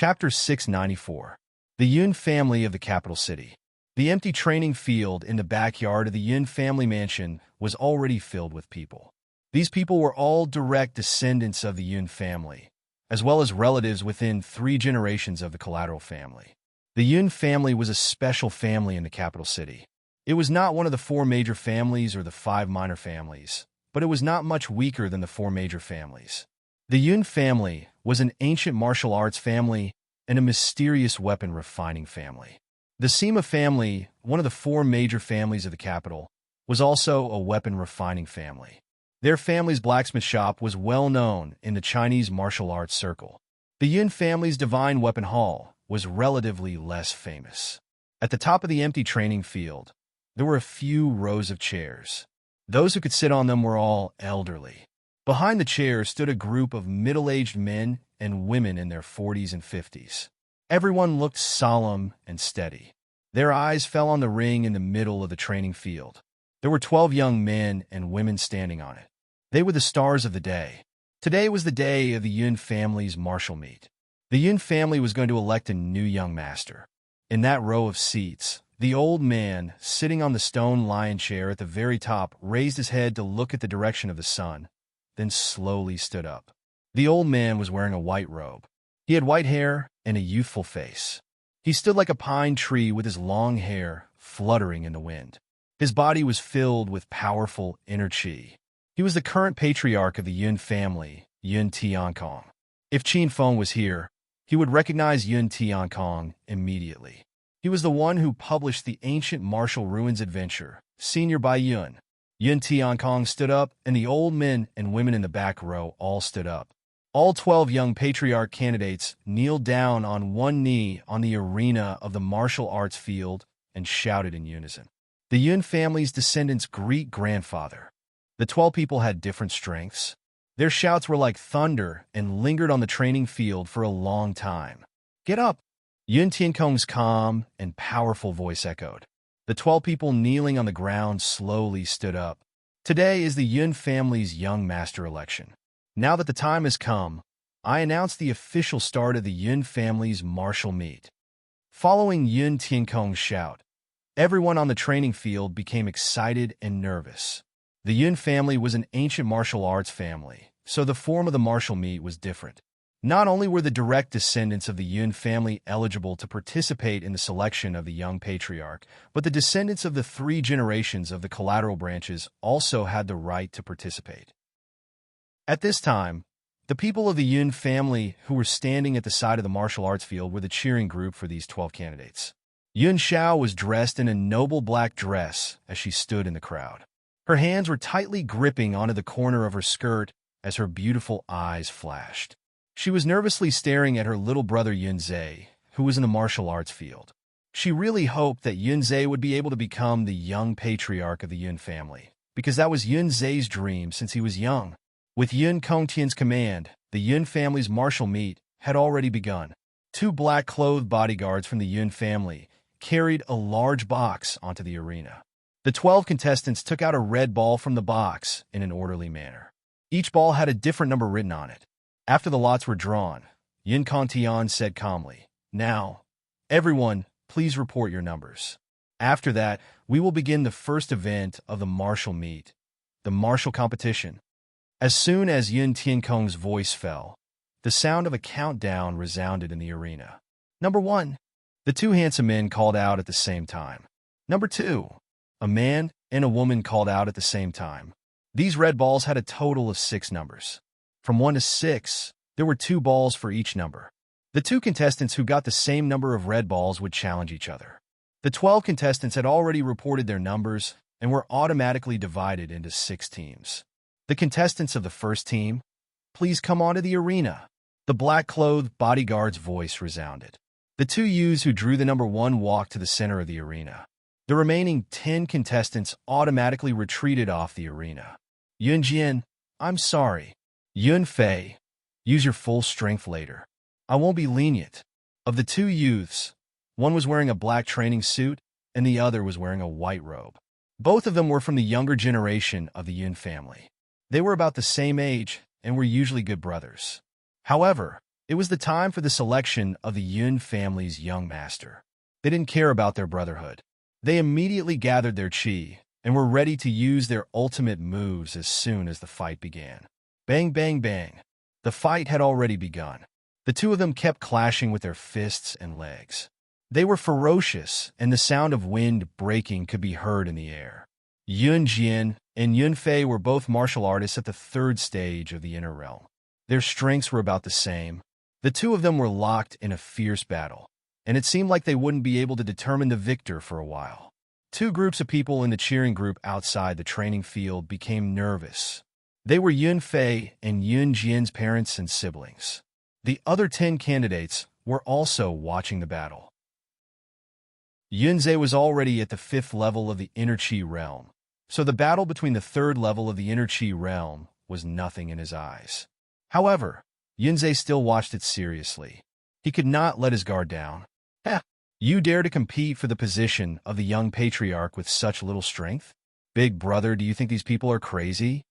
Chapter 694. The Yun Family of the Capital City. The empty training field in the backyard of the Yun family mansion was already filled with people. These people were all direct descendants of the Yun family, as well as relatives within 3 generations of the collateral family. The Yun family was a special family in the capital city. It was not one of the 4 major families or the 5 minor families, but it was not much weaker than the 4 major families. The Yun family was an ancient martial arts family and a mysterious weapon refining family. The Sima family, one of the 4 major families of the capital, was also a weapon refining family. Their family's blacksmith shop was well known in the Chinese martial arts circle. The Yun family's divine weapon hall was relatively less famous. At the top of the empty training field, there were a few rows of chairs. Those who could sit on them were all elderly. Behind the chairs stood a group of middle-aged men and women in their 40s and 50s. Everyone looked solemn and steady. Their eyes fell on the ring in the middle of the training field. There were 12 young men and women standing on it. They were the stars of the day. Today was the day of the Yun family's martial meet. The Yun family was going to elect a new young master. In that row of seats, the old man, sitting on the stone lion chair at the very top, raised his head to look at the direction of the sun, then slowly stood up. The old man was wearing a white robe. He had white hair and a youthful face. He stood like a pine tree with his long hair fluttering in the wind. His body was filled with powerful inner qi. He was the current patriarch of the Yun family, Yun Tiankong. If Qin Feng was here, he would recognize Yun Tiankong immediately. He was the one who published the ancient martial ruins adventure, Senior by Yun. Yun Tiankong stood up, and the old men and women in the back row all stood up. All 12 young patriarch candidates kneeled down on one knee on the arena of the martial arts field and shouted in unison. The Yun family's descendants' great-grandfather. The 12 people had different strengths. Their shouts were like thunder and lingered on the training field for a long time. "Get up!" Yun Tiankong's calm and powerful voice echoed. The 12 people kneeling on the ground slowly stood up. Today is the Yun family's young master election. Now that the time has come, I announce the official start of the Yun family's martial meet. Following Yun Tiankong's shout, everyone on the training field became excited and nervous. The Yun family was an ancient martial arts family, so the form of the martial meet was different. Not only were the direct descendants of the Yun family eligible to participate in the selection of the young patriarch, but the descendants of the 3 generations of the collateral branches also had the right to participate. At this time, the people of the Yun family who were standing at the side of the martial arts field were the cheering group for these 12 candidates. Yun Xiao was dressed in a noble black dress as she stood in the crowd. Her hands were tightly gripping onto the corner of her skirt as her beautiful eyes flashed. She was nervously staring at her little brother Yun Zhe, who was in the martial arts field. She really hoped that Yun Zhe would be able to become the young patriarch of the Yun family, because that was Yun Zhe's dream since he was young. With Yun Kongtian's command, the Yun family's martial meet had already begun. 2 black-clothed bodyguards from the Yun family carried a large box onto the arena. The 12 contestants took out a red ball from the box in an orderly manner. Each ball had a different number written on it. After the lots were drawn, Yun Kongtian said calmly, "Now, everyone, please report your numbers. After that, we will begin the first event of the martial meet, the martial competition." As soon as Yun Tiankong's voice fell, the sound of a countdown resounded in the arena. "Number 1. The 2 handsome men called out at the same time. "Number 2. A man and a woman called out at the same time. These red balls had a total of 6 numbers. From 1 to 6, there were 2 balls for each number. The 2 contestants who got the same number of red balls would challenge each other. The 12 contestants had already reported their numbers and were automatically divided into 6 teams. The contestants of the first team, please come onto the arena." The black-clothed bodyguard's voice resounded. The 2 youths who drew the number 1 walked to the center of the arena. The remaining 10 contestants automatically retreated off the arena. "Yun Jian, I'm sorry. Yun Fei, use your full strength later. I won't be lenient." Of the 2 youths, one was wearing a black training suit and the other was wearing a white robe. Both of them were from the younger generation of the Yun family. They were about the same age and were usually good brothers. However, It was the time for the selection of the Yun family's young master. They didn't care about their brotherhood. They immediately gathered their chi and were ready to use their ultimate moves as soon as the fight began. Bang, bang, bang. The fight had already begun. The two of them kept clashing with their fists and legs. They were ferocious, and the sound of wind breaking could be heard in the air. Yun Jian and Yun Fei were both martial artists at the third stage of the inner realm. Their strengths were about the same. The two of them were locked in a fierce battle, and it seemed like they wouldn't be able to determine the victor for a while. Two groups of people in the cheering group outside the training field became nervous. They were Yun Fei and Yun Jian's parents and siblings. The other 10 candidates were also watching the battle. Yun Zhe was already at the 5th level of the inner chi realm, so the battle between the 3rd level of the inner chi realm was nothing in his eyes. However, Yun Zhe still watched it seriously. He could not let his guard down. "Heh, you dare to compete for the position of the young patriarch with such little strength? Big brother, do you think these people are crazy?"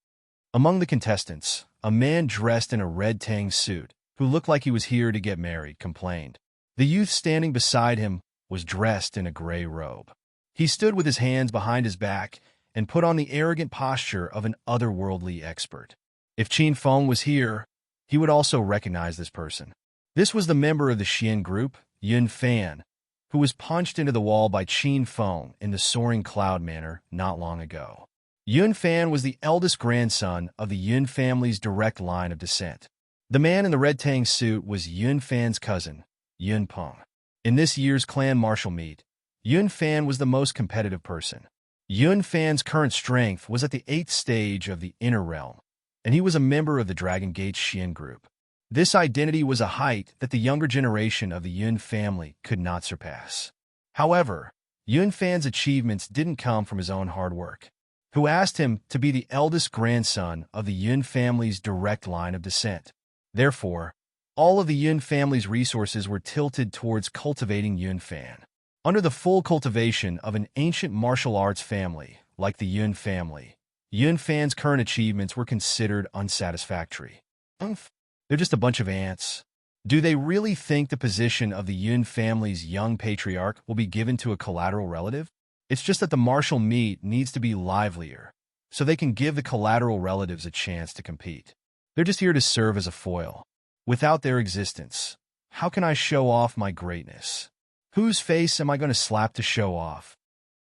Among the contestants, a man dressed in a red tang suit, who looked like he was here to get married, complained. The youth standing beside him was dressed in a gray robe. He stood with his hands behind his back and put on the arrogant posture of an otherworldly expert. If Qin Feng was here, he would also recognize this person. This was the member of the Xian group, Yun Fan, who was punched into the wall by Qin Feng in the soaring cloud manner not long ago. Yun Fan was the eldest grandson of the Yun family's direct line of descent. The man in the red tang suit was Yun Fan's cousin, Yun Peng. In this year's clan martial meet, Yun Fan was the most competitive person. Yun Fan's current strength was at the 8th stage of the inner realm, and he was a member of the Dragon Gate Xian group. This identity was a height that the younger generation of the Yun family could not surpass. However, Yun Fan's achievements didn't come from his own hard work. Who asked him to be the eldest grandson of the Yun family's direct line of descent. Therefore, all of the Yun family's resources were tilted towards cultivating Yun Fan. Under the full cultivation of an ancient martial arts family like the Yun family, Yun Fan's current achievements were considered unsatisfactory. They're just a bunch of ants. Do they really think the position of the Yun family's young patriarch will be given to a collateral relative? It's just that the martial meet needs to be livelier, so they can give the collateral relatives a chance to compete. They're just here to serve as a foil. Without their existence, how can I show off my greatness? Whose face am I going to slap to show off?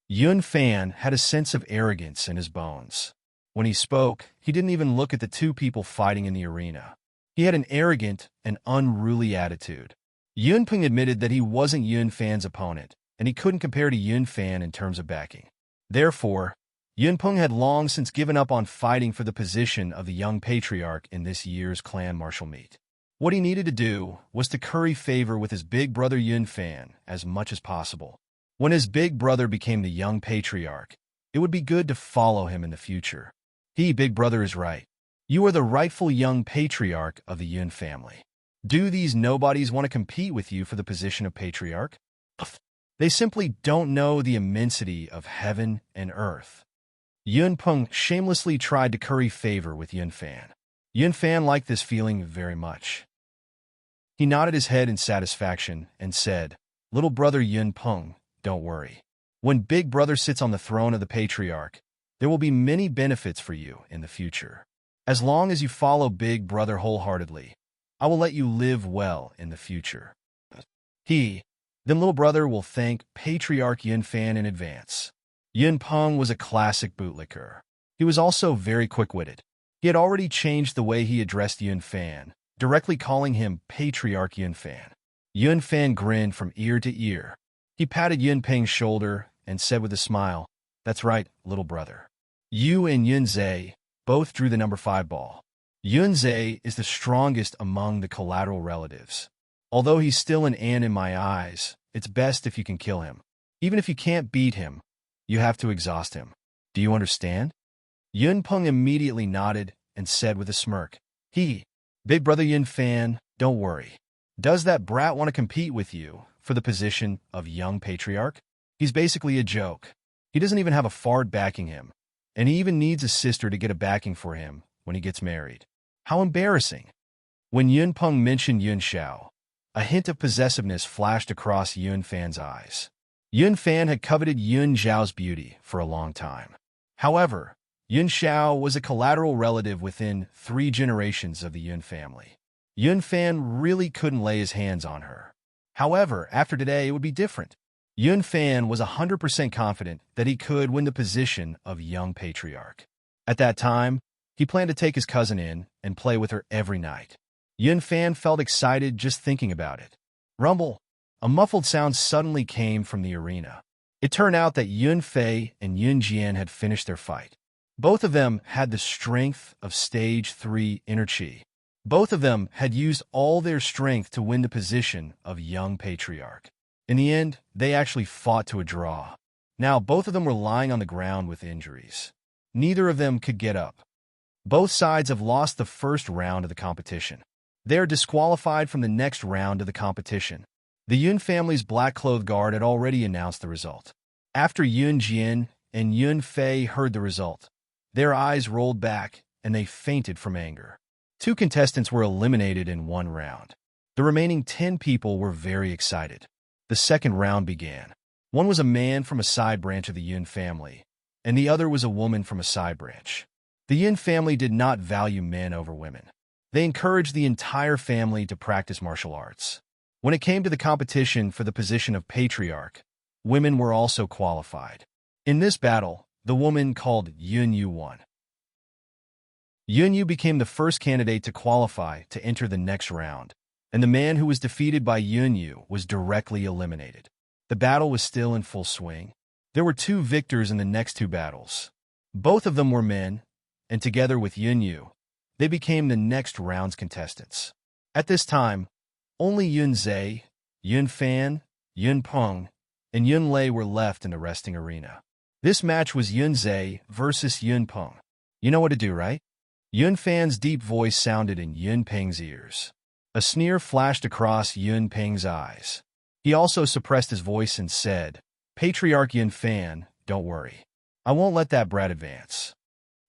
Yun Fan had a sense of arrogance in his bones. When he spoke, he didn't even look at the two people fighting in the arena. He had an arrogant and unruly attitude. Yun Peng admitted that he wasn't Yun Fan's opponent, and he couldn't compare to Yun Fan in terms of backing. Therefore, Yun Peng had long since given up on fighting for the position of the young patriarch in this year's clan martial meet. What he needed to do was to curry favor with his big brother Yun Fan as much as possible. When his big brother became the young patriarch, it would be good to follow him in the future. Big brother is right. You are the rightful young patriarch of the Yun family. Do these nobodies want to compete with you for the position of patriarch? They simply don't know the immensity of heaven and earth. Yun Peng shamelessly tried to curry favor with Yun Fan. Yun Fan liked this feeling very much. He nodded his head in satisfaction and said, "Little brother Yun Peng, don't worry. When big brother sits on the throne of the patriarch, there will be many benefits for you in the future. As long as you follow big brother wholeheartedly, I will let you live well in the future." Then little brother will thank Patriarch Yun Fan in advance. Yun Peng was a classic bootlicker. He was also very quick-witted. He had already changed the way he addressed Yun Fan, directly calling him Patriarch Yun Fan. Yun Fan grinned from ear to ear. He patted Yun Peng's shoulder and said with a smile, "That's right, little brother. You and Yun Zhe both drew the number 5 ball. Yun Zhe is the strongest among the collateral relatives. Although he's still an ant in my eyes, it's best if you can kill him. Even if you can't beat him, you have to exhaust him. Do you understand?" Yun Peng immediately nodded and said with a smirk, Big brother Yun Fan, don't worry. Does that brat want to compete with you for the position of young patriarch? He's basically a joke. He doesn't even have a fard backing him, and he even needs a sister to get a backing for him when he gets married. How embarrassing. When Yun Peng mentioned Yun Xiao, a hint of possessiveness flashed across Yun Fan's eyes. Yun Fan had coveted Yun Xiao's beauty for a long time. However, Yun Xiao was a collateral relative within 3 generations of the Yun family. Yun Fan really couldn't lay his hands on her. However, after today, it would be different. Yun Fan was 100% confident that he could win the position of young patriarch. At that time, he planned to take his cousin in and play with her every night. Yun Fan felt excited just thinking about it. Rumble! A muffled sound suddenly came from the arena. It turned out that Yun Fei and Yun Jian had finished their fight. Both of them had the strength of Stage 3 inner chi. Both of them had used all their strength to win the position of young patriarch. In the end, they actually fought to a draw. Now, both of them were lying on the ground with injuries. Neither of them could get up. Both sides have lost the first round of the competition. They are disqualified from the next round of the competition. The Yun family's black-clothed guard had already announced the result. After Yun Jian and Yun Fei heard the result, their eyes rolled back and they fainted from anger. 2 contestants were eliminated in 1 round. The remaining 10 people were very excited. The second round began. One was a man from a side branch of the Yun family, and the other was a woman from a side branch. The Yun family did not value men over women. They encouraged the entire family to practice martial arts. When it came to the competition for the position of patriarch, women were also qualified. In this battle, the woman called Yun Yu won. Yun Yu became the first candidate to qualify to enter the next round, and the man who was defeated by Yun Yu was directly eliminated. The battle was still in full swing. There were 2 victors in the next 2 battles. Both of them were men, and together with Yun Yu, they became the next round's contestants. At this time, only Yun Zhe, Yun Fan, Yun Peng, and Yun Lei were left in the resting arena. This match was Yun Zhe versus Yun Peng. You know what to do, right? Yun Fan's deep voice sounded in Yun Peng's ears. A sneer flashed across Yun Peng's eyes. He also suppressed his voice and said, "Patriarch Yun Fan, don't worry. I won't let that brat advance."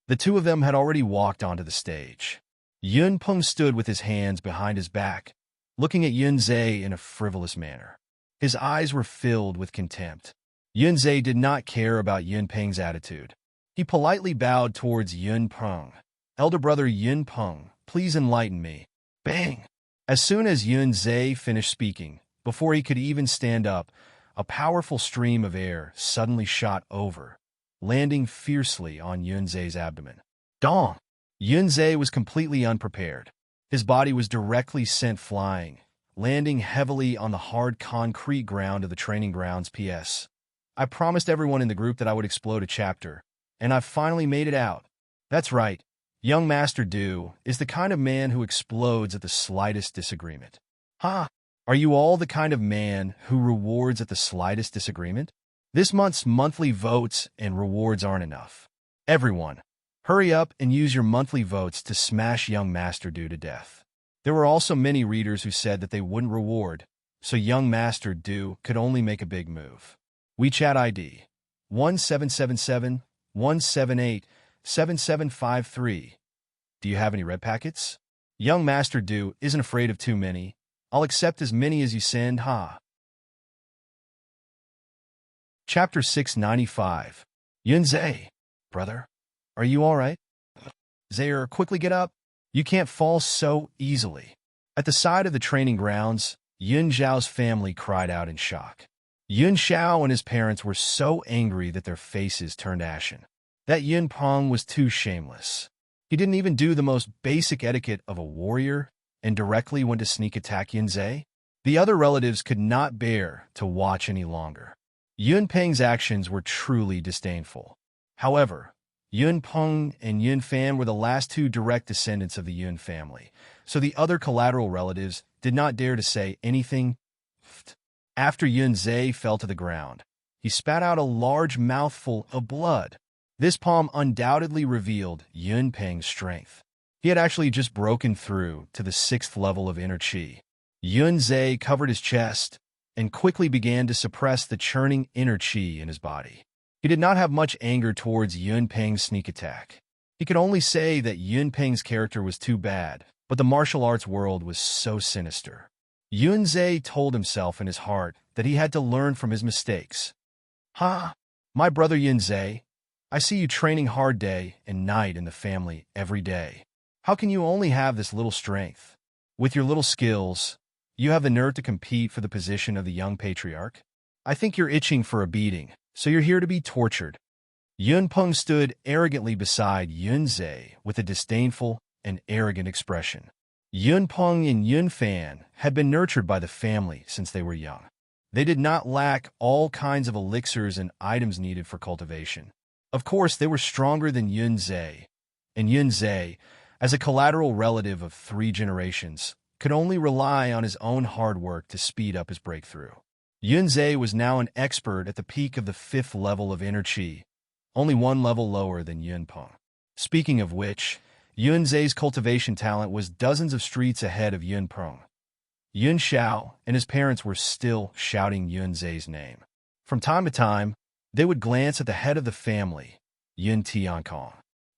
The 2 of them had already walked onto the stage. Yun Peng stood with his hands behind his back, looking at Yun Zhe in a frivolous manner. His eyes were filled with contempt. Yun Zhe did not care about Yun Peng's attitude. He politely bowed towards Yun Peng. "Elder brother Yun Peng, please enlighten me." Bang! As soon as Yun Zhe finished speaking, before he could even stand up, a powerful stream of air suddenly shot over, landing fiercely on Yun Zhe's abdomen. Dong! Yun Zhe was completely unprepared. His body was directly sent flying, landing heavily on the hard concrete ground of the training grounds. P.S. I promised everyone in the group that I would explode a chapter, and I've finally made it out. That's right, young Master Du is the kind of man who explodes at the slightest disagreement. Ha! Are you all the kind of man who rewards at the slightest disagreement? This month's monthly votes and rewards aren't enough. Everyone, hurry up and use your monthly votes to smash young Master Du to death. There were also many readers who said that they wouldn't reward, so young Master Du could only make a big move. WeChat ID 1777-178-7753. Do you have any red packets? Young Master Du isn't afraid of too many. I'll accept as many as you send, ha. Chapter 695. Yun Zhe. Brother, are you all right? Zaire, quickly get up. You can't fall so easily. At the side of the training grounds, Yun Zhao's family cried out in shock. Yun Xiao and his parents were so angry that their faces turned ashen. That Yun Peng was too shameless. He didn't even do the most basic etiquette of a warrior and directly went to sneak attack Yun Zhe. The other relatives could not bear to watch any longer. Yun Peng's actions were truly disdainful. However, Yun Peng and Yun Fan were the last 2 direct descendants of the Yun family, so the other collateral relatives did not dare to say anything. After Yun Zhe fell to the ground, he spat out a large mouthful of blood. This palm undoubtedly revealed Yun Peng's strength. He had actually just broken through to the 6th level of inner chi. Yun Zhe covered his chest and quickly began to suppress the churning inner chi in his body. He did not have much anger towards Yun Peng's sneak attack. He could only say that Yun Peng's character was too bad, But the martial arts world was so sinister. Yunzhe told himself in his heart that he had to learn from his mistakes. "Ha! My brother Yunzhe, I see you training hard day and night in the family every day. How can you only have this little strength? With your little skills, you have the nerve to compete for the position of the young patriarch? I think you're itching for a beating, so you're here to be tortured." Yunpeng stood arrogantly beside Yunzhe with a disdainful and arrogant expression. Yunpeng and Yunfan had been nurtured by the family since they were young. They did not lack all kinds of elixirs and items needed for cultivation. Of course, they were stronger than Yunzhe, and Yunzhe, as a collateral relative of 3 generations, could only rely on his own hard work to speed up his breakthrough. Yunzhe was now an expert at the peak of the 5th level of inner qi, only 1 level lower than Yunpeng. Speaking of which, Yunzhe's cultivation talent was dozens of streets ahead of Yunpeng. Yun Xiao and his parents were still shouting Yunzhe's name. From time to time, they would glance at the head of the family, Yun Tiankong.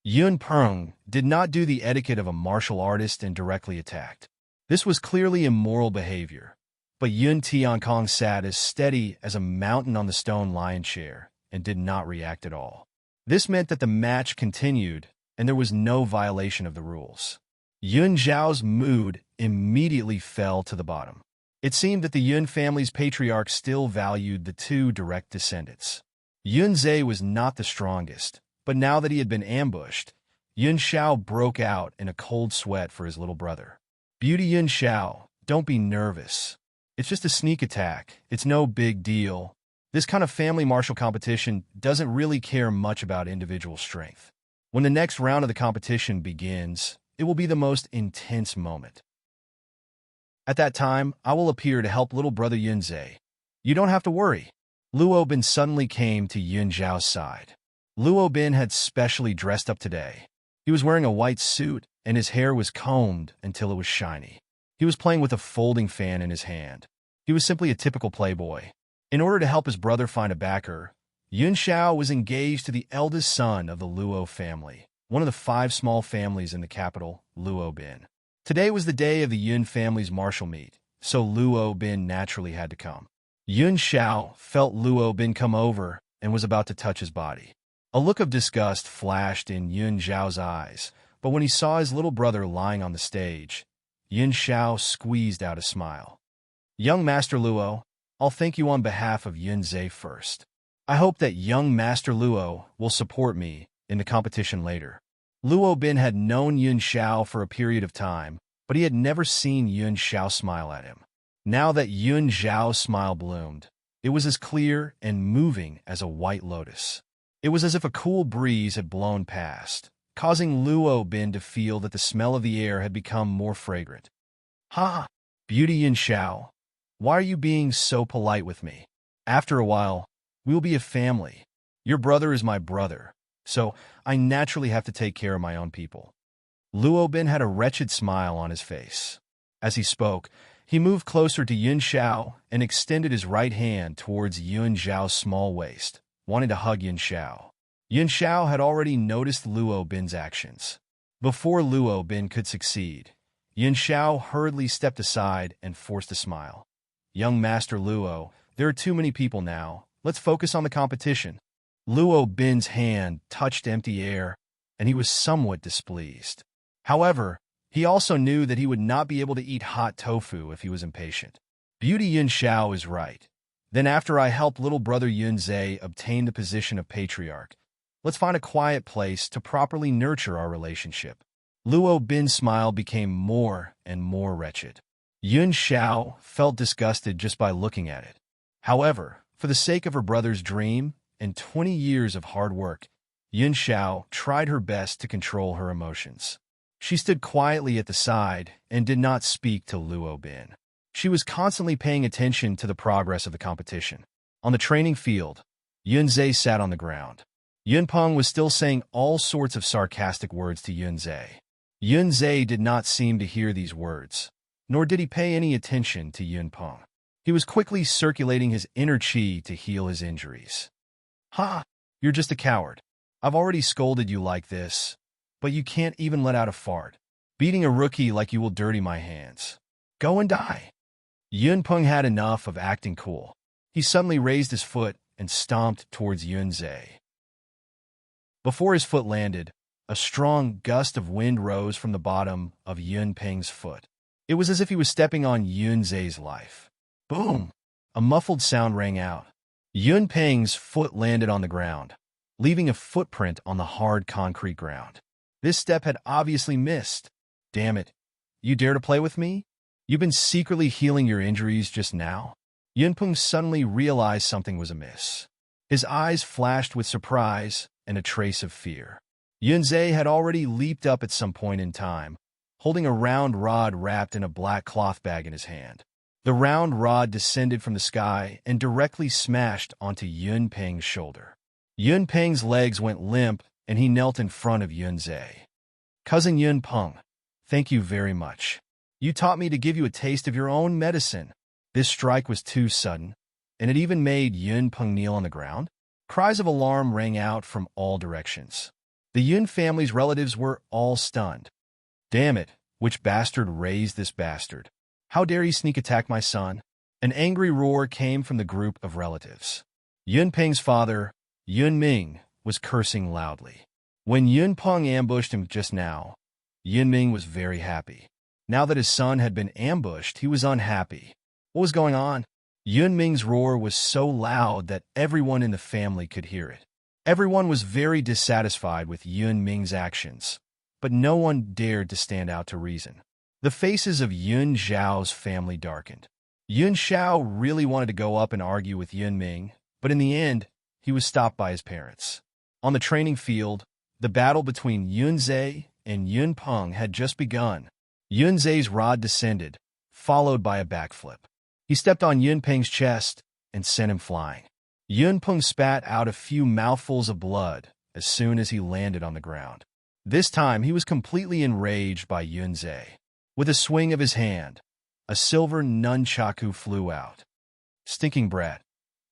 Yunpeng did not do the etiquette of a martial artist and directly attacked. This was clearly immoral behavior, but Yun Tiankong sat as steady as a mountain on the stone lion chair and did not react at all. This meant that the match continued and there was no violation of the rules. Yun Zhao's mood immediately fell to the bottom. It seemed that the Yun family's patriarch still valued the 2 direct descendants. Yunzhe was not the strongest, but now that he had been ambushed, Yun Xiao broke out in a cold sweat for his little brother. "Beauty Yun Xiao, don't be nervous. It's just a sneak attack. It's no big deal. This kind of family martial competition doesn't really care much about individual strength. When the next round of the competition begins, it will be the most intense moment. At that time, I will appear to help little brother Yunzhe. You don't have to worry." Luo Bin suddenly came to Yun Zhao's side. Luo Bin had specially dressed up today. He was wearing a white suit, and his hair was combed until it was shiny. He was playing with a folding fan in his hand. He was simply a typical playboy. In order to help his brother find a backer, Yun Xiao was engaged to the eldest son of the Luo family, one of the 5 small families in the capital, Luo Bin. Today was the day of the Yun family's martial meet, so Luo Bin naturally had to come. Yun Xiao felt Luo Bin come over and was about to touch his body. A look of disgust flashed in Yun Zhao's eyes, but when he saw his little brother lying on the stage, Yun Xiao squeezed out a smile. "Young Master Luo, I'll thank you on behalf of Yunzhe first. I hope that young Master Luo will support me in the competition later." Luo Bin had known Yun Xiao for a period of time, but he had never seen Yun Xiao smile at him. Now that Yun Zhao's smile bloomed, it was as clear and moving as a white lotus. It was as if a cool breeze had blown past, causing Luo Bin to feel that the smell of the air had become more fragrant. "Ha! Beauty Yun Xiao, why are you being so polite with me? After a while, we will be a family. Your brother is my brother, so I naturally have to take care of my own people." Luo Bin had a wretched smile on his face. As he spoke, he moved closer to Yun Xiao and extended his right hand towards Yun Zhao's small waist, wanting to hug Yun Xiao. Yun Xiao had already noticed Luo Bin's actions. Before Luo Bin could succeed, Yun Xiao hurriedly stepped aside and forced a smile. "Young Master Luo, there are too many people now. Let's focus on the competition." Luo Bin's hand touched empty air, and he was somewhat displeased. However, he also knew that he would not be able to eat hot tofu if he was impatient. "Beauty Yun Xiao is right. Then after I help little brother Yunzhe obtain the position of patriarch, let's find a quiet place to properly nurture our relationship." Luo Bin's smile became more and more wretched. Yun Xiao felt disgusted just by looking at it. However, for the sake of her brother's dream and 20 years of hard work, Yun Xiao tried her best to control her emotions. She stood quietly at the side and did not speak to Luo Bin. She was constantly paying attention to the progress of the competition. On the training field, Yunzhe sat on the ground. Yunpeng was still saying all sorts of sarcastic words to Yunzhe. Yunzhe did not seem to hear these words, nor did he pay any attention to Yunpeng. He was quickly circulating his inner qi to heal his injuries. "Ha! You're just a coward. I've already scolded you like this, but you can't even let out a fart. Beating a rookie like you will dirty my hands. Go and die. Yun Peng had enough of acting cool. He suddenly raised his foot and stomped towards Yun Zhe. Before his foot landed, a strong gust of wind rose from the bottom of Yun Peng's foot. It was as if he was stepping on Yun Zhe's life. Boom! A muffled sound rang out. Yun Peng's foot landed on the ground, leaving a footprint on the hard concrete ground. This step had obviously missed. Damn it. You dare to play with me? You've been secretly healing your injuries just now? Yun Peng suddenly realized something was amiss. His eyes flashed with surprise and a trace of fear. Yun Zhe had already leaped up at some point in time, holding a round rod wrapped in a black cloth bag in his hand. The round rod descended from the sky and directly smashed onto Yun Peng's shoulder. Yun Peng's legs went limp and he knelt in front of Yun Zhe. Cousin Yun Peng, thank you very much. You taught me to give you a taste of your own medicine. This strike was too sudden, and it even made Yun Peng kneel on the ground. Cries of alarm rang out from all directions. The Yun family's relatives were all stunned. Damn it, which bastard raised this bastard? How dare he sneak attack my son? An angry roar came from the group of relatives. Yun Peng's father, Yun Ming, was cursing loudly. When Yun Peng ambushed him just now, Yun Ming was very happy. Now that his son had been ambushed, he was unhappy. What was going on? Yun Ming's roar was so loud that everyone in the family could hear it. Everyone was very dissatisfied with Yun Ming's actions, but no one dared to stand out to reason. The faces of Yun Zhao's family darkened. Yun Zhao really wanted to go up and argue with Yun Ming, but in the end, he was stopped by his parents. On the training field, the battle between Yun Zhe and Yun Peng had just begun. Yun Zhe's rod descended, followed by a backflip. He stepped on Yun Peng's chest and sent him flying. Yun Peng spat out a few mouthfuls of blood as soon as he landed on the ground. This time, he was completely enraged by Yun Zhe. With a swing of his hand, a silver nunchaku flew out. Stinking brat.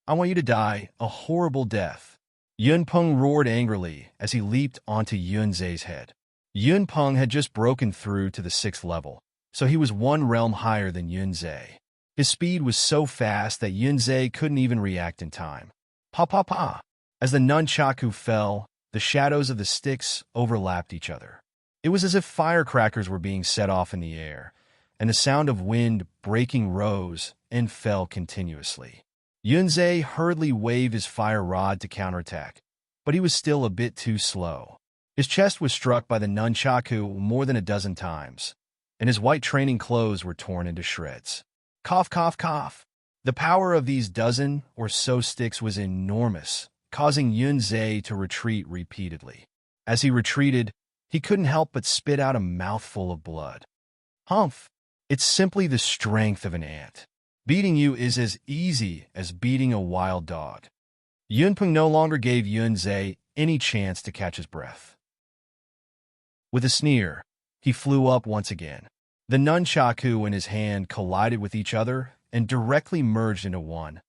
I want you to die a horrible death. Yun Peng roared angrily as he leaped onto Yun Zhe's head. Yun Peng had just broken through to the 6th level, so he was one realm higher than Yun Zhe. His speed was so fast that Yun Zhe couldn't even react in time. Pa pa pa! As the nunchaku fell, the shadows of the sticks overlapped each other. It was as if firecrackers were being set off in the air, and the sound of wind breaking rose and fell continuously. Yun Zhe hurriedly waved his fire rod to counterattack, but he was still a bit too slow. His chest was struck by the nunchaku more than a dozen times, and his white training clothes were torn into shreds. Cough, cough, cough. The power of these dozen or so sticks was enormous, causing Yun Zhe to retreat repeatedly. As he retreated, he couldn't help but spit out a mouthful of blood. Humph! It's simply the strength of an ant. Beating you is as easy as beating a wild dog. Yun Peng no longer gave Yun Zhe any chance to catch his breath. With a sneer, he flew up once again. The nunchaku in his hand collided with each other and directly merged into one,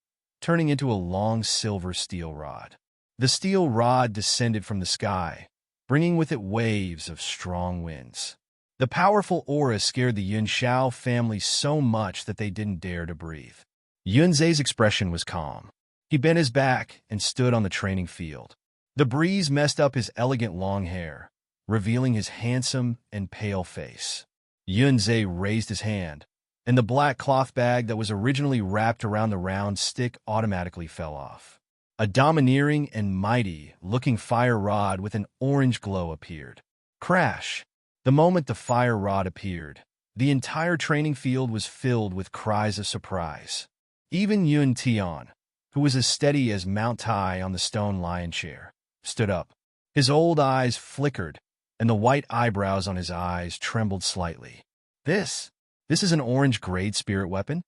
turning into a long silver steel rod. The steel rod descended from the sky, bringing with it waves of strong winds. The powerful aura scared the Yun Zhao family so much that they didn't dare to breathe. Yun Zhe's expression was calm. He bent his back and stood on the training field. The breeze messed up his elegant long hair, revealing his handsome and pale face. Yun Zhe raised his hand, and the black cloth bag that was originally wrapped around the round stick automatically fell off. A domineering and mighty-looking fire rod with an orange glow appeared. Crash! The moment the fire rod appeared, the entire training field was filled with cries of surprise. Even Yun Tian, who was as steady as Mount Tai on the stone lion chair, stood up. His old eyes flickered, and the white eyebrows on his eyes trembled slightly. This is an orange-grade spirit weapon?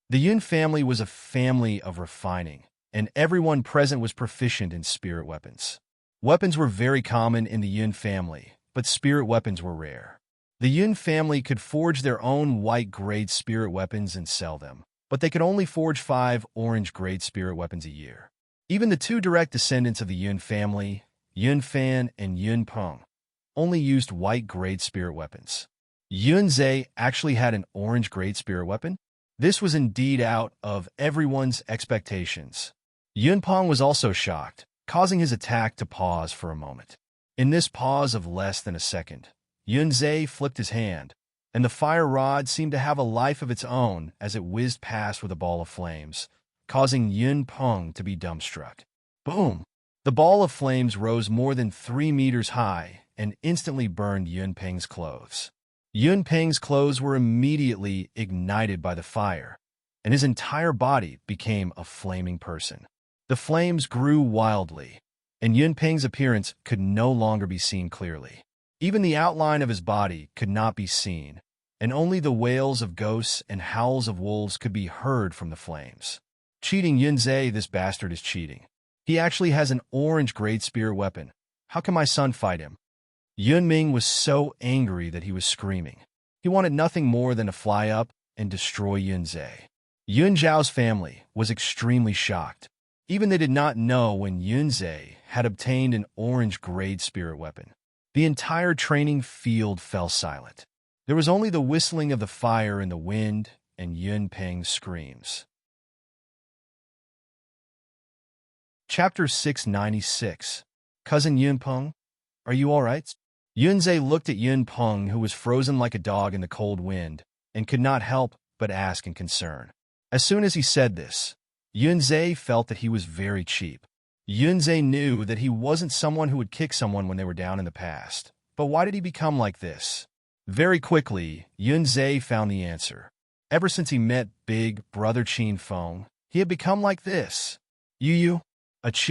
The Yun family was a family of refining, and everyone present was proficient in spirit weapons. Weapons were very common in the Yun family, but spirit weapons were rare. The Yun family could forge their own white-grade spirit weapons and sell them, but they could only forge 5 orange-grade spirit weapons a year. Even the 2 direct descendants of the Yun family, Yun Fan and Yun Peng, only used white-grade spirit weapons. Yunze actually had an orange great spirit weapon? This was indeed out of everyone's expectations. Yunpeng was also shocked, causing his attack to pause for a moment. In this pause of less than a second, Yunze flipped his hand, and the fire rod seemed to have a life of its own as it whizzed past with a ball of flames, causing Yunpeng to be dumbstruck. Boom! The ball of flames rose more than 3 meters high and instantly burned Yunpeng's clothes. Yunpeng's clothes were immediately ignited by the fire, and his entire body became a flaming person. The flames grew wildly, and Yunpeng's appearance could no longer be seen clearly. Even the outline of his body could not be seen, and only the wails of ghosts and howls of wolves could be heard from the flames. Cheating Yunze, this bastard is cheating. He actually has an orange great spirit weapon. How can my son fight him? Yunming was so angry that he was screaming. He wanted nothing more than to fly up and destroy Yunze. Yun Zhao's family was extremely shocked. Even they did not know when Yunze had obtained an orange grade spirit weapon. The entire training field fell silent. There was only the whistling of the fire in the wind and Yunpeng's screams. Chapter 696. Cousin Yunpeng, are you all right? Yunze looked at Yunpeng, who was frozen like a dog in the cold wind, and could not help but ask in concern. As soon as he said this, Yunze felt that he was very cheap. Yunze knew that he wasn't someone who would kick someone when they were down in the past. But why did he become like this? Very quickly, Yunze found the answer. Ever since he met Big Brother Qin Feng, he had become like this. Chiu,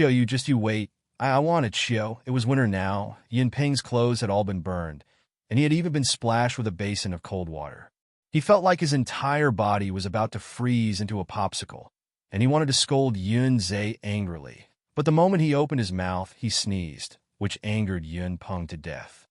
you wait. I want it, Chiu. It was winter now. Yunpeng's clothes had all been burned, and he had even been splashed with a basin of cold water. He felt like his entire body was about to freeze into a popsicle, and he wanted to scold Yunze angrily. But the moment he opened his mouth, he sneezed, which angered Yunpeng to death.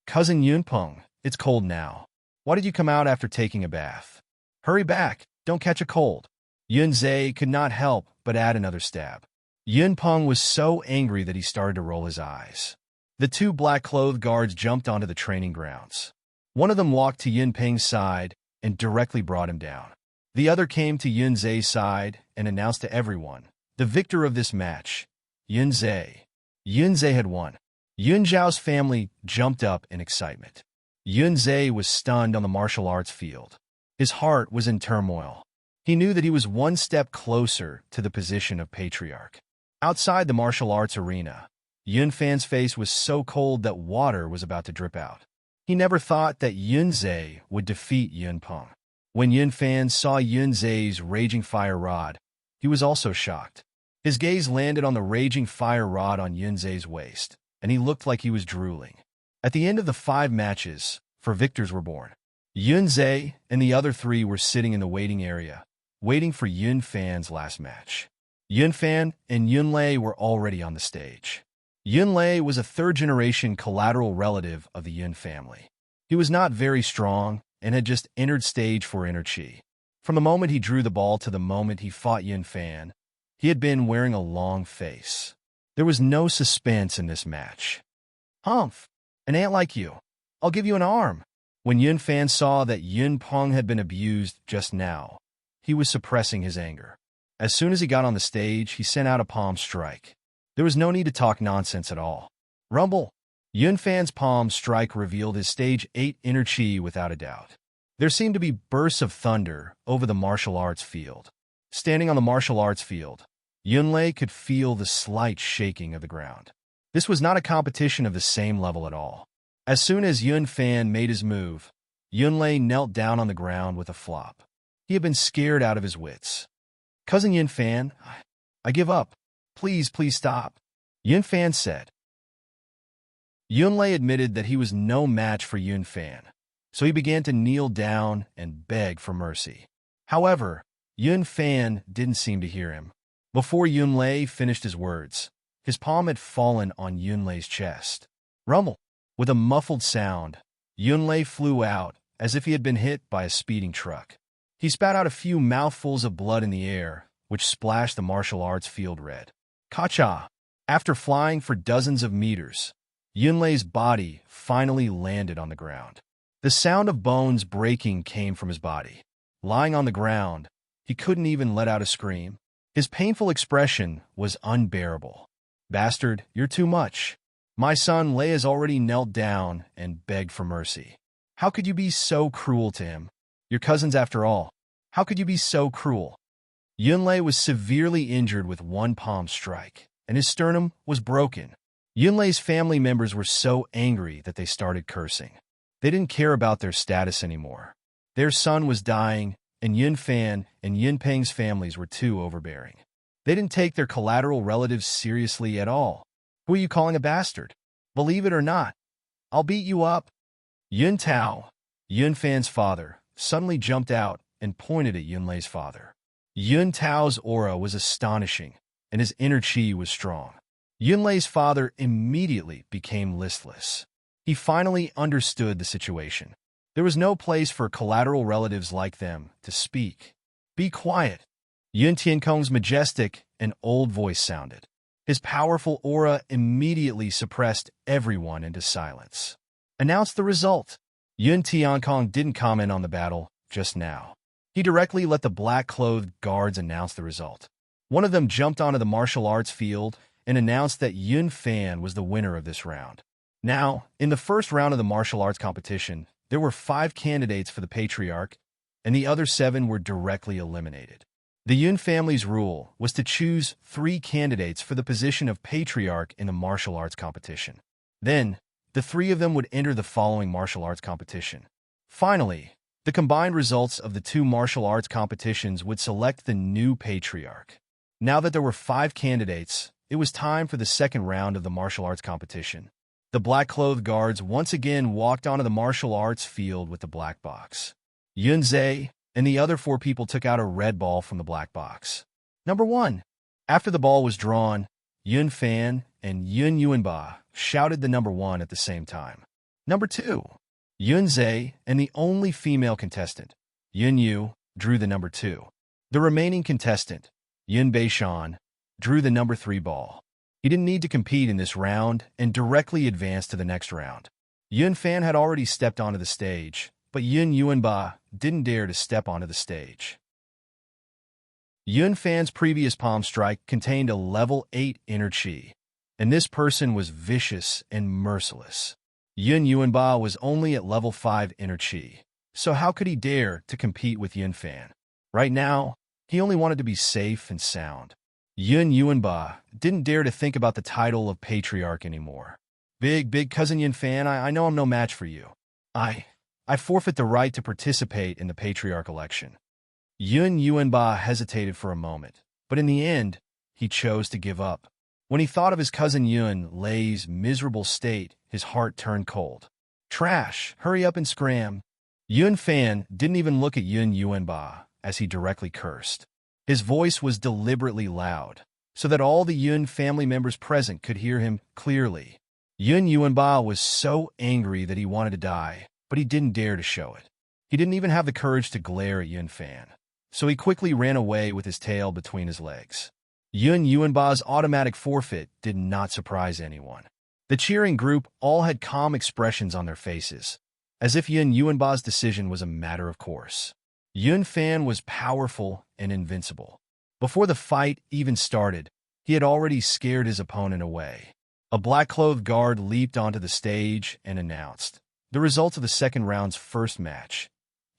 Cousin Yunpeng, it's cold now. Why did you come out after taking a bath? Hurry back, don't catch a cold. Yunze could not help but add another stab. Yunpeng was so angry that he started to roll his eyes. The 2 black-clothed guards jumped onto the training grounds. One of them walked to Yunpeng's side and directly brought him down. The other came to Yunze's side and announced to everyone, the victor of this match, Yunze. Yunze had won. Yun Zhao's family jumped up in excitement. Yunze was stunned on the martial arts field. His heart was in turmoil. He knew that he was one step closer to the position of patriarch. Outside the martial arts arena, Yunfan's face was so cold that water was about to drip out. He never thought that Yunze would defeat Yunpeng. When Yunfan saw Yunze's raging fire rod, he was also shocked. His gaze landed on the raging fire rod on Yunze's waist, and he looked like he was drooling. At the end of the 5 matches, 4 victors were born. Yunze and the other 3 were sitting in the waiting area, waiting for Yunfan's last match. Yunfan and Yunlei were already on the stage. Yunlei was a 3rd-generation collateral relative of the Yun family. He was not very strong and had just entered stage 4 inner chi. From the moment he drew the ball to the moment he fought Yunfan, he had been wearing a long face. There was no suspense in this match. Humph! An ant like you. I'll give you an arm. When Yunfan saw that Yunpeng had been abused just now, he was suppressing his anger. As soon as he got on the stage, he sent out a palm strike. There was no need to talk nonsense at all. Rumble! Yunfan's palm strike revealed his stage 8 inner chi without a doubt. There seemed to be bursts of thunder over the martial arts field. Standing on the martial arts field, Yunlei could feel the slight shaking of the ground. This was not a competition of the same level at all. As soon as Yunfan made his move, Yunlei knelt down on the ground with a flop. He had been scared out of his wits. Cousin Yunfan, I give up. Please stop, Yunfan said. Yunlei admitted that he was no match for Yunfan, so he began to kneel down and beg for mercy. However, Yunfan didn't seem to hear him. Before Yunlei finished his words, his palm had fallen on Yunlei's chest. Rumble! With a muffled sound, Yunlei flew out as if he had been hit by a speeding truck. He spat out a few mouthfuls of blood in the air, which splashed the martial arts field red. Kacha! After flying for dozens of meters, Yunlei's body finally landed on the ground. The sound of bones breaking came from his body. Lying on the ground, he couldn't even let out a scream. His painful expression was unbearable. "Bastard, you're too much." My son Lei has already knelt down and begged for mercy. How could you be so cruel to him? Your cousins after all. How could you be so cruel? Yunlei was severely injured with one palm strike, and his sternum was broken. Yunlei's family members were so angry that they started cursing. They didn't care about their status anymore. Their son was dying, and Yunfan and Yunpeng's families were too overbearing. They didn't take their collateral relatives seriously at all. Who are you calling a bastard? Believe it or not, I'll beat you up. Yun Tao, Yunfan's father, suddenly jumped out and pointed at Yunlei's father. Yun Tao's aura was astonishing, and his inner chi was strong. Yunlei's father immediately became listless. He finally understood the situation. There was no place for collateral relatives like them to speak. "Be quiet." Yun Tiankong's majestic and old voice sounded. His powerful aura immediately suppressed everyone into silence. "Announce the result." Yun Tiankong didn't comment on the battle just now. He directly let the black-clothed guards announce the result. One of them jumped onto the martial arts field and announced that Yun Fan was the winner of this round. Now, in the first round of the martial arts competition, there were 5 candidates for the Patriarch, and the other 7 were directly eliminated. The Yun family's rule was to choose 3 candidates for the position of Patriarch in the martial arts competition. Then, the 3 of them would enter the following martial arts competition. Finally, the combined results of the 2 martial arts competitions would select the new Patriarch. Now that there were 5 candidates, it was time for the second round of the martial arts competition. The black-clothed guards once again walked onto the martial arts field with the black box. Yun Zhe and the other 4 people took out a red ball from the black box. Number 1. After the ball was drawn, Yun Fan and Yun Yuanba shouted the number 1 at the same time. Number 2. Yun Zhe and the only female contestant, Yun Yu, drew the number 2. The remaining contestant, Yun Beishan, drew the number 3 ball. He didn't need to compete in this round and directly advanced to the next round. Yun Fan had already stepped onto the stage, but Yun Yuanba didn't dare to step onto the stage. Yun Fan's previous palm strike contained a level 8 inner chi, and this person was vicious and merciless. Yun Yuanba was only at level 5 inner chi, so how could he dare to compete with Yun Fan? Right now, he only wanted to be safe and sound. Yun Yuanba didn't dare to think about the title of Patriarch anymore. Big cousin Yun Fan, I know I'm no match for you. I forfeit the right to participate in the Patriarch election. Yun Yuanba hesitated for a moment, but in the end, he chose to give up. When he thought of his cousin Yun Lei's miserable state, his heart turned cold. Trash, hurry up and scram. Yun Fan didn't even look at Yun Yuanba as he directly cursed. His voice was deliberately loud, so that all the Yun family members present could hear him clearly. Yun Yuanba was so angry that he wanted to die, but he didn't dare to show it. He didn't even have the courage to glare at Yun Fan, so he quickly ran away with his tail between his legs. Yun Yuanba's automatic forfeit did not surprise anyone. The cheering group all had calm expressions on their faces, as if Yun Yuanba's decision was a matter of course. Yun Fan was powerful and invincible. Before the fight even started, he had already scared his opponent away. A black-clothed guard leaped onto the stage and announced the results of the second round's first match.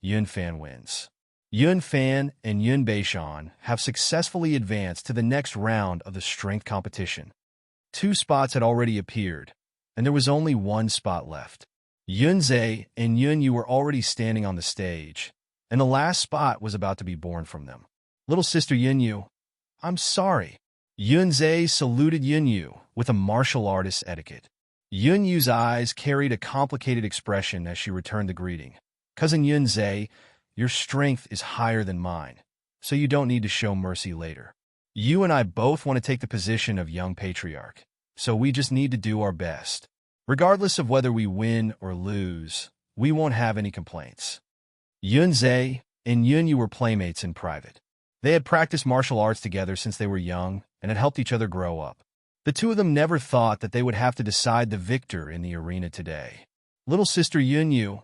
Yun Fan wins. Yun Fan and Yun Beishan have successfully advanced to the next round of the strength competition. 2 spots had already appeared, and there was only 1 spot left. Yun Zhe and Yun Yu were already standing on the stage, and the last spot was about to be born from them. Little sister Yun Yu, I'm sorry. Yun Zhe saluted Yun Yu with a martial artist's etiquette. Yun Yu's eyes carried a complicated expression as she returned the greeting. Cousin Yun Zhe, your strength is higher than mine, so you don't need to show mercy later. You and I both want to take the position of young patriarch, so we just need to do our best. Regardless of whether we win or lose, we won't have any complaints. Yun Zhe and Yun Yu were playmates in private. They had practiced martial arts together since they were young and had helped each other grow up. The 2 of them never thought that they would have to decide the victor in the arena today. Little sister Yun Yu,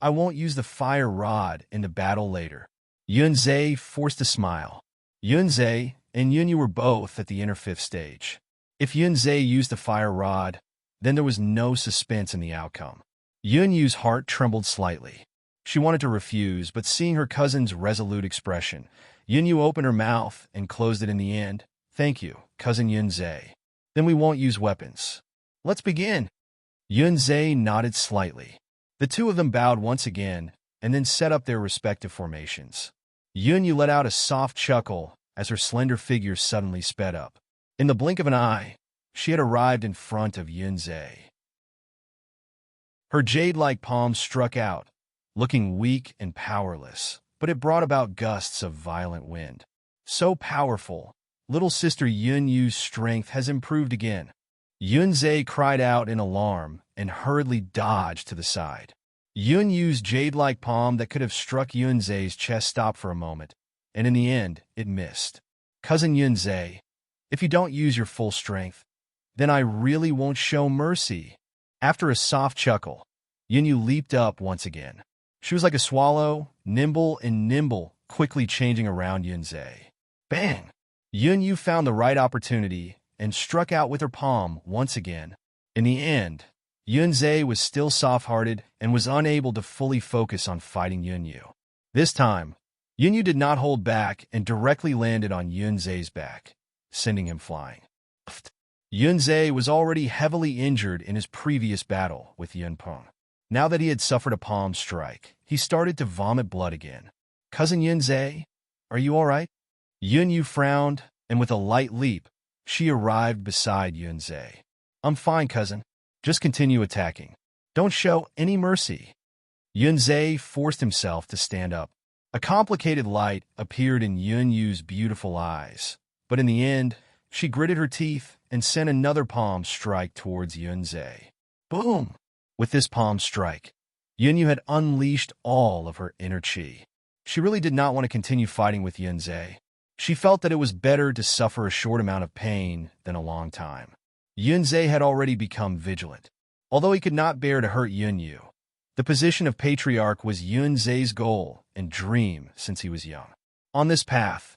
I won't use the fire rod in the battle later. Yunze forced a smile. Yunze and Yunyu were both at the inner fifth stage. If Yunze used the fire rod, then there was no suspense in the outcome. Yunyu's heart trembled slightly. She wanted to refuse, but seeing her cousin's resolute expression, Yunyu opened her mouth and closed it in the end. Thank you, cousin Yunze. Then we won't use weapons. Let's begin. Yunze nodded slightly. The two of them bowed once again, and then set up their respective formations. Yunyu let out a soft chuckle as her slender figure suddenly sped up. In the blink of an eye, she had arrived in front of Yunze. Her jade-like palm struck out, looking weak and powerless, but it brought about gusts of violent wind. So powerful, little sister Yunyu's strength has improved again. Yunze cried out in alarm and hurriedly dodged to the side. Yunyu's jade-like palm that could have struck Yunze's chest stopped for a moment, and in the end, it missed. Cousin Yunze, if you don't use your full strength, then I really won't show mercy. After a soft chuckle, Yunyu leaped up once again. She was like a swallow, nimble, quickly changing around Yunze. Bang! Yunyu found the right opportunity and struck out with her palm once again. In the end, Yunze was still soft-hearted and was unable to fully focus on fighting Yunyu. This time, Yunyu did not hold back and directly landed on Yunze's back, sending him flying. Yunze was already heavily injured in his previous battle with Yunpeng. Now that he had suffered a palm strike, he started to vomit blood again. Cousin Yunze, are you all right? Yunyu frowned, and with a light leap, she arrived beside Yunze. I'm fine, cousin. Just continue attacking. Don't show any mercy. Yunze forced himself to stand up. A complicated light appeared in Yunyu's beautiful eyes, but in the end, she gritted her teeth and sent another palm strike towards Yunze. Boom! With this palm strike, Yunyu had unleashed all of her inner chi. She really did not want to continue fighting with Yunze. She felt that it was better to suffer a short amount of pain than a long time. Yunze had already become vigilant. Although he could not bear to hurt Yunyu, the position of patriarch was Yunze's goal and dream since he was young. On this path,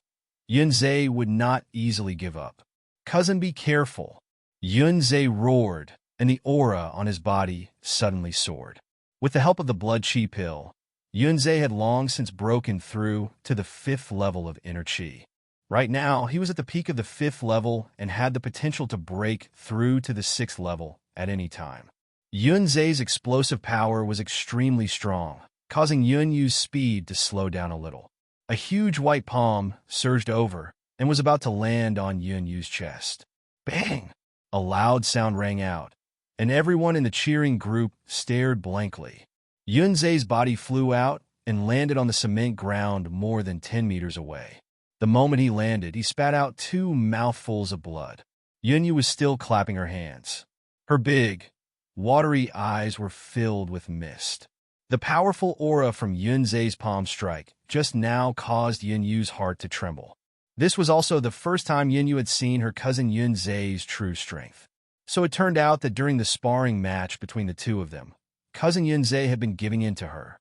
Yunze would not easily give up. Cousin, be careful. Yunze roared, and the aura on his body suddenly soared. With the help of the blood chi pill, Yunze had long since broken through to the 5th level of inner chi. Right now, he was at the peak of the 5th level and had the potential to break through to the 6th level at any time. Yunze's explosive power was extremely strong, causing Yunyu's speed to slow down a little. A huge white palm surged over and was about to land on Yunyu's chest. Bang! A loud sound rang out, and everyone in the cheering group stared blankly. Yunze's body flew out and landed on the cement ground more than 10 meters away. The moment he landed, he spat out 2 mouthfuls of blood. Yunyu was still clapping her hands. Her big, watery eyes were filled with mist. The powerful aura from Yunze's palm strike just now caused Yunyu's heart to tremble. This was also the first time Yunyu had seen her cousin Yunze's true strength. So it turned out that during the sparring match between the two of them, cousin Yunze had been giving in to her.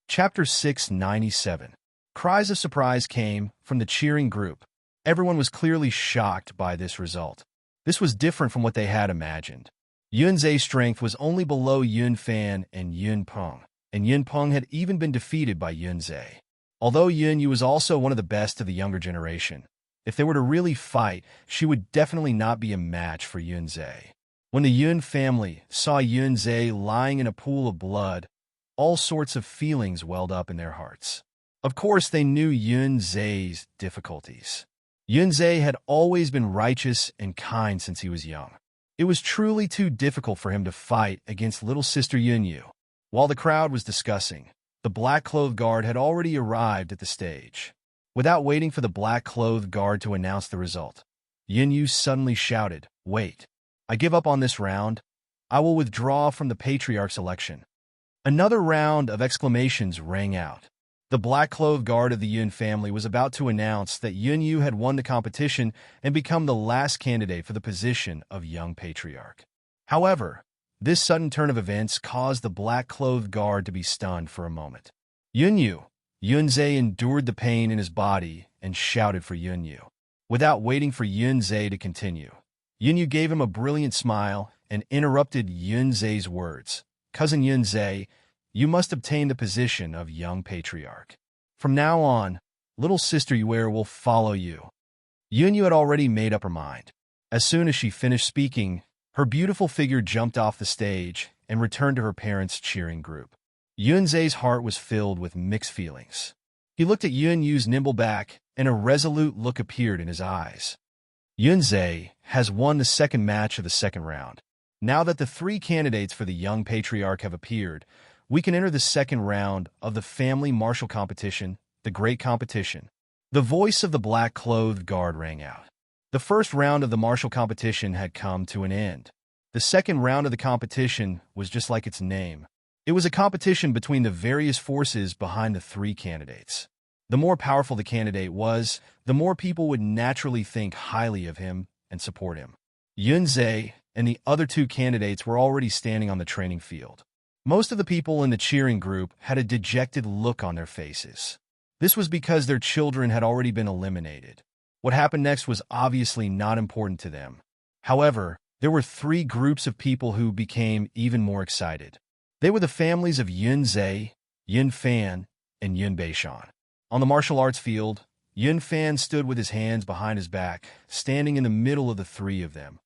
Chapter 697. Cries of surprise came from the cheering group. Everyone was clearly shocked by this result. This was different from what they had imagined. Yunze's strength was only below Yunfan and Yunpeng, and Yunpeng had even been defeated by Yunze. Although Yunyu was also one of the best of the younger generation, if they were to really fight, she would definitely not be a match for Yunze. When the Yun family saw Yunze lying in a pool of blood, all sorts of feelings welled up in their hearts. Of course, they knew Yunze's difficulties. Yunze had always been righteous and kind since he was young. It was truly too difficult for him to fight against little sister Yunyu. While the crowd was discussing, the black-clothed guard had already arrived at the stage. Without waiting for the black-clothed guard to announce the result, Yunyu suddenly shouted, "Wait! I give up on this round. I will withdraw from the patriarch's election." Another round of exclamations rang out. The black-clothed guard of the Yun family was about to announce that Yunyu had won the competition and become the last candidate for the position of young patriarch. However, This sudden turn of events caused the black-clothed guard to be stunned for a moment. Yunze endured the pain in his body and shouted for Yunyu. Without waiting for Yunze to continue, Yunyu gave him a brilliant smile and interrupted Yunze's words. Cousin Yunze, you must obtain the position of young patriarch. From now on, little sister Yuer will follow you. Yunyu had already made up her mind. As soon as she finished speaking, her beautiful figure jumped off the stage and returned to her parents' cheering group. Yunze's heart was filled with mixed feelings. He looked at Yunyu's nimble back, and a resolute look appeared in his eyes. Yunze has won the second match of the second round. Now that the 3 candidates for the young patriarch have appeared, we can enter the second round of the family martial competition, the great competition. The voice of the black-clothed guard rang out. The first round of the martial competition had come to an end. The second round of the competition was just like its name. It was a competition between the various forces behind the 3 candidates. The more powerful the candidate was, the more people would naturally think highly of him and support him. Yunze and the other 2 candidates were already standing on the training field. Most of the people in the cheering group had a dejected look on their faces. This was because their children had already been eliminated. What happened next was obviously not important to them. However, there were 3 groups of people who became even more excited. They were the families of Yunze, Yunfan, and Yunbeishan. On the martial arts field, Yunfan stood with his hands behind his back, standing in the middle of the 3 of them.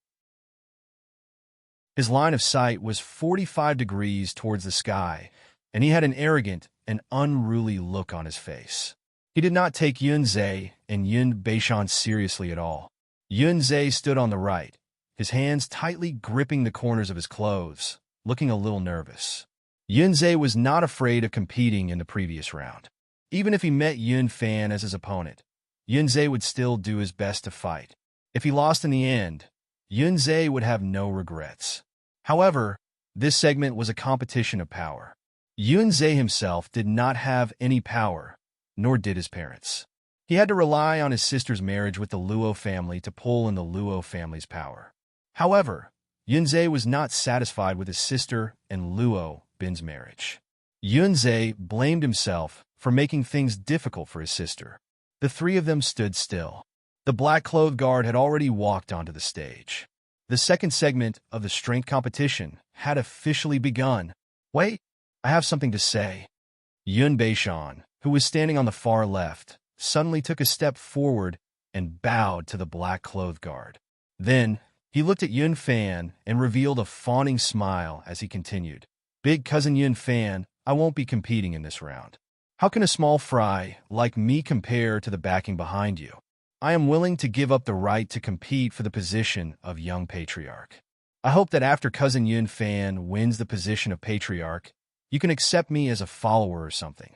His line of sight was 45 degrees towards the sky, and he had an arrogant and unruly look on his face. He did not take Yunze and Yunbeishan seriously at all. Yunze stood on the right, his hands tightly gripping the corners of his clothes, looking a little nervous. Yunze was not afraid of competing in the previous round. Even if he met Yunfan as his opponent, Yunze would still do his best to fight. If he lost in the end, Yunze would have no regrets. However, this segment was a competition of power. Yunze himself did not have any power, nor did his parents. He had to rely on his sister's marriage with the Luo family to pull in the Luo family's power. However, Yunze was not satisfied with his sister and Luo Bin's marriage. Yunze blamed himself for making things difficult for his sister. The 3 of them stood still. The black-clothed guard had already walked onto the stage. The second segment of the strength competition had officially begun. Wait, I have something to say. Yunbeishan, who was standing on the far left, suddenly took a step forward and bowed to the black-clothed guard. Then, he looked at Yunfan and revealed a fawning smile as he continued. Big cousin Yunfan, I won't be competing in this round. How can a small fry like me compare to the backing behind you? I am willing to give up the right to compete for the position of young patriarch. I hope that after cousin Yunfan wins the position of patriarch, you can accept me as a follower or something.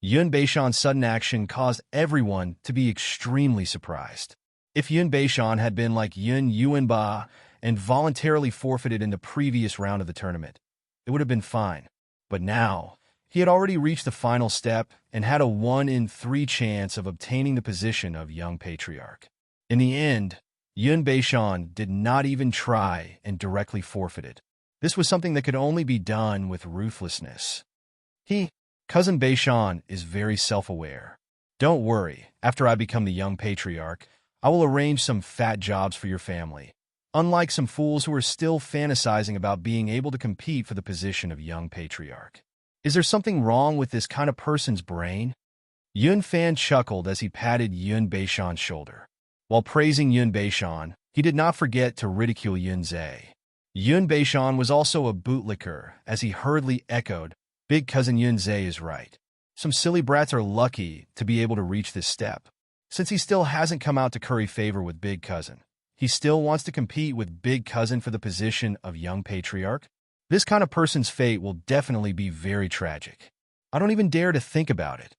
Yunbeishan's sudden action caused everyone to be extremely surprised. If Yunbeishan had been like Yun Yuanba and voluntarily forfeited in the previous round of the tournament, it would have been fine. But now, he had already reached the final step and had a 1 in 3 chance of obtaining the position of young patriarch. In the end, Yunbeishan did not even try and directly forfeited. This was something that could only be done with ruthlessness. Cousin Beishan, is very self-aware. Don't worry, after I become the young patriarch, I will arrange some fat jobs for your family. Unlike some fools who are still fantasizing about being able to compete for the position of young patriarch. Is there something wrong with this kind of person's brain? Yunfan chuckled as he patted Yunbeishan's shoulder. While praising Yunbeishan, he did not forget to ridicule Yunze. Yunbeishan was also a bootlicker as he hurriedly echoed, Big cousin Yunze is right. Some silly brats are lucky to be able to reach this step. Since he still hasn't come out to curry favor with Big Cousin, he still wants to compete with Big Cousin for the position of young patriarch. This kind of person's fate will definitely be very tragic. I don't even dare to think about it.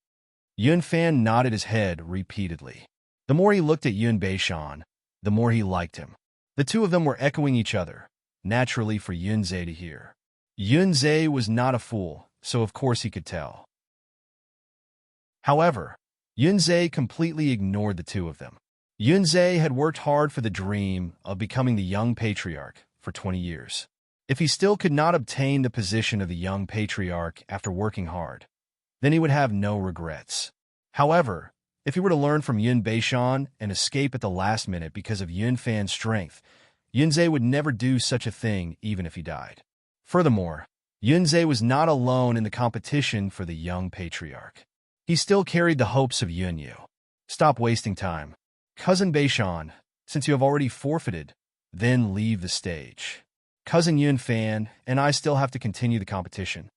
Yunfan nodded his head repeatedly. The more he looked at Yunbeishan, the more he liked him. The 2 of them were echoing each other, naturally for Yunze to hear. Yunze was not a fool, so of course he could tell. However, Yunze completely ignored the 2 of them. Yunze had worked hard for the dream of becoming the young patriarch for 20 years. If he still could not obtain the position of the young patriarch after working hard, then he would have no regrets. However, if he were to learn from Yun Beishan and escape at the last minute because of Yun Fan's strength, Yunzhe would never do such a thing even if he died. Furthermore, Yunzhe was not alone in the competition for the young patriarch. He still carried the hopes of Yunyu. Stop wasting time. Cousin Beishan, since you have already forfeited, then leave the stage. Cousin Yun Fan and I still have to continue the competition.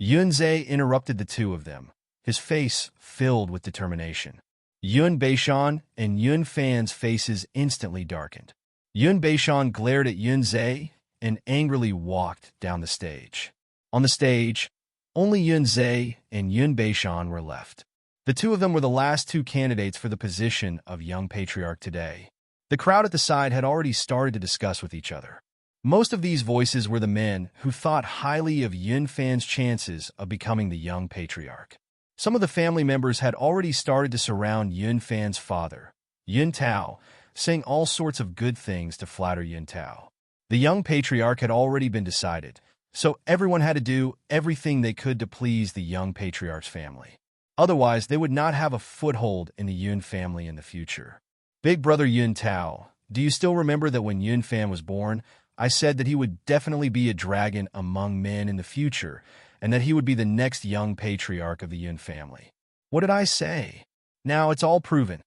Yunzhe interrupted the two of them, his face filled with determination. Yun Beishan and Yun Fan's faces instantly darkened. Yun Beishan glared at Yunzhe and angrily walked down the stage. On the stage, only Yunzhe and Yun Beishan were left. The two of them were the last two candidates for the position of young patriarch today. The crowd at the side had already started to discuss with each other. Most of these voices were the men who thought highly of Yun Fan's chances of becoming the young patriarch. Some of the family members had already started to surround Yun Fan's father, Yun Tao, saying all sorts of good things to flatter Yun Tao. The young patriarch had already been decided, so everyone had to do everything they could to please the young patriarch's family. Otherwise, they would not have a foothold in the Yun family in the future. Big brother Yun Tao, do you still remember that when Yun Fan was born, I said that he would definitely be a dragon among men in the future, and that he would be the next young patriarch of the Yun family? What did I say? Now it's all proven.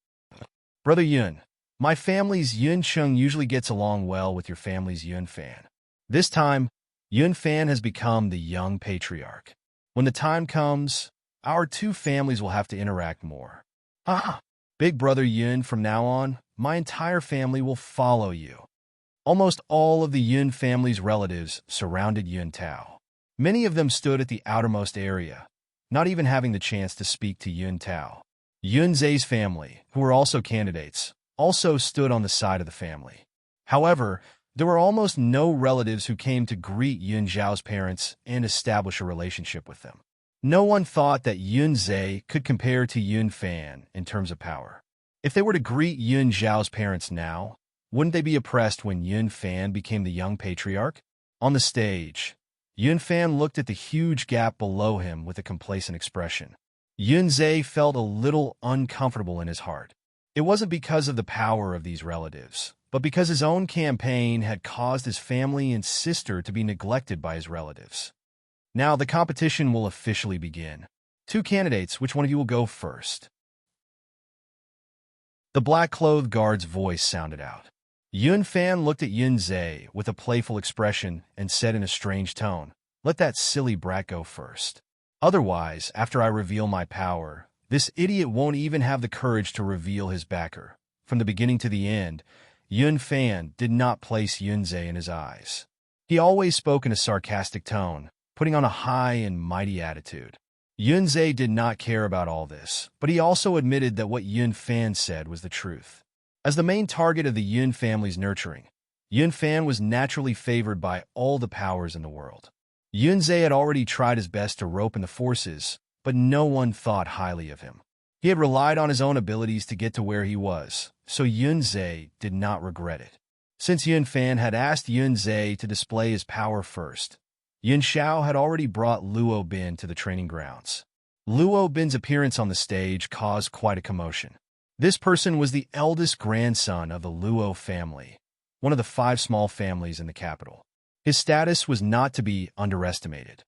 Brother Yun, my family's Yun Chung usually gets along well with your family's Yun Fan. This time, Yun Fan has become the young patriarch. When the time comes, our two families will have to interact more. Big brother Yun, from now on, my entire family will follow you. Almost all of the Yun family's relatives surrounded Yun Tao. Many of them stood at the outermost area, not even having the chance to speak to Yun Tao. Yun Zhe's family, who were also candidates, also stood on the side of the family. However, there were almost no relatives who came to greet Yun Zhao's parents and establish a relationship with them. No one thought that Yun Zhe could compare to Yun Fan in terms of power. If they were to greet Yun Zhao's parents now, wouldn't they be oppressed when Yun Fan became the young patriarch? On the stage, Yun Fan looked at the huge gap below him with a complacent expression. Yun Zhe felt a little uncomfortable in his heart. It wasn't because of the power of these relatives, but because his own campaign had caused his family and sister to be neglected by his relatives. Now the competition will officially begin. Two candidates, which one of you will go first? The black-clothed guard's voice sounded out. Yun Fan looked at Yun Zhe with a playful expression and said in a strange tone, "Let that silly brat go first. Otherwise, after I reveal my power, this idiot won't even have the courage to reveal his backer." From the beginning to the end, Yun Fan did not place Yun Zhe in his eyes. He always spoke in a sarcastic tone, putting on a high and mighty attitude. Yun Zhe did not care about all this, but he also admitted that what Yun Fan said was the truth. As the main target of the Yun family's nurturing, Yun Fan was naturally favored by all the powers in the world. Yun Zhe had already tried his best to rope in the forces, but no one thought highly of him. He had relied on his own abilities to get to where he was, so Yun Zhe did not regret it. Since Yun Fan had asked Yun Zhe to display his power first, Yun Xiao had already brought Luo Bin to the training grounds. Luo Bin's appearance on the stage caused quite a commotion. This person was the eldest grandson of the Luo family, one of the 5 small families in the capital. His status was not to be underestimated.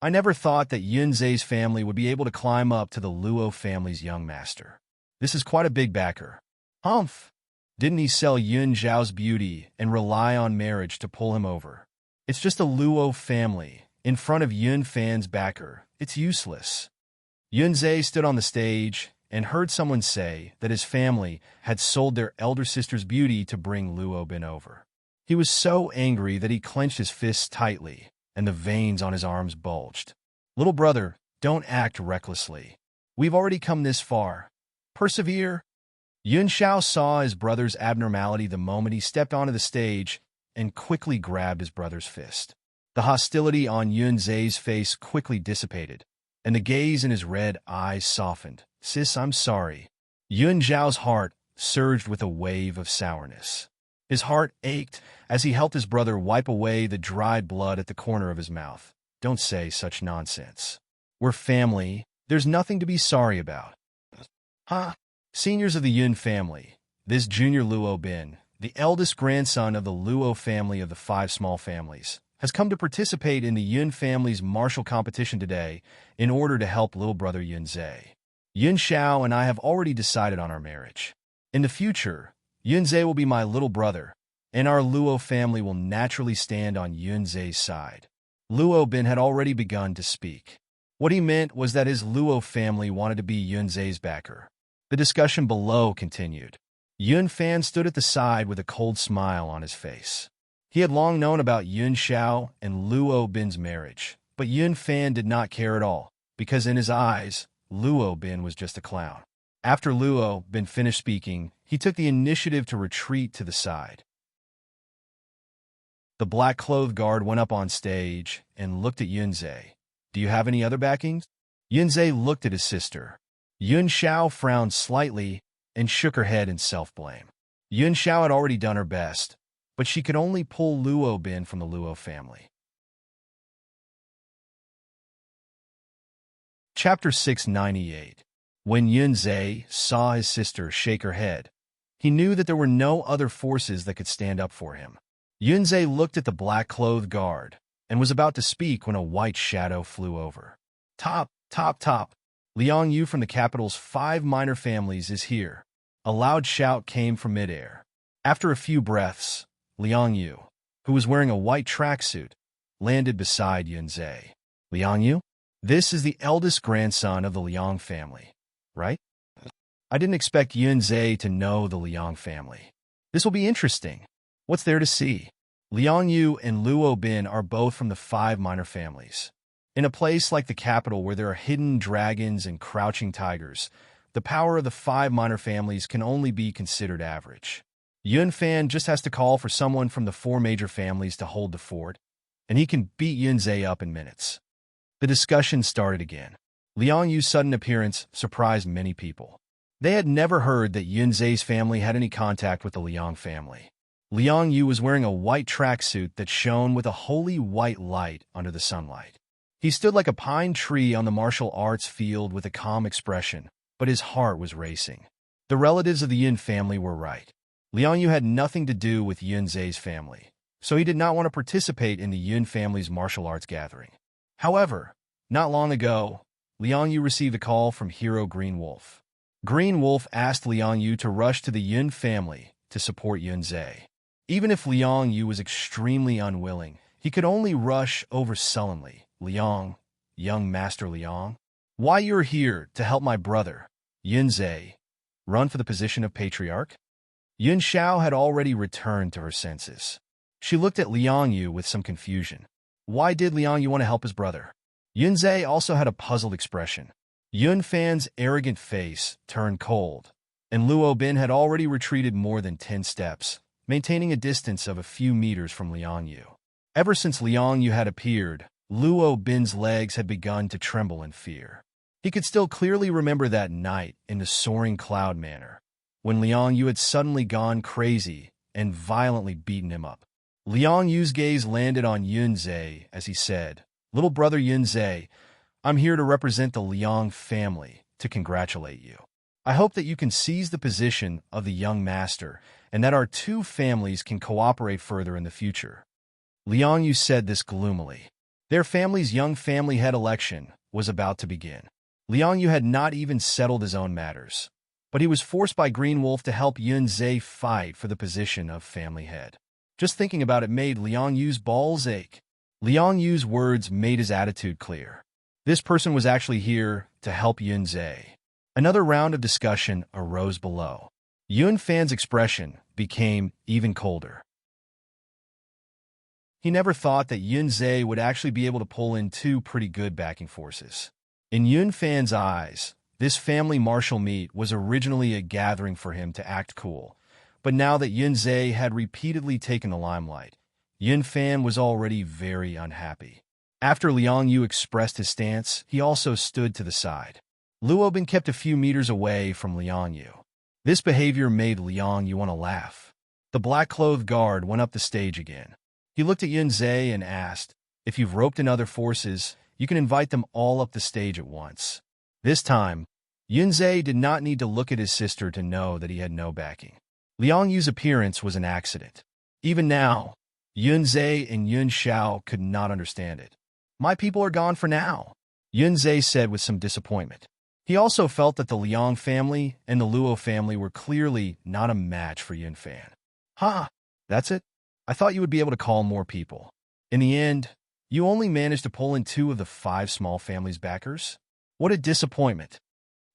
I never thought that Yun Zhe's family would be able to climb up to the Luo family's young master. This is quite a big backer. Humph! Didn't he sell Yun Zhao's beauty and rely on marriage to pull him over? It's just a Luo family. In front of Yun Fan's backer, it's useless. Yun Zhe stood on the stage and heard someone say that his family had sold their elder sister's beauty to bring Luo Bin over. He was so angry that he clenched his fists tightly, and the veins on his arms bulged. Little brother, don't act recklessly. We've already come this far. Persevere. Yun Xiao saw his brother's abnormality the moment he stepped onto the stage and quickly grabbed his brother's fist. The hostility on Yun Zhe's face quickly dissipated, and the gaze in his red eyes softened. "Sis, I'm sorry." Yun Zhao's heart surged with a wave of sourness. His heart ached as he helped his brother wipe away the dried blood at the corner of his mouth. Don't say such nonsense. We're family. There's nothing to be sorry about. Huh? Seniors of the Yun family. This junior Luo Bin, the eldest grandson of the Luo family of the 5 small families, has come to participate in the Yun family's martial competition today in order to help little brother Yun Zhe. Yun Xiao and I have already decided on our marriage. In the future, Yun Zhe will be my little brother, and our Luo family will naturally stand on Yun Zhe's side. Luo Bin had already begun to speak. What he meant was that his Luo family wanted to be Yun Zhe's backer. The discussion below continued. Yun Fan stood at the side with a cold smile on his face. He had long known about Yun Xiao and Luo Bin's marriage, but Yun Fan did not care at all, because in his eyes, Luo Bin was just a clown. After Luo Bin finished speaking, he took the initiative to retreat to the side. The black-clothed guard went up on stage and looked at Yun Zhe. Do you have any other backings? Yun Zhe looked at his sister. Yun Xiao frowned slightly and shook her head in self-blame. Yun Xiao had already done her best, but she could only pull Luo Bin from the Luo family. Chapter 698. When Yun Zhe saw his sister shake her head, he knew that there were no other forces that could stand up for him. Yun Zhe looked at the black-clothed guard and was about to speak when a white shadow flew over. Top. Liang Yu from the capital's 5 minor families is here. A loud shout came from midair. After a few breaths, Liang Yu, who was wearing a white tracksuit, landed beside Yun Zhe. Liang Yu? This is the eldest grandson of the Liang family, right? I didn't expect Yun Zhe to know the Liang family. This will be interesting. What's there to see? Liang Yu and Luo Bin are both from the 5 minor families. In a place like the capital where there are hidden dragons and crouching tigers, the power of the 5 minor families can only be considered average. Yun Fan just has to call for someone from the 4 major families to hold the fort, and he can beat Yun Zhe up in minutes. The discussion started again. Liang Yu's sudden appearance surprised many people. They had never heard that Yun Zhe's family had any contact with the Liang family. Liang Yu was wearing a white tracksuit that shone with a holy white light under the sunlight. He stood like a pine tree on the martial arts field with a calm expression, but his heart was racing. The relatives of the Yun family were right. Liang Yu had nothing to do with Yun Zhe's family, so he did not want to participate in the Yun family's martial arts gathering. However, not long ago, Liang Yu received a call from Hero Green Wolf. Green Wolf asked Liang Yu to rush to the Yun family to support Yun Zhe. Even if Liang Yu was extremely unwilling, he could only rush over sullenly. Liang, young Master Liang, why you're here to help my brother, Yun Zhe, run for the position of patriarch? Yun Xiao had already returned to her senses. She looked at Liang Yu with some confusion. Why did Liang Yu want to help his brother? Yun Zhe also had a puzzled expression. Yun Fan's arrogant face turned cold, and Luo Bin had already retreated more than 10 steps, maintaining a distance of a few meters from Liang Yu. Ever since Liang Yu had appeared, Luo Bin's legs had begun to tremble in fear. He could still clearly remember that night in the soaring cloud manor, when Liang Yu had suddenly gone crazy and violently beaten him up. Liang Yu's gaze landed on Yun Zhe as he said, "Little brother Yun Zhe, I'm here to represent the Liang family to congratulate you. I hope that you can seize the position of the young master and that our 2 families can cooperate further in the future." Liang Yu said this gloomily. Their family's young family head election was about to begin. Liang Yu had not even settled his own matters, but he was forced by Green Wolf to help Yun Zhe fight for the position of family head. Just thinking about it made Liang Yu's balls ache. Liang Yu's words made his attitude clear. This person was actually here to help Yun Zhe. Another round of discussion arose below. Yun Fan's expression became even colder. He never thought that Yun Zhe would actually be able to pull in 2 pretty good backing forces. In Yun Fan's eyes, this family martial meet was originally a gathering for him to act cool, but now that Yun Zhe had repeatedly taken the limelight, Yun Fan was already very unhappy. After Liang Yu expressed his stance, he also stood to the side. Luo Bin kept a few meters away from Liang Yu. This behavior made Liang Yu want to laugh. The black-clothed guard went up the stage again. He looked at Yunzei and asked, "If you've roped in other forces, you can invite them all up the stage at once." This time, Yunzei did not need to look at his sister to know that he had no backing. Liang Yu's appearance was an accident. Even now, Yunzei and Yun Xiao could not understand it. "My people are gone for now," Yunzei said with some disappointment. He also felt that the Liang family and the Luo family were clearly not a match for Yunfan. "Huh, that's it? I thought you would be able to call more people. In the end, you only managed to pull in 2 of the 5 small families' backers? What a disappointment."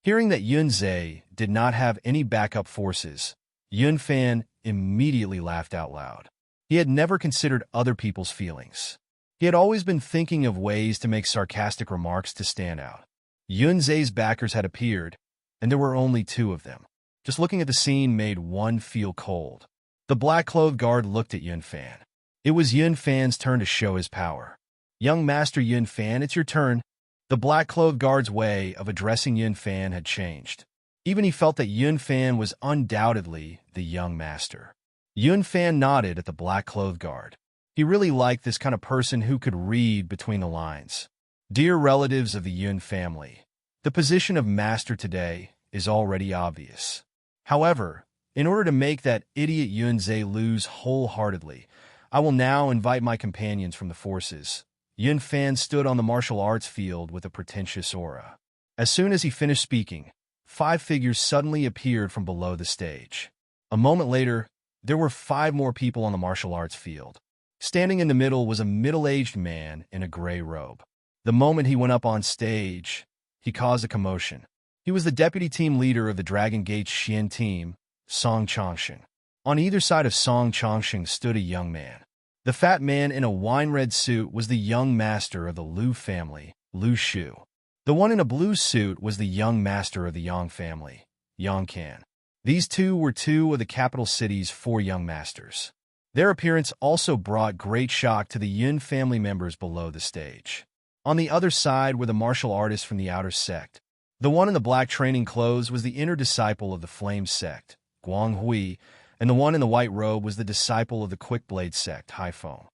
Hearing that Yunzei did not have any backup forces, Yunfan immediately laughed out loud. He had never considered other people's feelings. He had always been thinking of ways to make sarcastic remarks to stand out. Yunzei's backers had appeared, and there were only 2 of them. Just looking at the scene made one feel cold. The black-clothed guard looked at Yunfan. It was Yunfan's turn to show his power. "Young Master Yunfan, it's your turn." The black-clothed guard's way of addressing Yunfan had changed. Even he felt that Yunfan was undoubtedly the young master. Yunfan nodded at the black-clothed guard. He really liked this kind of person who could read between the lines. Dear relatives of the Yun family, the position of master today is already obvious. However, in order to make that idiot Yunzei lose wholeheartedly, I will now invite my companions from the forces. Yunfan stood on the martial arts field with a pretentious aura. As soon as he finished speaking, 5 figures suddenly appeared from below the stage. A moment later, there were 5 more people on the martial arts field. Standing in the middle was a middle-aged man in a gray robe. The moment he went up on stage, he caused a commotion. He was the deputy team leader of the Dragon Gate Xian team, Song Chongqing. On either side of Song Chongqing stood a young man. The fat man in a wine-red suit was the young master of the Lu family, Lu Shu. The one in a blue suit was the young master of the Yang family, Yang Can. These 2 were 2 of the capital city's 4 young masters. Their appearance also brought great shock to the Yun family members below the stage. On the other side were the martial artists from the outer sect. The one in the black training clothes was the inner disciple of the Flame sect, Guang Hui, and the one in the white robe was the disciple of the Quick Blade sect, Hai Feng.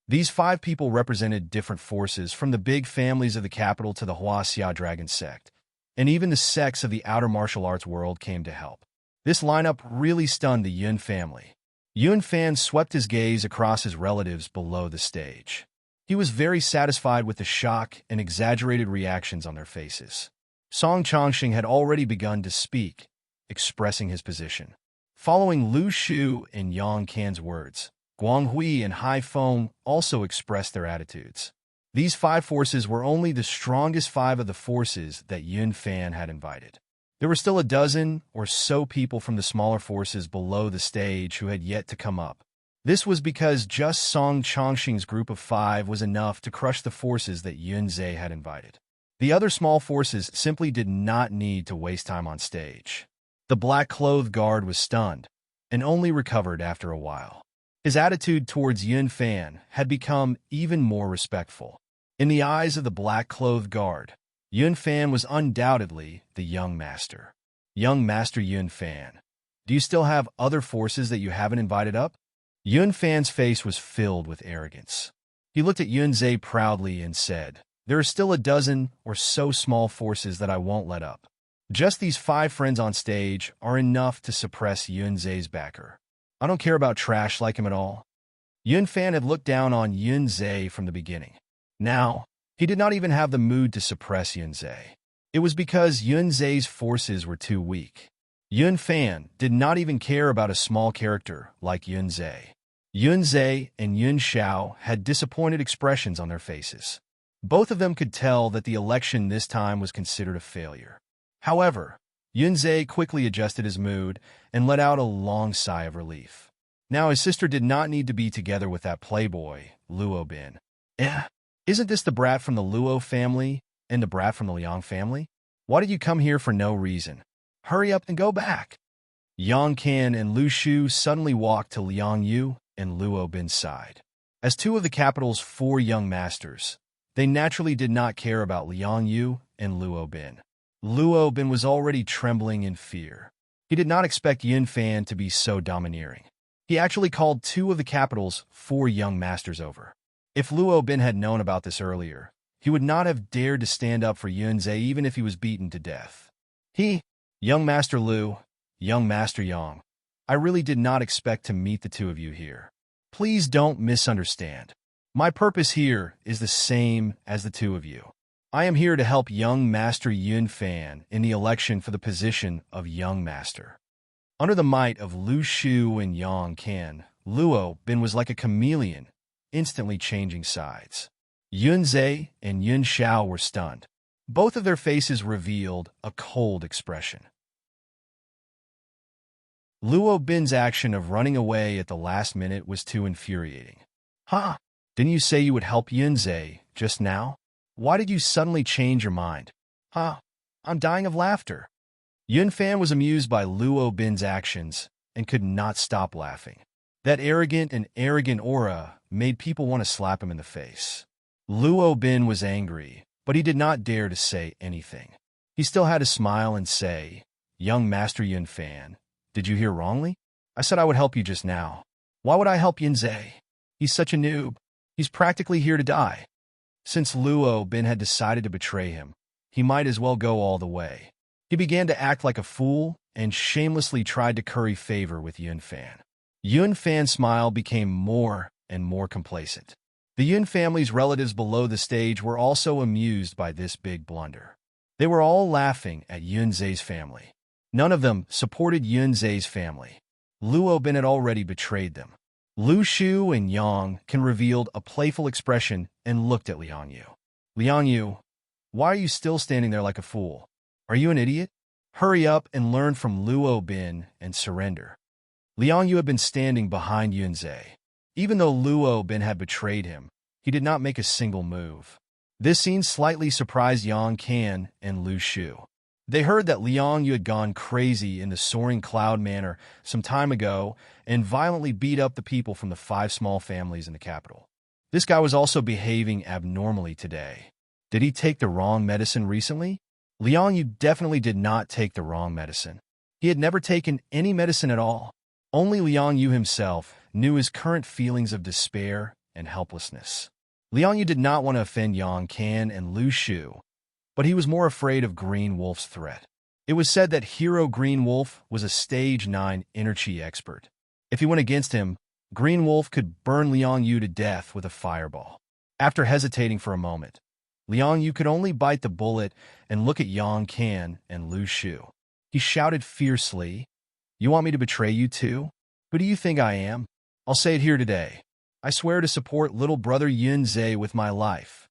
These 5 people represented different forces, from the big families of the capital to the Huaxia Dragon sect, and even the sects of the outer martial arts world came to help. This lineup really stunned the Yun family. Yunfan swept his gaze across his relatives below the stage. He was very satisfied with the shock and exaggerated reactions on their faces. Song Chongqing had already begun to speak, expressing his position. Following Lu Shu and Yang Can's words, Guang Hui and Hai Feng also expressed their attitudes. These 5 forces were only the strongest 5 of the forces that Yunfan had invited. There were still a dozen or so people from the smaller forces below the stage who had yet to come up. This was because just Song Chongqing's group of 5 was enough to crush the forces that Yunzei had invited. The other small forces simply did not need to waste time on stage. The black-clothed guard was stunned, and only recovered after a while. His attitude towards Yunfan had become even more respectful. In the eyes of the black-clothed guard, Yunfan was undoubtedly the young master. Young Master Yunfan, do you still have other forces that you haven't invited up? Yunfan's face was filled with arrogance. He looked at Yunzei proudly and said, "There are still a dozen or so small forces that I won't let up. Just these 5 friends on stage are enough to suppress Yunzei's backer. I don't care about trash like him at all." Yunfan had looked down on Yunzei from the beginning. Now, he did not even have the mood to suppress Yunzei. It was because Yunzei's forces were too weak. Yunfan did not even care about a small character like Yunzei. Yunzei and Yun Xiao had disappointed expressions on their faces. Both of them could tell that the election this time was considered a failure. However, Yunzei quickly adjusted his mood and let out a long sigh of relief. Now his sister did not need to be together with that playboy, Luo Bin. Isn't this the brat from the Luo family and the brat from the Liang family? Why did you come here for no reason? Hurry up and go back." Yang Can and Lu Shu suddenly walked to Liang Yu and Luo Bin's side. As 2 of the capital's 4 young masters, they naturally did not care about Liang Yu and Luo Bin. Luo Bin was already trembling in fear. He did not expect Yun Fan to be so domineering. He actually called 2 of the capital's 4 young masters over. If Luo Bin had known about this earlier, he would not have dared to stand up for Yunze even if he was beaten to death. Young Master Lu, young Master Yang, I really did not expect to meet the 2 of you here. Please don't misunderstand. My purpose here is the same as the 2 of you. I am here to help young Master Yun Fan in the election for the position of young master. Under the might of Lu Shu and Yang Kan, Luo Bin was like a chameleon, instantly changing sides. Yun Zhe and Yun Xiao were stunned. Both of their faces revealed a cold expression. Luo Bin's action of running away at the last minute was too infuriating. Huh? Didn't you say you would help Yun Zhe just now? Why did you suddenly change your mind? Huh? I'm dying of laughter. Yun Fan was amused by Luo Bin's actions and could not stop laughing. That arrogant aura made people want to slap him in the face. Luo Bin was angry, but he did not dare to say anything. He still had to smile and say, "Young Master Yun Fan, did you hear wrongly? I said I would help you just now. Why would I help Yun Zhe? He's such a noob. He's practically here to die." Since Luo Bin had decided to betray him, he might as well go all the way. He began to act like a fool and shamelessly tried to curry favor with Yun Fan. Yun Fan's smile became more and more complacent. The Yun family's relatives below the stage were also amused by this big blunder. They were all laughing at Yun Zhe's family. None of them supported Yun Zhe's family. Luo Bin had already betrayed them. Lu Shu and Yang Kan revealed a playful expression and looked at Liang Yu. "Liang Yu, why are you still standing there like a fool? Are you an idiot? Hurry up and learn from Luo Bin and surrender." Liang Yu had been standing behind Yun Zhe. Even though Luo Bin had betrayed him, he did not make a single move. This scene slightly surprised Yang Kan and Lu Shu. They heard that Liang Yu had gone crazy in the soaring cloud manner some time ago and violently beat up the people from the 5 small families in the capital. This guy was also behaving abnormally today. Did he take the wrong medicine recently? Liang Yu definitely did not take the wrong medicine. He had never taken any medicine at all. Only Liang Yu himself knew his current feelings of despair and helplessness. Liang Yu did not want to offend Yang Kan and Lu Shu, but he was more afraid of Green Wolf's threat. It was said that Hero Green Wolf was a Stage 9 energy expert. If he went against him, Green Wolf could burn Liang Yu to death with a fireball. After hesitating for a moment, Liang Yu could only bite the bullet and look at Yang Kan and Lu Shu. He shouted fiercely, "You want me to betray you too? Who do you think I am? I'll say it here today. I swear to support little brother Yun Zhe with my life."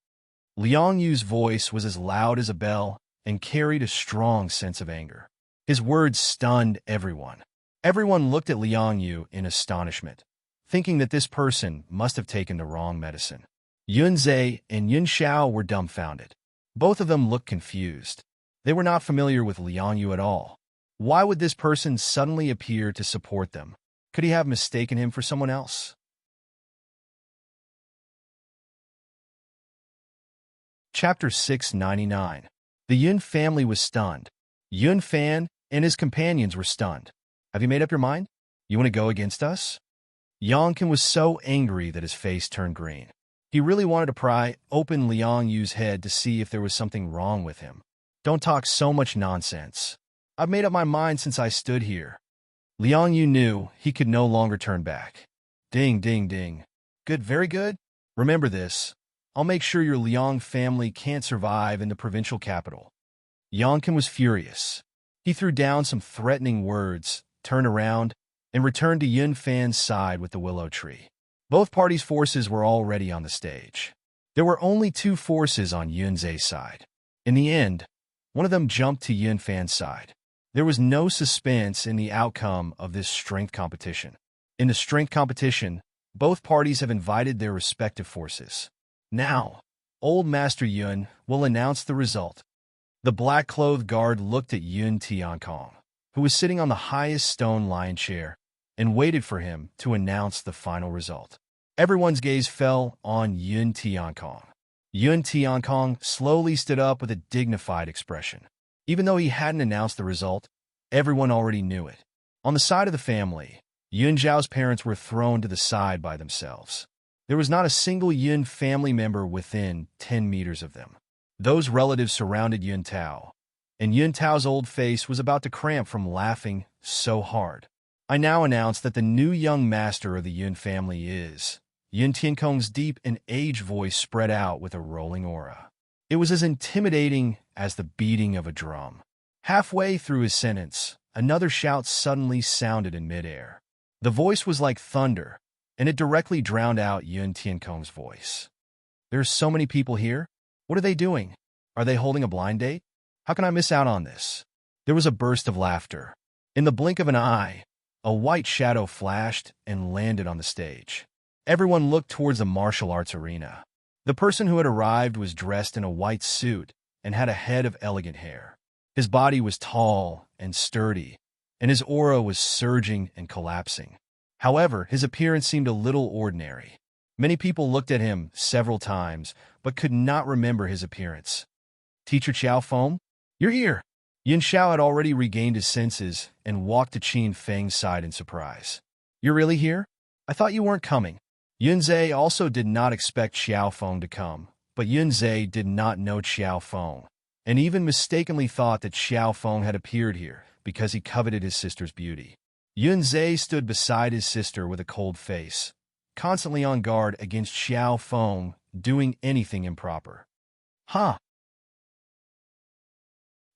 Liang Yu's voice was as loud as a bell and carried a strong sense of anger. His words stunned everyone. Everyone looked at Liang Yu in astonishment, thinking that this person must have taken the wrong medicine. Yun Zhe and Yun Xiao were dumbfounded. Both of them looked confused. They were not familiar with Liang Yu at all. Why would this person suddenly appear to support them? Could he have mistaken him for someone else? Chapter 699. The Yun family was stunned. Yun Fan and his companions were stunned. "Have you made up your mind? You want to go against us?" Yang Kan was so angry that his face turned green. He really wanted to pry open Liang Yu's head to see if there was something wrong with him. "Don't talk so much nonsense. I've made up my mind since I stood here." Liang Yu knew he could no longer turn back. Ding, ding, ding. Good, very good. Remember this. I'll make sure your Liang family can't survive in the provincial capital. Yang Kan was furious. He threw down some threatening words, turned around, and returned to Yun Fan's side with the willow tree. Both parties' forces were already on the stage. There were only 2 forces on Yun Zhe's side. In the end, one of them jumped to Yun Fan's side. There was no suspense in the outcome of this strength competition. In the strength competition, both parties have invited their respective forces. Now, Old Master Yun will announce the result. The black-clothed guard looked at Yun Tiankong, who was sitting on the highest stone lion chair, and waited for him to announce the final result. Everyone's gaze fell on Yun Tiankong. Yun Tiankong slowly stood up with a dignified expression. Even though he hadn't announced the result, Everyone already knew it. On the side of the family, Yun Zhao's parents were thrown to the side by themselves. There was not a single Yun family member within 10 meters of them. Those relatives surrounded Yun Tao, and Yun Tao's old face was about to cramp from laughing so hard. I now announce that the new young master of the Yun family is... Yun Tiankong's deep and aged voice spread out with a rolling aura. It was as intimidating as the beating of a drum. Halfway through his sentence, another shout suddenly sounded in midair. The voice was like thunder, and it directly drowned out Yun Tiankong's voice. There's so many people here. What are they doing? Are they holding a blind date? How can I miss out on this? There was a burst of laughter. In the blink of an eye, a white shadow flashed and landed on the stage. Everyone looked towards the martial arts arena. The person who had arrived was dressed in a white suit and had a head of elegant hair. His body was tall and sturdy, and his aura was surging and collapsing. However, his appearance seemed a little ordinary. Many people looked at him several times, but could not remember his appearance. Teacher Qiao Feng, you're here. Yun Xiao had already regained his senses and walked to Qin Feng's side in surprise. You're really here? I thought you weren't coming. Yun Zhe also did not expect Xiao Feng to come, but Yun Zhe did not know Xiao Feng, and even mistakenly thought that Xiao Feng had appeared here because he coveted his sister's beauty. Yun Zhe stood beside his sister with a cold face, constantly on guard against Xiao Feng doing anything improper. Huh?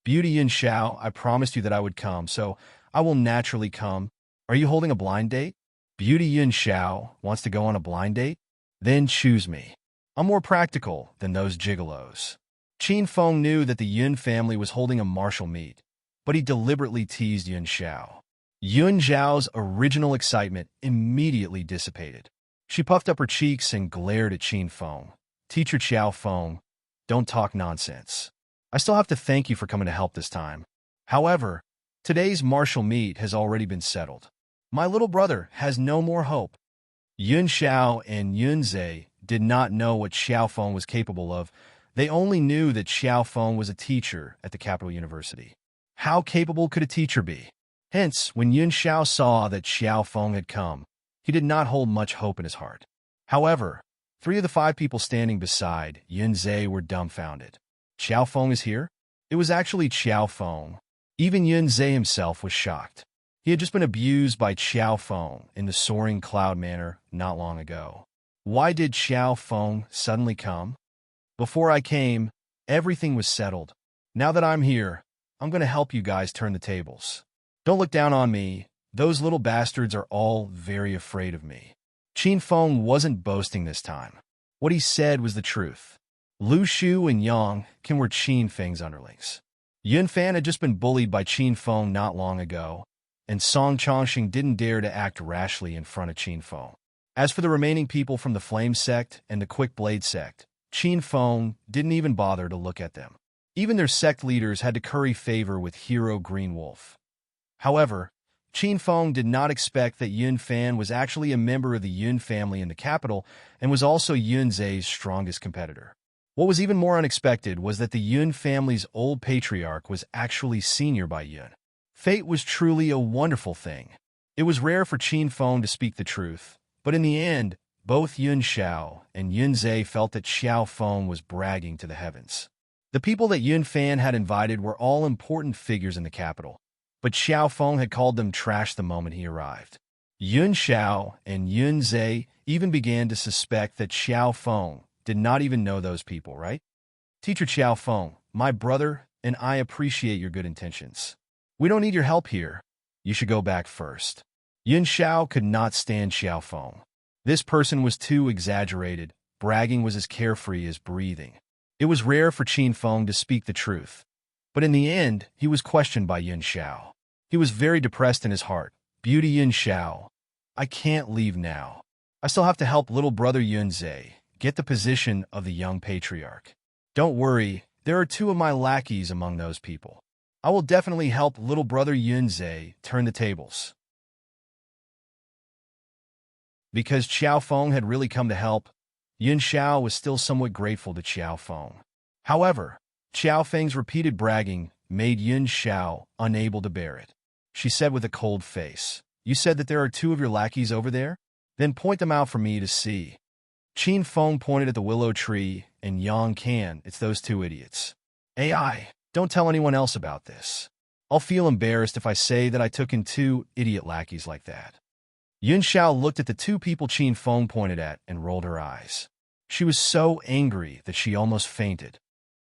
Beauty Yun Xiao, I promised you that I would come, so I will naturally come. Are you holding a blind date? Beauty Yun Xiao wants to go on a blind date? Then choose me. I'm more practical than those gigolos. Qin Feng knew that the Yun family was holding a martial meet, but he deliberately teased Yun Xiao. Yun Zhao's original excitement immediately dissipated. She puffed up her cheeks and glared at Qin Feng. Teacher Qiao Feng, don't talk nonsense. I still have to thank you for coming to help this time. However, today's martial meet has already been settled. My little brother has no more hope. Yun Xiao and Yun Zhe did not know what Xiao Feng was capable of. They only knew that Xiao Feng was a teacher at the capital university. How capable could a teacher be? Hence, when Yun Xiao saw that Xiao Feng had come, he did not hold much hope in his heart. However, 3 of the 5 people standing beside Yun Zhe were dumbfounded. Xiao Feng is here? It was actually Xiao Feng. Even Yun Zhe himself was shocked. He had just been abused by Xiao Feng in the soaring cloud manner not long ago. Why did Xiao Feng suddenly come? Before I came, everything was settled. Now that I'm here, I'm going to help you guys turn the tables. Don't look down on me. Those little bastards are all very afraid of me. Qin Feng wasn't boasting this time. What he said was the truth. Lu Shu and Yang Qin were Qin Feng's underlings. Yun Fan had just been bullied by Qin Feng not long ago, and Song Chongqing didn't dare to act rashly in front of Qin Feng. As for the remaining people from the Flame Sect and the Quick Blade Sect, Qin Feng didn't even bother to look at them. Even their sect leaders had to curry favor with Hero Green Wolf. However, Qin Feng did not expect that Yun Fan was actually a member of the Yun family in the capital and was also Yun Zhe's strongest competitor. What was even more unexpected was that the Yun family's old patriarch was actually senior by Yun. Fate was truly a wonderful thing. It was rare for Qin Feng to speak the truth, but in the end, both Yun Xiao and Yun Zhe felt that Xiao Feng was bragging to the heavens. The people that Yun Fan had invited were all important figures in the capital, but Xiao Feng had called them trash the moment he arrived. Yun Xiao and Yun Zhe even began to suspect that Xiao Feng did not even know those people, right? Teacher Qiao Feng, my brother and I appreciate your good intentions. We don't need your help here. You should go back first. Yun Xiao could not stand Xiao Feng. This person was too exaggerated. Bragging was as carefree as breathing. It was rare for Qin Feng to speak the truth, but in the end, he was questioned by Yun Xiao. He was very depressed in his heart. Beauty Yun Xiao, I can't leave now. I still have to help little brother Yun Zhe get the position of the young patriarch. Don't worry, there are 2 of my lackeys among those people. I will definitely help little brother Yun Zhe turn the tables. Because Qiao Feng had really come to help, Yun Xiao was still somewhat grateful to Qiao Feng. However, Qiao Feng's repeated bragging made Yun Xiao unable to bear it. she said with a cold face. You said that there are 2 of your lackeys over there? Then point them out for me to see. Qin Feng pointed at the willow tree, and Yang Can, it's those 2 idiots. AI, don't tell anyone else about this. I'll feel embarrassed if I say that I took in 2 idiot lackeys like that. Yun Xiao looked at the 2 people Qin Feng pointed at and rolled her eyes. She was so angry that she almost fainted.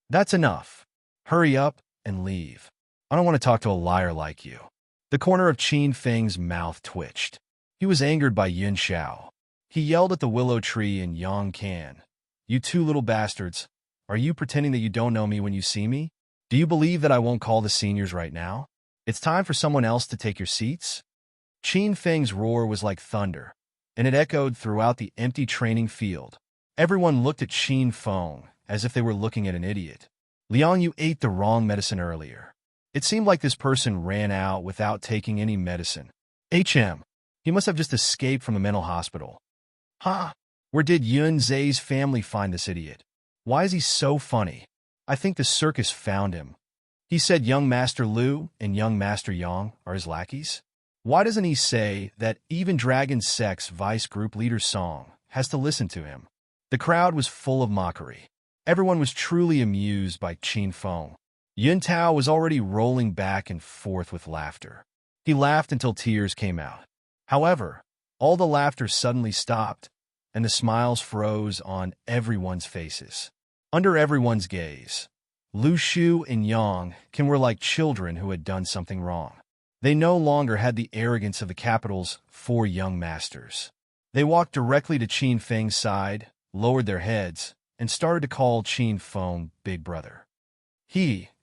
That's enough. Hurry up and leave. I don't want to talk to a liar like you. The corner of Qin Feng's mouth twitched. He was angered by Yun Xiao. He yelled at the willow tree and Yang Can. You 2 little bastards. Are you pretending that you don't know me when you see me? Do you believe that I won't call the seniors right now? It's time for someone else to take your seats? Qin Feng's roar was like thunder, and it echoed throughout the empty training field. Everyone looked at Qin Feng as if they were looking at an idiot. Liang, you ate the wrong medicine earlier. It seemed like this person ran out without taking any medicine. He must have just escaped from a mental hospital. Huh? Where did Yun Zai's family find this idiot? Why is he so funny? I think the circus found him. He said young Master Lu and young Master Yang are his lackeys. Why doesn't he say that even Dragon Sect's vice group leader's song has to listen to him? The crowd was full of mockery. Everyone was truly amused by Qin Feng. Yun Tao was already rolling back and forth with laughter. He laughed until tears came out. However, all the laughter suddenly stopped, and the smiles froze on everyone's faces. Under everyone's gaze, Lu Shu and Yang Can were like children who had done something wrong. They no longer had the arrogance of the capital's 4 young masters. They walked directly to Qin Feng's side, lowered their heads, and started to call Qin Feng Big Brother.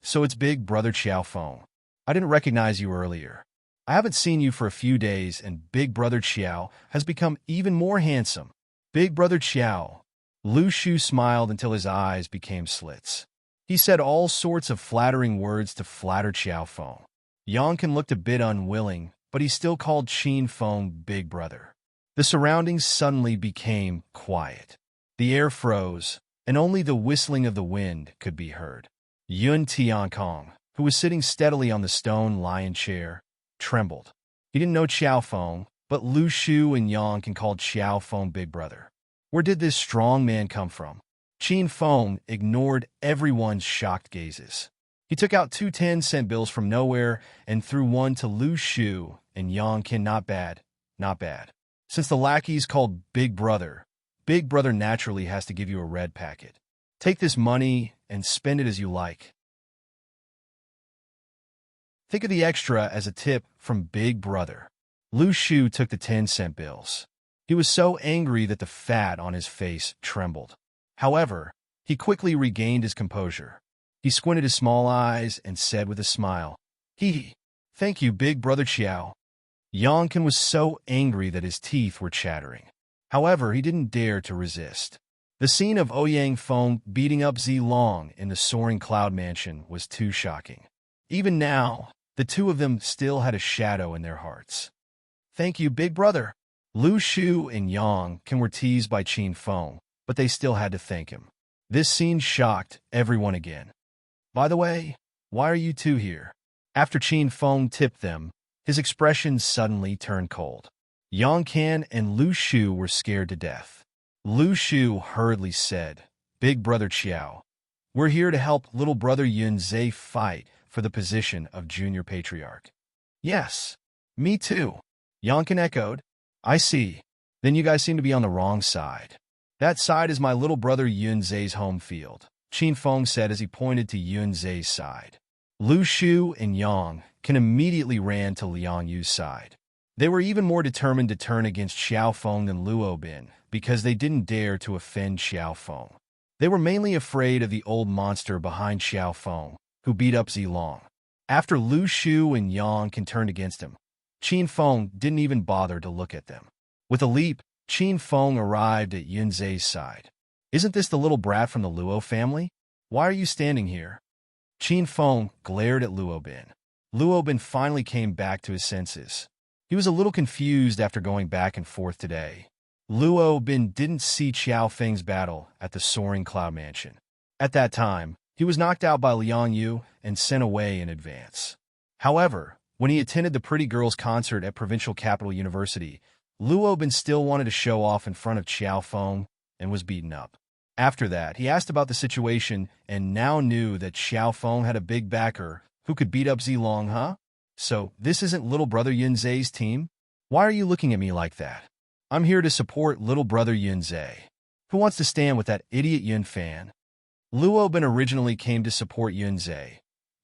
So it's Big Brother Xiao Feng. I didn't recognize you earlier. I haven't seen you for a few days, and Big Brother Xiao has become even more handsome. Big Brother Xiao. Lu Shu smiled until his eyes became slits. He said all sorts of flattering words to flatter Xiao Feng. Yang Can looked a bit unwilling, but he still called Qin Feng Big Brother. The surroundings suddenly became quiet. The air froze, and only the whistling of the wind could be heard. Yun Tiankong, who was sitting steadily on the stone lion chair, trembled. He didn't know Xiao Feng, but Lu Shu and Yang Can called Xiao Feng Big Brother. Where did this strong man come from? Qin Feng ignored everyone's shocked gazes. He took out 2 10-cent bills from nowhere and threw one to Lu Shu and Yang Can. Not bad, not bad. Since the lackey's called Big Brother naturally has to give you a red packet. Take this money and spend it as you like. Think of the extra as a tip from Big Brother. Lu Shu took the 10-cent bills. He was so angry that the fat on his face trembled. However, he quickly regained his composure. He squinted his small eyes and said with a smile, Thank you, Big Brother Xiao. Yang Can was so angry that his teeth were chattering. However, he didn't dare to resist. The scene of Ouyang Feng beating up Zilong in the soaring cloud mansion was too shocking. Even now, the 2 of them still had a shadow in their hearts. Thank you, Big Brother. Lu Shu and Yang Can were teased by Qin Feng, but they still had to thank him. This scene shocked everyone again. By the way, why are you 2 here? After Qin Feng tipped them, his expression suddenly turned cold. Yang Can and Lu Shu were scared to death. Lu Shu hurriedly said, Big Brother Xiao, we're here to help little brother Yun Zai fight for the position of junior patriarch. Yes, me too. Yang Can echoed. I see. Then you guys seem to be on the wrong side. That side is my little brother Yun Zai's home field, Qin Feng said as he pointed to Yun Zai's side. Lu Shu and Yang Can immediately ran to Liang Yu's side. They were even more determined to turn against Xiao Feng than Luo Bin because they didn't dare to offend Xiao Feng. They were mainly afraid of the old monster behind Xiao Feng, who beat up Zilong. After Lu Shu and Yang Can turned against him, Qin Feng didn't even bother to look at them. With a leap, Qin Feng arrived at Yun Zai's side. Isn't this the little brat from the Luo family? Why are you standing here? Qin Feng glared at Luo Bin. Luo Bin finally came back to his senses. He was a little confused after going back and forth today. Luo Bin didn't see Xiao Feng's battle at the soaring cloud mansion. At that time, he was knocked out by Liang Yu and sent away in advance. However, When he attended the Pretty Girls concert at Provincial Capital University, Luo Bin still wanted to show off in front of Xiao Feng and was beaten up. After that, he asked about the situation and now knew that Xiao Feng had a big backer who could beat up Zilong, huh? So, this isn't little brother Yunzai's team? Why are you looking at me like that? I'm here to support little brother Yunzai. Who wants to stand with that idiot Yun Fan? Luo Bin originally came to support Yunzai,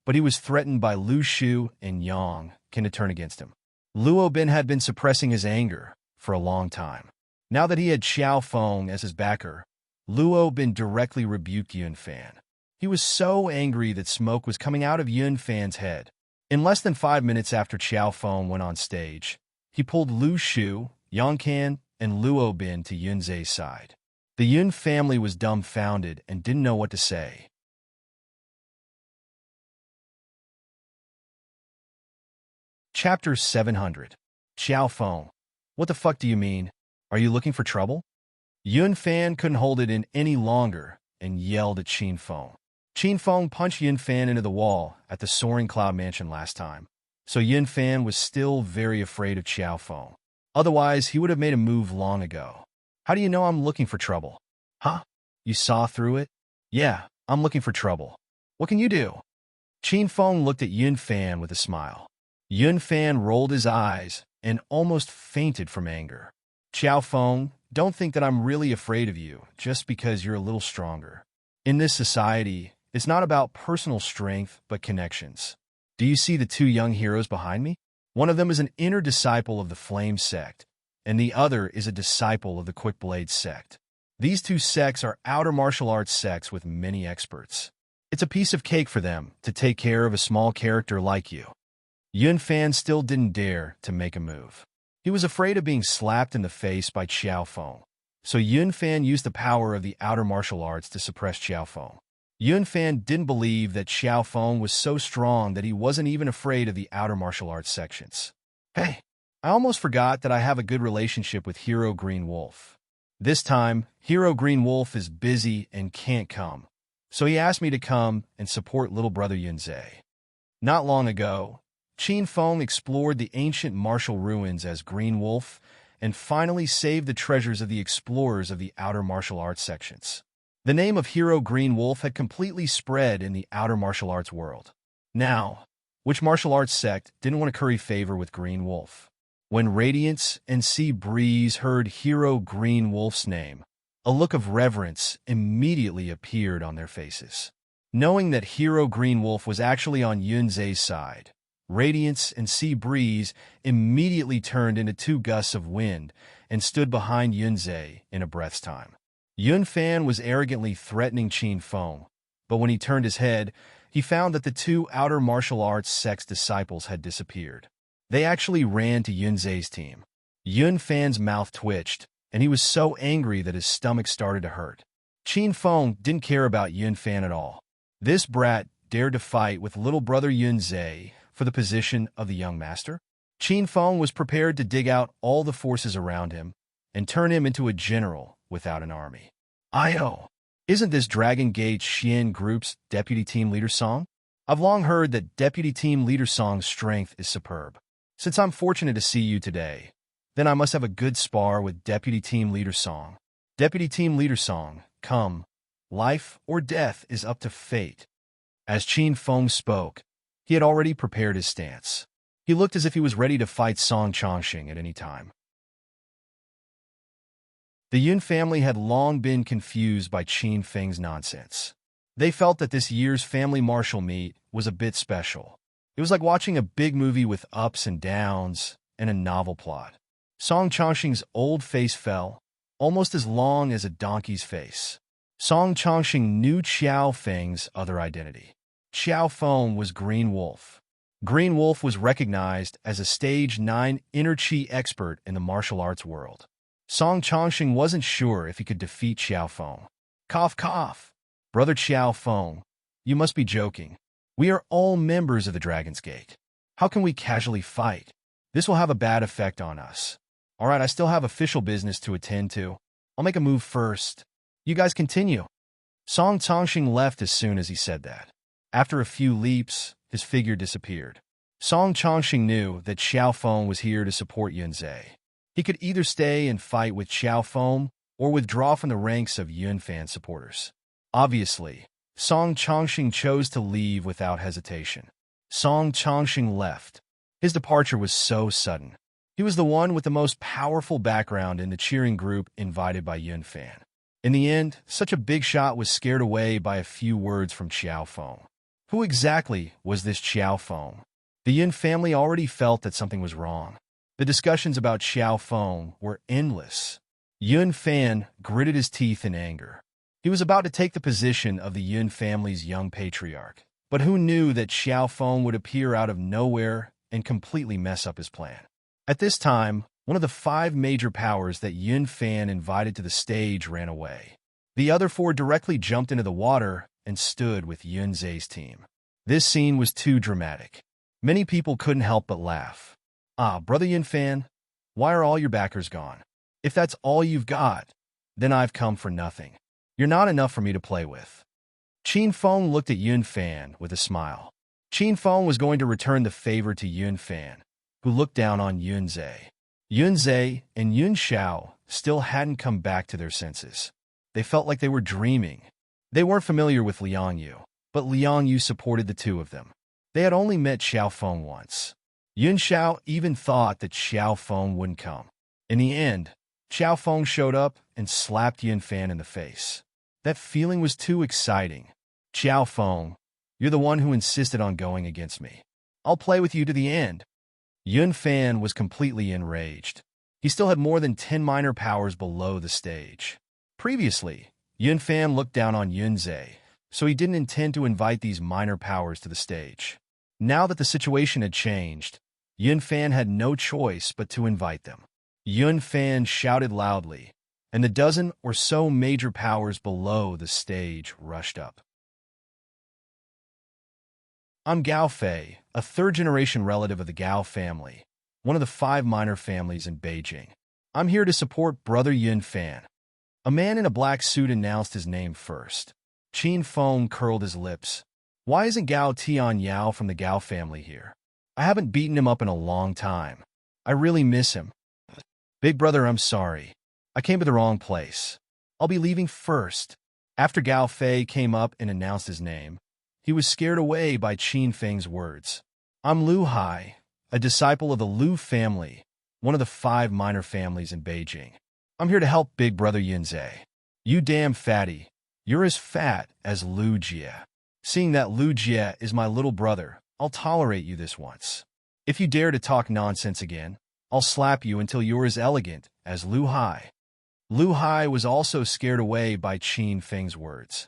but he was threatened by Lu Shu and Yang to turn against him. Luo Bin had been suppressing his anger for a long time. Now that he had Xiao Feng as his backer, Luo Bin directly rebuked Yun Fan. He was so angry that smoke was coming out of Yun Fan's head. In less than 5 minutes after Xiao Feng went on stage, he pulled Lu Shu, Yang Can, and Luo Bin to Yunzai's side. The Yun family was dumbfounded and didn't know what to say. Chapter 700. Xiao Feng. What the fuck do you mean? Are you looking for trouble? Yun Fan couldn't hold it in any longer and yelled at Qin Feng. Qin Feng punched Yun Fan into the wall at the Soaring Cloud Mansion last time, so Yun Fan was still very afraid of Xiao Feng. Otherwise, he would have made a move long ago. How do you know I'm looking for trouble? Huh? You saw through it? Yeah, I'm looking for trouble. What can you do? Qin Feng looked at Yun Fan with a smile. Yun Fan rolled his eyes and almost fainted from anger. Xiao Feng, don't think that I'm really afraid of you just because you're a little stronger. In this society, it's not about personal strength, but connections. Do you see the two young heroes behind me? One of them is an inner disciple of the Flame sect, and the other is a disciple of the Quick Blade sect. These two sects are outer martial arts sects with many experts. It's a piece of cake for them to take care of a small character like you. Yun Fan still didn't dare to make a move. He was afraid of being slapped in the face by Xiao Feng, so Yun Fan used the power of the outer martial arts to suppress Xiao Feng. Yun Fan didn't believe that Xiao Feng was so strong that he wasn't even afraid of the outer martial arts sections. Hey, I almost forgot that I have a good relationship with Hero Green Wolf. This time, Hero Green Wolf is busy and can't come, so he asked me to come and support little brother Yunzai. Not long ago, Qin Feng explored the ancient martial ruins as Green Wolf and finally saved the treasures of the explorers of the outer martial arts sections. The name of Hero Green Wolf had completely spread in the outer martial arts world. Now, which martial arts sect didn't want to curry favor with Green Wolf? When Radiance and Sea Breeze heard Hero Green Wolf's name, a look of reverence immediately appeared on their faces. Knowing that Hero Green Wolf was actually on Yunzai's side, Radiance and Sea Breeze immediately turned into two gusts of wind and stood behind Yunzai in a breath's time. Yun Fan was arrogantly threatening Qin Feng, but when he turned his head, he found that the two outer martial arts sect's disciples had disappeared. They actually ran to Yunzai's team. Yun Fan's mouth twitched, and he was so angry that his stomach started to hurt. Qin Feng didn't care about Yun Fan at all. This brat dared to fight with little brother Yunzai for the position of the young master? Qin Feng was prepared to dig out all the forces around him and turn him into a general without an army. Io! Isn't this Dragon Gate Xian Group's deputy team leader song? I've long heard that deputy team leader song's strength is superb. Since I'm fortunate to see you today, then I must have a good spar with deputy team leader song. Deputy team leader song, come. Life or death is up to fate. As Qin Feng spoke, he had already prepared his stance. He looked as if he was ready to fight Song Chongqing at any time. The Yun family had long been confused by Qin Feng's nonsense. They felt that this year's family martial meet was a bit special. It was like watching a big movie with ups and downs and a novel plot. Song Chongqing's old face fell, almost as long as a donkey's face. Song Chongqing knew Xiao Feng's other identity. Xiao Feng was Green Wolf. Green Wolf was recognized as a Stage 9 inner chi expert in the martial arts world. Song Chongqing wasn't sure if he could defeat Xiao Feng. Cough, cough. Brother Xiao Feng, you must be joking. We are all members of the Dragon's Gate. How can we casually fight? This will have a bad effect on us. All right, I still have official business to attend to. I'll make a move first. You guys continue. Song Chongqing left as soon as he said that. After a few leaps, his figure disappeared. Song Chongqing knew that Xiao Feng was here to support Yunzhe. He could either stay and fight with Xiao Feng or withdraw from the ranks of Yunfan supporters. Obviously, Song Chongqing chose to leave without hesitation. Song Chongqing left. His departure was so sudden. He was the one with the most powerful background in the cheering group invited by Yunfan. In the end, such a big shot was scared away by a few words from Xiao Feng. Who exactly was this Xiao Feng? The Yun family already felt that something was wrong. The discussions about Xiao Feng were endless. Yun Fan gritted his teeth in anger. He was about to take the position of the Yun family's young patriarch. But who knew that Xiao Feng would appear out of nowhere and completely mess up his plan? At this time, one of the 5 major powers that Yun Fan invited to the stage ran away. The other 4 directly jumped into the water and stood with Yunzhe's team. This scene was too dramatic. Many people couldn't help but laugh. Ah, Brother Yun Fan, why are all your backers gone? If that's all you've got, then I've come for nothing. You're not enough for me to play with. Qin Feng looked at Yun Fan with a smile. Qin Feng was going to return the favor to Yun Fan, who looked down on Yunzhe. Yunzhe and Yun Xiao still hadn't come back to their senses. They felt like they were dreaming. They weren't familiar with Liang Yu, but Liang Yu supported the 2 of them. They had only met Xiao Feng once. Yun Xiao even thought that Xiao Feng wouldn't come. In the end, Xiao Feng showed up and slapped Yun Fan in the face. That feeling was too exciting. Xiao Feng, you're the one who insisted on going against me. I'll play with you to the end. Yun Fan was completely enraged. He still had more than 10 minor powers below the stage. Previously, Yun Fan looked down on Yunzhe, so he didn't intend to invite these minor powers to the stage. Now that the situation had changed, Yun Fan had no choice but to invite them. Yun Fan shouted loudly, and the dozen or so major powers below the stage rushed up. I'm Gao Fei, a 3rd-generation relative of the Gao family, one of the 5 minor families in Beijing. I'm here to support Brother Yun Fan. A man in a black suit announced his name first. Qin Feng curled his lips. Why isn't Gao Tian Yao from the Gao family here? I haven't beaten him up in a long time. I really miss him. Big brother, I'm sorry. I came to the wrong place. I'll be leaving first. After Gao Fei came up and announced his name, he was scared away by Qin Feng's words. I'm Lu Hai, a disciple of the Lu family, one of the 5 minor families in Beijing. I'm here to help Big Brother Yunzhe. You damn fatty. You're as fat as Lu Jie. Seeing that Lu Jie is my little brother, I'll tolerate you this once. If you dare to talk nonsense again, I'll slap you until you're as elegant as Lu Hai. Lu Hai was also scared away by Qin Feng's words.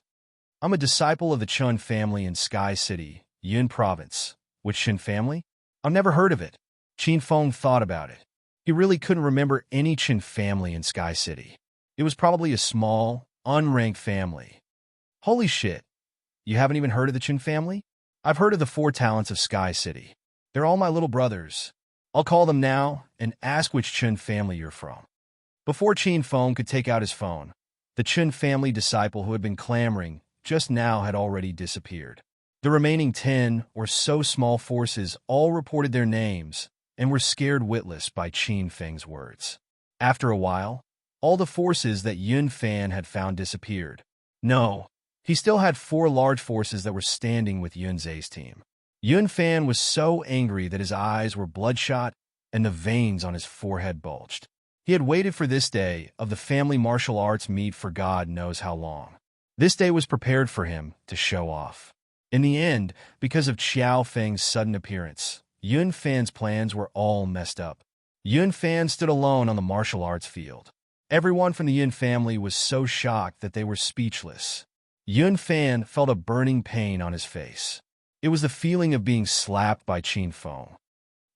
I'm a disciple of the Chun family in Sky City, Yun Province. Which Chun family? I've never heard of it. Qin Feng thought about it. He really couldn't remember any Chun family in Sky City. It was probably a small, unranked family. Holy shit. You haven't even heard of the Chun family? I've heard of the 4 talents of Sky City. They're all my little brothers. I'll call them now and ask which Chun family you're from. Before Qin Feng could take out his phone, the Chun family disciple who had been clamoring just now had already disappeared. The remaining 10 or so small forces all reported their names and were scared witless by Qin Feng's words. After a while, all the forces that Yun Fan had found disappeared. No, he still had 4 large forces that were standing with Yunzhe's team. Yun Fan was so angry that his eyes were bloodshot and the veins on his forehead bulged. He had waited for this day of the family martial arts meet for God knows how long. This day was prepared for him to show off. In the end, because of Xiao Feng's sudden appearance, Yun Fan's plans were all messed up. Yun Fan stood alone on the martial arts field. Everyone from the Yun family was so shocked that they were speechless. Yun Fan felt a burning pain on his face. It was the feeling of being slapped by Qin Feng.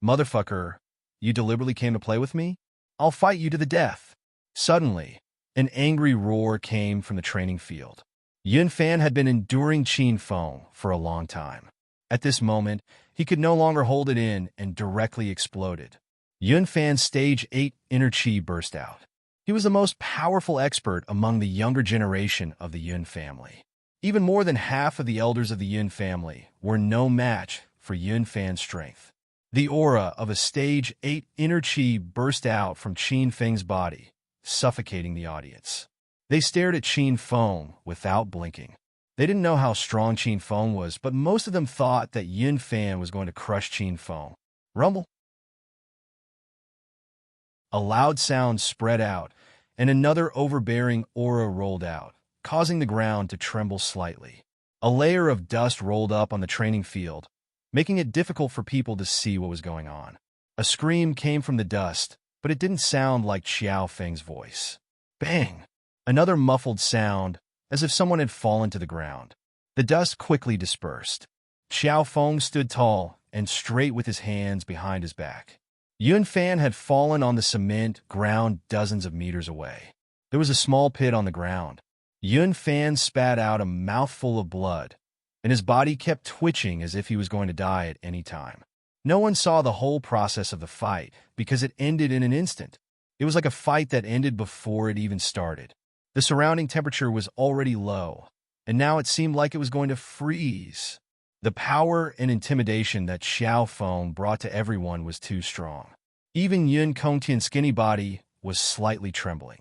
Motherfucker, you deliberately came to play with me? I'll fight you to the death. Suddenly, an angry roar came from the training field. Yun Fan had been enduring Qin Feng for a long time. At this moment, he could no longer hold it in and directly exploded. Yun Fan's stage 8 inner chi burst out. He was the most powerful expert among the younger generation of the Yun family. Even more than half of the elders of the Yun family were no match for Yun Fan's strength. The aura of a stage 8 inner chi burst out from Qin Feng's body, suffocating the audience. They stared at Qin Feng without blinking. They didn't know how strong Qin Feng was, but most of them thought that Yun Fan was going to crush Qin Feng. Rumble. A loud sound spread out, and another overbearing aura rolled out, causing the ground to tremble slightly. A layer of dust rolled up on the training field, making it difficult for people to see what was going on. A scream came from the dust, but it didn't sound like Xiao Feng's voice. Bang! Another muffled sound, as if someone had fallen to the ground. The dust quickly dispersed. Xiao Feng stood tall and straight with his hands behind his back. Yun Fan had fallen on the cement ground dozens of meters away. There was a small pit on the ground. Yun Fan spat out a mouthful of blood, and his body kept twitching as if he was going to die at any time. No one saw the whole process of the fight because it ended in an instant. It was like a fight that ended before it even started. The surrounding temperature was already low, and now it seemed like it was going to freeze. The power and intimidation that Xiao Feng brought to everyone was too strong. Even Yun Kongtian's skinny body was slightly trembling.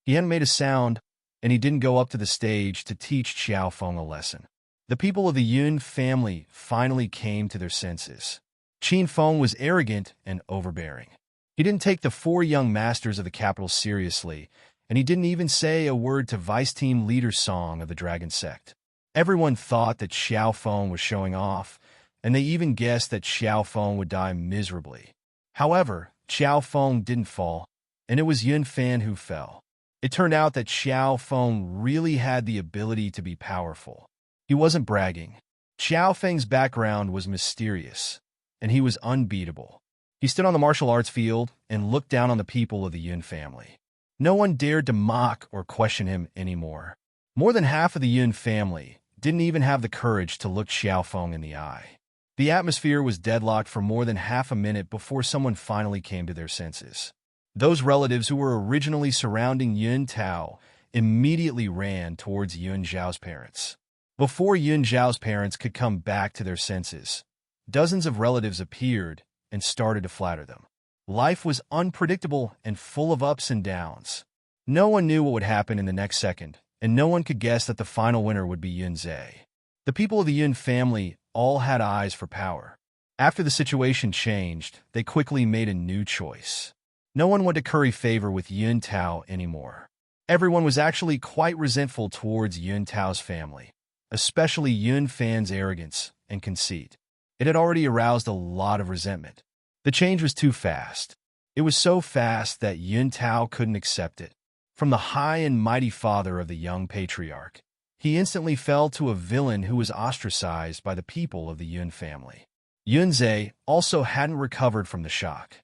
He hadn't made a sound, and he didn't go up to the stage to teach Xiao Feng a lesson. The people of the Yun family finally came to their senses. Qin Feng was arrogant and overbearing. He didn't take the 4 young masters of the capital seriously, and he didn't even say a word to Vice Team Leader's song of the Dragon Sect. Everyone thought that Xiao Feng was showing off, and they even guessed that Xiao Feng would die miserably. However, Xiao Feng didn't fall, and it was Yun Fan who fell. It turned out that Xiao Feng really had the ability to be powerful. He wasn't bragging. Xiao Feng's background was mysterious, and he was unbeatable. He stood on the martial arts field and looked down on the people of the Yun family. No one dared to mock or question him anymore. More than half of the Yun family didn't even have the courage to look Xiao Feng in the eye. The atmosphere was deadlocked for more than half a minute before someone finally came to their senses. Those relatives who were originally surrounding Yun Tao immediately ran towards Yun Zhao's parents. Before Yun Zhao's parents could come back to their senses, dozens of relatives appeared and started to flatter them. Life was unpredictable and full of ups and downs. No one knew what would happen in the next second, and no one could guess that the final winner would be Yun Zhe. The people of the Yun family all had eyes for power. After the situation changed, they quickly made a new choice. No one wanted to curry favor with Yun Tao anymore. Everyone was actually quite resentful towards Yun Tao's family, especially Yun Fan's arrogance and conceit. It had already aroused a lot of resentment. The change was too fast. It was so fast that Yun Tao couldn't accept it. From the high and mighty father of the young patriarch, he instantly fell to a villain who was ostracized by the people of the Yun family. Yun Zhe also hadn't recovered from the shock.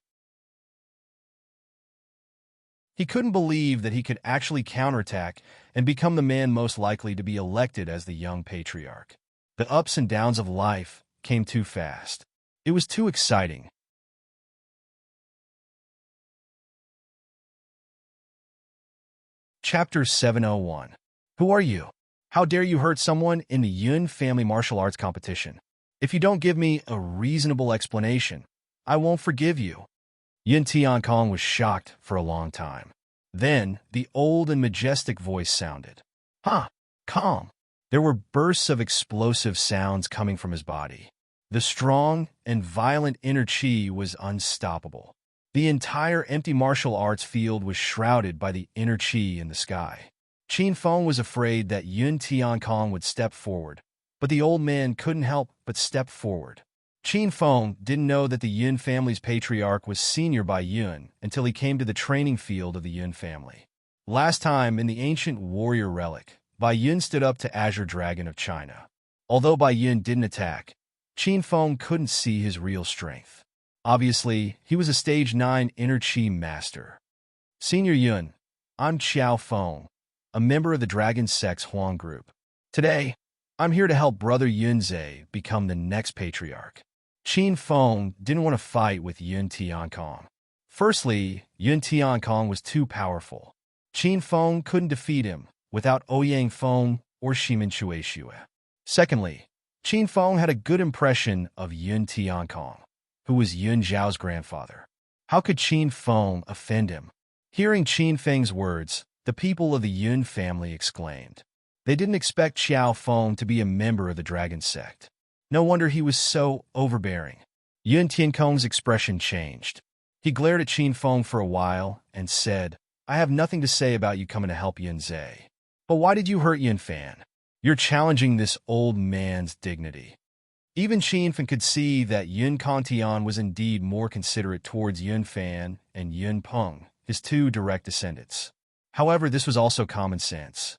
He couldn't believe that he could actually counterattack and become the man most likely to be elected as the young patriarch. The ups and downs of life came too fast. It was too exciting. Chapter 701. Who are you? How dare you hurt someone in the Yun family martial arts competition? If you don't give me a reasonable explanation, I won't forgive you. Yun Tiankong was shocked for a long time. Then, the old and majestic voice sounded. Calm. There were bursts of explosive sounds coming from his body. The strong and violent inner chi was unstoppable. The entire empty martial arts field was shrouded by the inner chi in the sky. Qin Feng was afraid that Yun Tiankong would step forward, but the old man couldn't help but step forward. Qin Feng didn't know that the Yun family's patriarch was senior by Yun until he came to the training field of the Yun family. Last time, in the ancient warrior relic, Bai Yun stood up to Azure Dragon of China. Although Bai Yun didn't attack, Qin Feng couldn't see his real strength. Obviously, he was a stage 9 inner chi master. Senior Yun, I'm Xiao Feng, a member of the Dragon Sect's Huang group. Today, I'm here to help Brother Yunze become the next patriarch. Qin Feng didn't want to fight with Yun Tiankong. Firstly, Yun Tiankong was too powerful. Qin Feng couldn't defeat him without Ouyang Feng or Shimin Shueishue. Secondly, Qin Feng had a good impression of Yun Tiankong. who was Yun Zhao's grandfather. How could Qin Feng offend him? Hearing Qin Feng's words, the people of the Yun family exclaimed. They didn't expect Xiao Feng to be a member of the dragon sect. No wonder he was so overbearing. Yun Tiankong's expression changed. He glared at Qin Feng for a while and said, I have nothing to say about you coming to help Yun Zhe. But why did you hurt Yun Fan? You're challenging this old man's dignity. Even Qin Feng could see that Yun Kantian was indeed more considerate towards Yun Fan and Yun Peng, his two direct descendants. However, this was also common sense.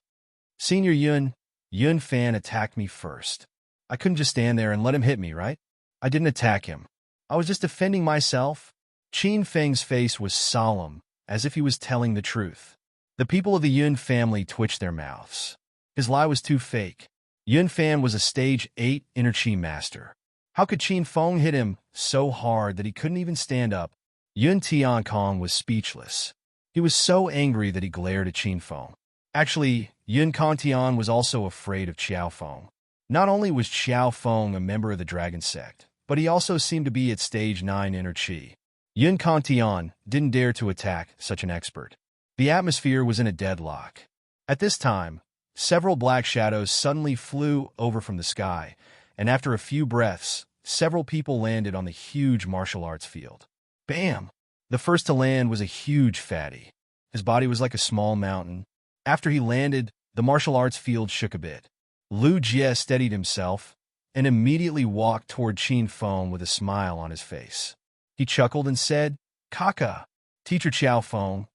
Senior Yun Fan attacked me first. I couldn't just stand there and let him hit me, right? I didn't attack him. I was just defending myself. Qin Feng's face was solemn, as if he was telling the truth. The people of the Yun family twitched their mouths. His lie was too fake. Yun Fan was a stage 8 inner chi master. How could Qin Feng hit him so hard that he couldn't even stand up? Yun Tiankong was speechless. He was so angry that he glared at Qin Feng. Actually, Yun Kantian was also afraid of Xiao Feng. Not only was Xiao Feng a member of the dragon sect, but he also seemed to be at stage 9 inner chi. Yun Kantian didn't dare to attack such an expert. The atmosphere was in a deadlock. At this time, several black shadows suddenly flew over from the sky, and after a few breaths, several people landed on the huge martial arts field. Bam! The first to land was a huge fatty. His body was like a small mountain. After he landed, the martial arts field shook a bit. Lu Jie steadied himself and immediately walked toward Qin Feng with a smile on his face. He chuckled and said, Kaka, Teacher Xiao Feng,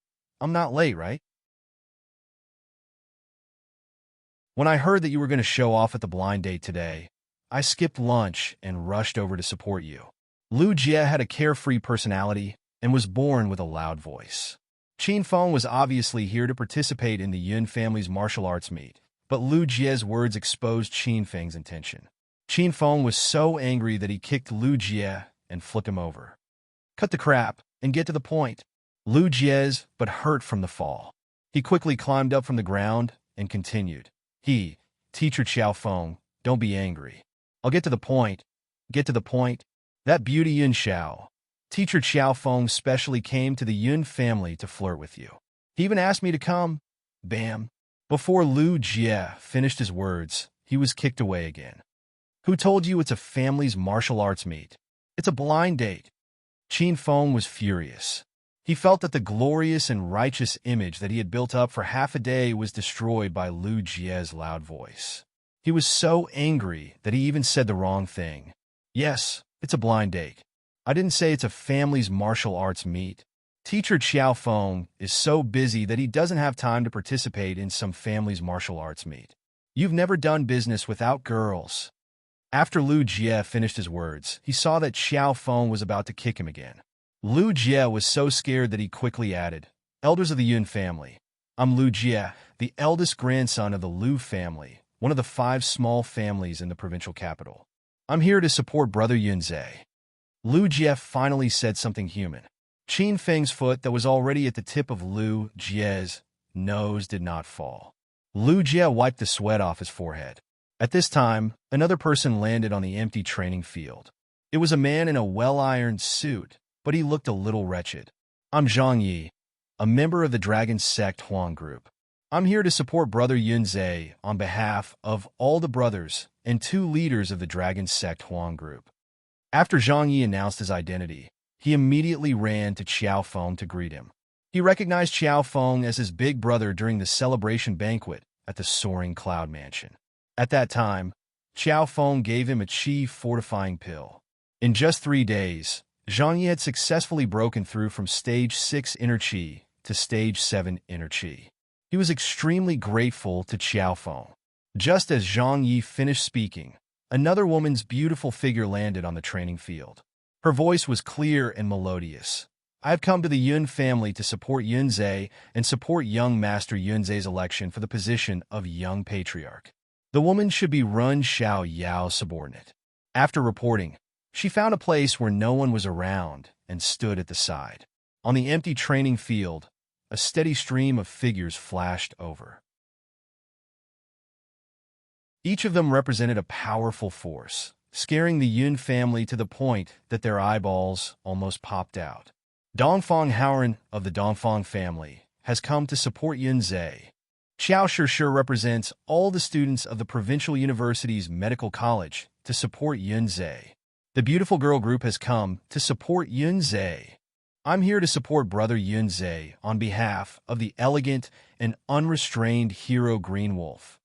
I'm not late, right? When I heard that you were going to show off at the blind date today, I skipped lunch and rushed over to support you. Lu Jie had a carefree personality and was born with a loud voice. Qin Feng was obviously here to participate in the Yun family's martial arts meet, but Lu Jie's words exposed Qin Feng's intention. Qin Feng was so angry that he kicked Lu Jie and flipped him over. Cut the crap and get to the point. Lu Jie's but hurt from the fall. He quickly climbed up from the ground and continued. Teacher Xiao Feng, don't be angry. I'll get to the point. Get to the point. That beauty Yun Xiao. Teacher Xiao Feng specially came to the Yun family to flirt with you. He even asked me to come. Bam. Before Lu Jie finished his words, he was kicked away again. Who told you it's a family's martial arts meet? It's a blind date. Qin Feng was furious. He felt that the glorious and righteous image that he had built up for half a day was destroyed by Lu Jie's loud voice. He was so angry that he even said the wrong thing. Yes, it's a blind date. I didn't say it's a family's martial arts meet. Teacher Xiao Feng is so busy that he doesn't have time to participate in some family's martial arts meet. You've never done business without girls. After Lu Jie finished his words, he saw that Xiao Feng was about to kick him again. Lu Jie was so scared that he quickly added, Elders of the Yun family, I'm Lu Jie, the eldest grandson of the Lu family, one of the 5 small families in the provincial capital. I'm here to support Brother Yun Zhe. Lu Jie finally said something human. Qin Feng's foot that was already at the tip of Lu Jie's nose did not fall. Lu Jie wiped the sweat off his forehead. At this time, another person landed on the empty training field. It was a man in a well-ironed suit, but he looked a little wretched. I'm Zhang Yi, a member of the Dragon Sect Huang Group. I'm here to support Brother Yun Zhe on behalf of all the brothers and 2 leaders of the Dragon Sect Huang Group. After Zhang Yi announced his identity, he immediately ran to Xiao Feng to greet him. He recognized Xiao Feng as his big brother during the celebration banquet at the Soaring Cloud Mansion. At that time, Xiao Feng gave him a qi fortifying pill. In just 3 days, Zhang Yi had successfully broken through from stage 6 inner chi to stage 7 inner chi. He was extremely grateful to Xiao Feng. Just as Zhang Yi finished speaking, another woman's beautiful figure landed on the training field. Her voice was clear and melodious. I have come to the Yun family to support Yun Zhe and support young Master Yun Zhe's election for the position of Young Patriarch. The woman should be Run Xiao Yao's subordinate. After reporting, she found a place where no one was around and stood at the side. On the empty training field, a steady stream of figures flashed over. Each of them represented a powerful force, scaring the Yun family to the point that their eyeballs almost popped out. Dongfang Haoran of the Dongfang family has come to support Yunzhe. Xiao Shishir represents all the students of the Provincial University's Medical College to support Yunzhe. The Beautiful Girl group has come to support Yunzhe. I'm here to support Brother Yunzhe on behalf of the elegant and unrestrained hero Green Wolf.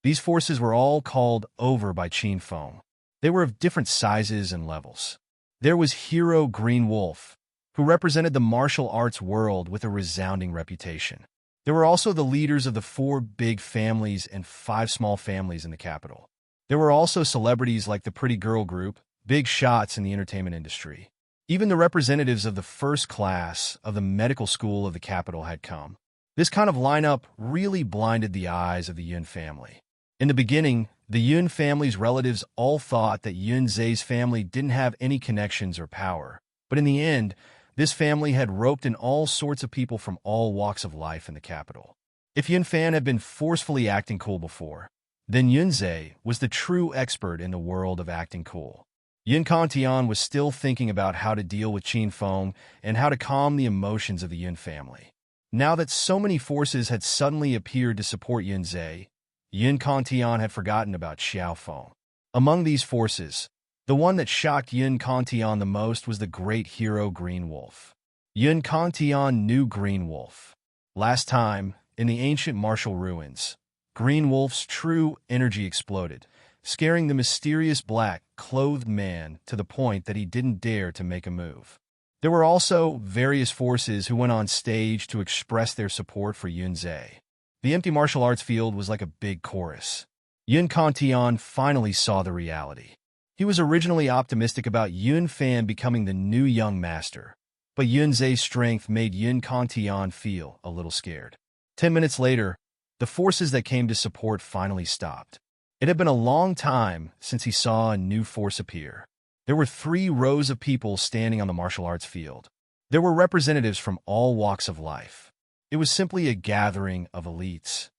These forces were all called over by Qin Feng. They were of different sizes and levels. There was Hero Green Wolf, who represented the martial arts world with a resounding reputation. There were also the leaders of the 4 big families and 5 small families in the capital. There were also celebrities like the Pretty Girl group, big shots in the entertainment industry. Even the representatives of the first class of the medical school of the capital had come. This kind of lineup really blinded the eyes of the Yun family. In the beginning, the Yun family's relatives all thought that Yunzhe's family didn't have any connections or power. But in the end, this family had roped in all sorts of people from all walks of life in the capital. If Yun Fan had been forcefully acting cool before, then Yunzhe was the true expert in the world of acting cool. Yun Kantian was still thinking about how to deal with Qin Feng and how to calm the emotions of the Yun family. Now that so many forces had suddenly appeared to support Yunzhe, Yun Kantian had forgotten about Xiao Feng. Among these forces, the one that shocked Yun Kantian the most was the great hero Green Wolf. Yun Kantian knew Green Wolf. Last time, in the ancient martial ruins, Green Wolf's true energy exploded, scaring the mysterious black-clothed man to the point that he didn't dare to make a move. There were also various forces who went on stage to express their support for Yunzhe. The empty martial arts field was like a big chorus. Yun Kantian finally saw the reality. He was originally optimistic about Yun Fan becoming the new young master, but Yunzhe's strength made Yun Kantian feel a little scared. 10 minutes later, the forces that came to support finally stopped. It had been a long time since he saw a new force appear. There were 3 rows of people standing on the martial arts field. There were representatives from all walks of life. It was simply a gathering of elites.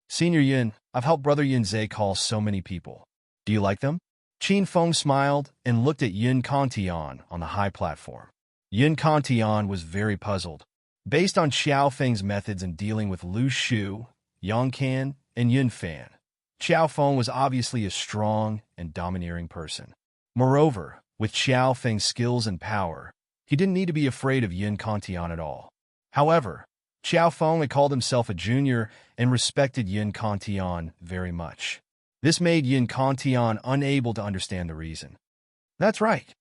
Senior Yun, I've helped Brother Yunzhe call so many people. Do you like them? Qin Feng smiled and looked at Yun Kantian on the high platform. Yun Kantian was very puzzled. Based on Xiao Feng's methods in dealing with Lu Shu, Yang Kan, and Yun Fan, Xiao Feng was obviously a strong and domineering person. Moreover, with Xiao Feng's skills and power, he didn't need to be afraid of Yun Kantian at all. However, Xiao Feng had called himself a junior and respected Yun Kantian very much. This made Yun Kantian unable to understand the reason. That's right.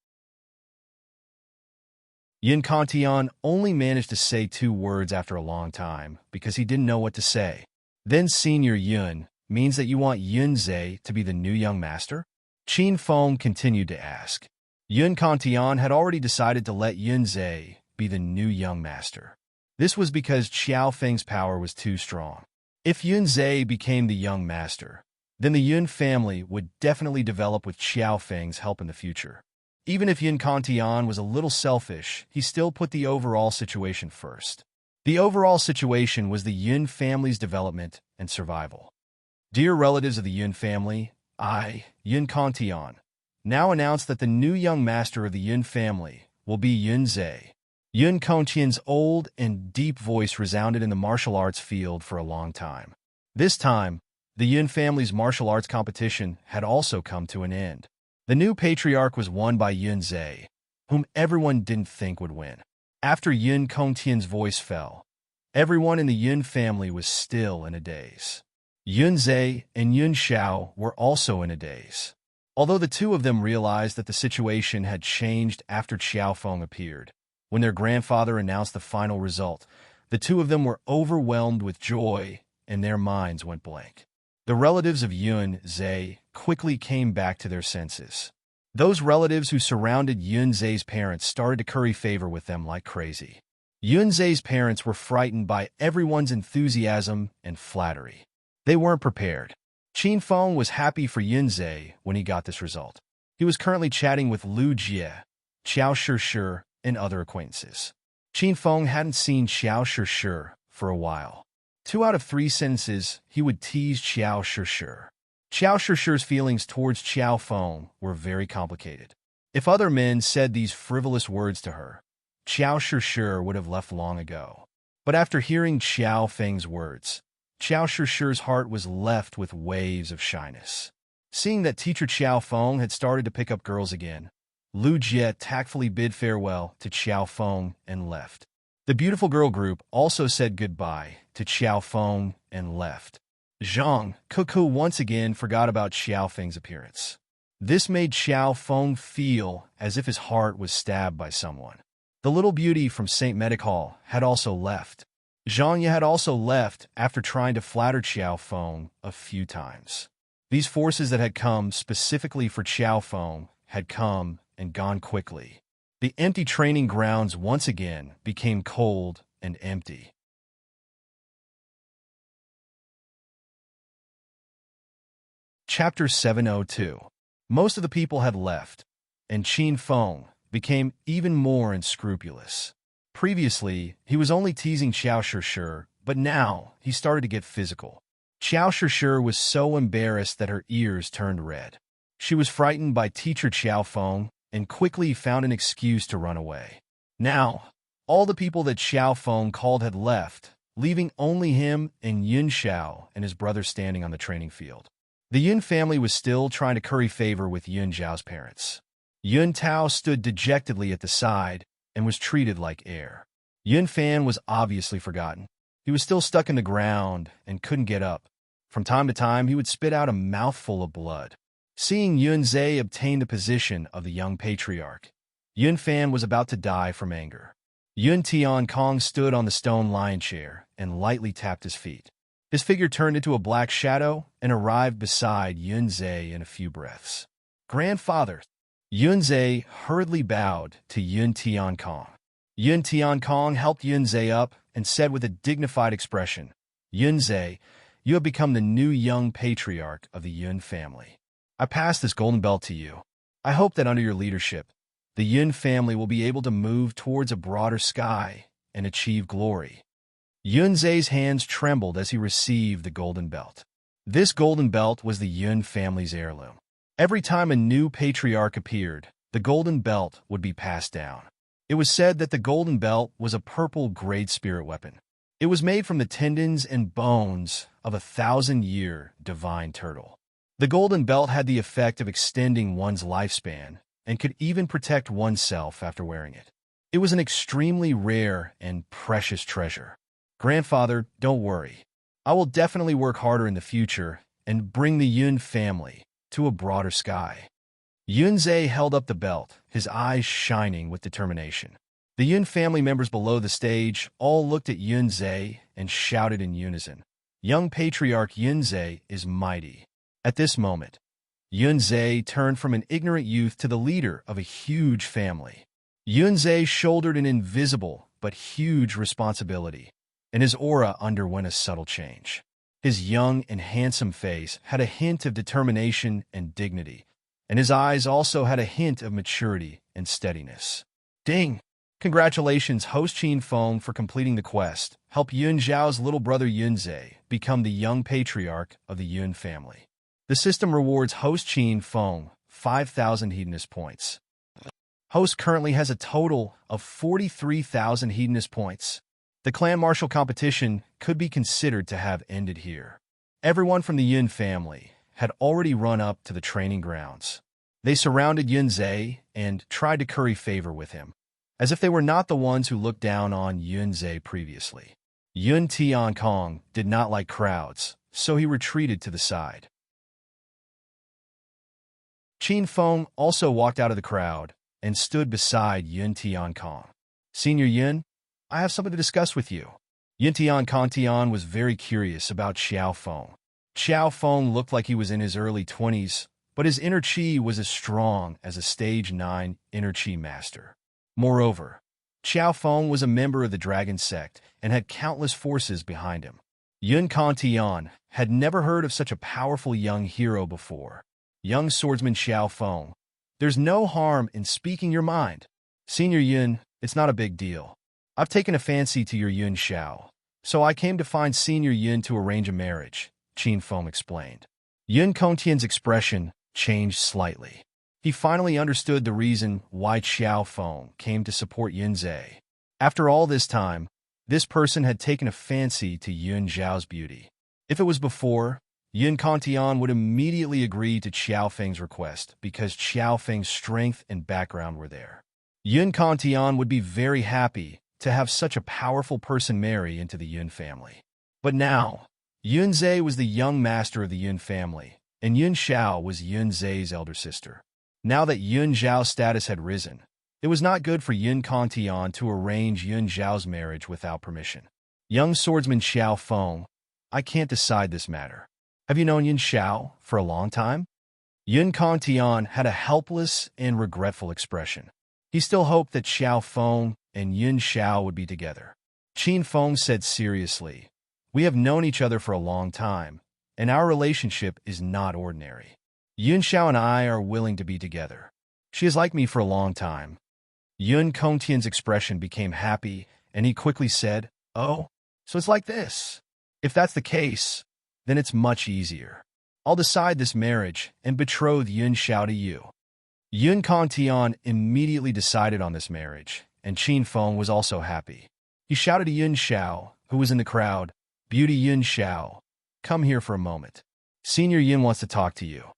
Yun Kantian only managed to say 2 words after a long time because he didn't know what to say. Then Senior Yun means that you want Yunzhe to be the new young master? Qin Feng continued to ask. Yun Kantian had already decided to let Yunzhe be the new young master. This was because Xiao Feng's power was too strong. If Yunzhe became the young master, then the Yun family would definitely develop with Xiao Feng's help in the future. Even if Yun Kantian was a little selfish, he still put the overall situation first. The overall situation was the Yun family's development and survival. Dear relatives of the Yun family, I, Yun Kantian, now announce that the new young master of the Yun family will be Yunzhe. Yun Kantian's old and deep voice resounded in the martial arts field for a long time. This time, the Yun family's martial arts competition had also come to an end. The new patriarch was won by Yunzhe, whom everyone didn't think would win. After Yun Kantian's voice fell, everyone in the Yun family was still in a daze. Yunzhe and Yun Xiao were also in a daze. Although the 2 of them realized that the situation had changed after Xiao Feng appeared, when their grandfather announced the final result, the 2 of them were overwhelmed with joy and their minds went blank. The relatives of Yunzhe quickly came back to their senses. Those relatives who surrounded Yunzhe's parents started to curry favor with them like crazy. Yunzhe's parents were frightened by everyone's enthusiasm and flattery. They weren't prepared. Qin Feng was happy for Yunzhe when he got this result. He was currently chatting with Lu Jie, Xiao Shishir, and other acquaintances. Qin Feng hadn't seen Xiao Shishir for a while. 2 out of 3 sentences, he would tease Xiao Shishir. Qiao Shishi's feelings towards Qiao Feng were very complicated. If other men said these frivolous words to her, Qiao Shishi would have left long ago. But after hearing Qiao Feng's words, Qiao Shishi's heart was left with waves of shyness. Seeing that teacher Qiao Feng had started to pick up girls again, Lu Jie tactfully bid farewell to Qiao Feng and left. The beautiful girl group also said goodbye to Qiao Feng and left. Zhang Kuku once again forgot about Qiao Feng's appearance. This made Qiao Feng feel as if his heart was stabbed by someone. The little beauty from St. Medic Hall had also left. Zhang Ye had also left after trying to flatter Qiao Feng a few times. These forces that had come specifically for Qiao Feng had come and gone quickly. The empty training grounds once again became cold and empty. Chapter 702. Most of the people had left, and Qin Feng became even more unscrupulous. Previously, he was only teasing Qiao Shishi, but now he started to get physical. Qiao Shishi was so embarrassed that her ears turned red. She was frightened by teacher Qiao Feng and quickly found an excuse to run away. Now, all the people that Qiao Feng called had left, leaving only him and Yun Xiao and his brother standing on the training field. The Yun family was still trying to curry favor with Yun Zhao's parents. Yun Tao stood dejectedly at the side and was treated like air. Yun Fan was obviously forgotten. He was still stuck in the ground and couldn't get up. From time to time, he would spit out a mouthful of blood. Seeing Yun Zhe obtain the position of the young patriarch, Yun Fan was about to die from anger. Yun Tian Kong stood on the stone lion chair and lightly tapped his feet. His figure turned into a black shadow and arrived beside Yun Zhe in a few breaths. Grandfather! Yun Zhe hurriedly bowed to Yun Tian Kong. Yun Tian Kong helped Yun Zhe up and said with a dignified expression, Yun Zhe, you have become the new young patriarch of the Yun family. I pass this golden belt to you. I hope that under your leadership, the Yun family will be able to move towards a broader sky and achieve glory. Yun Zhe's hands trembled as he received the golden belt. This golden belt was the Yun family's heirloom. Every time a new patriarch appeared, the golden belt would be passed down. It was said that the golden belt was a purple great spirit weapon. It was made from the tendons and bones of a 1,000-year divine turtle. The golden belt had the effect of extending one's lifespan and could even protect oneself after wearing it. It was an extremely rare and precious treasure. Grandfather, don't worry. I will definitely work harder in the future and bring the Yun family to a broader sky. Yun Zhe held up the belt, his eyes shining with determination. The Yun family members below the stage all looked at Yun Zhe and shouted in unison, Young Patriarch Yun Zhe is mighty. At this moment, Yun Zhe turned from an ignorant youth to the leader of a huge family. Yun Zhe shouldered an invisible but huge responsibility, and his aura underwent a subtle change. His young and handsome face had a hint of determination and dignity, and his eyes also had a hint of maturity and steadiness. Ding! Congratulations, host Qin Feng, for completing the quest. Help Yun Zhao's little brother Yun Zhe become the young patriarch of the Yun family. The system rewards host Qin Feng 5,000 hedonist points. Host currently has a total of 43,000 hedonist points. The clan martial competition could be considered to have ended here. Everyone from the Yun family had already run up to the training grounds. They surrounded Yun Zhe and tried to curry favor with him, as if they were not the ones who looked down on Yun Zhe previously. Yun Tian Kong did not like crowds, so he retreated to the side. Qin Feng also walked out of the crowd and stood beside Yun Tian Kong. Senior Yun, I have something to discuss with you. Yun Tian Kong Tian was very curious about Xiao Feng. Xiao Feng looked like he was in his early 20s, but his inner chi was as strong as a stage 9 inner chi master. Moreover, Xiao Feng was a member of the Dragon sect and had countless forces behind him. Yun Kong Tian had never heard of such a powerful young hero before. Young swordsman Xiao Feng, there's no harm in speaking your mind. Senior Yun, it's not a big deal. I've taken a fancy to your Yun Xiao, so I came to find Senior Yun to arrange a marriage, Qin Feng explained. Yun Kongtian's expression changed slightly. He finally understood the reason why Qiao Feng came to support Yun Zhe. After all this time, this person had taken a fancy to Yun Zhao's beauty. If it was before, Yun Kongtian would immediately agree to Qiao Feng's request because Qiao Feng's strength and background were there. Yun Kongtian would be very happy to have such a powerful person marry into the Yun family. But now, Yun Zhe was the young master of the Yun family, and Yun Xiao was Yun Zhe's elder sister. Now that Yun Zhao's status had risen, it was not good for Yun Kongtian to arrange Yun Zhao's marriage without permission. Young swordsman Xiao Feng, I can't decide this matter. Have you known Yun Xiao for a long time? Yun Kongtian had a helpless and regretful expression. He still hoped that Xiao Feng and Yun Xiao would be together. Qin Feng said seriously, "We have known each other for a long time, and our relationship is not ordinary. Yun Xiao and I are willing to be together. She has liked me for a long time." Yun Kongtian's expression became happy, and he quickly said, "Oh, so it's like this. If that's the case, then it's much easier. I'll decide this marriage and betroth Yun Xiao to you." Yun Kongtian immediately decided on this marriage, and Qin Feng was also happy. He shouted to Yun Xiao, who was in the crowd, "Beauty Yun Xiao, come here for a moment. Senior Yun wants to talk to you."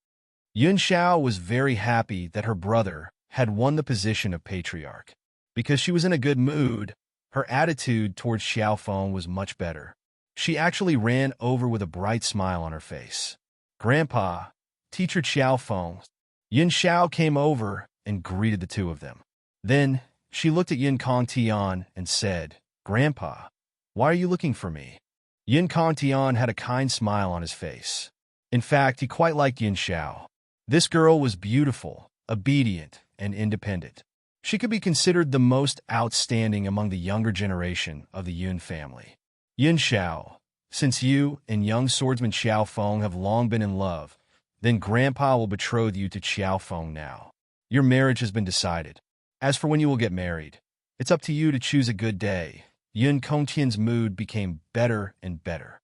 Yun Xiao was very happy that her brother had won the position of patriarch. Because she was in a good mood, her attitude towards Xiao Feng was much better. She actually ran over with a bright smile on her face. "Grandpa, teacher Xiao Feng." Yun Xiao came over and greeted the two of them. Then she looked at Yun Kongtian and said, "Grandpa, why are you looking for me?" Yun Kongtian had a kind smile on his face. In fact, he quite liked Yun Xiao. This girl was beautiful, obedient, and independent. She could be considered the most outstanding among the younger generation of the Yun family. "Yun Xiao, since you and young swordsman Xiao Feng have long been in love, then Grandpa will betroth you to Xiao Feng now. Your marriage has been decided. As for when you will get married, it's up to you to choose a good day." Yun Kongtian's mood became better and better.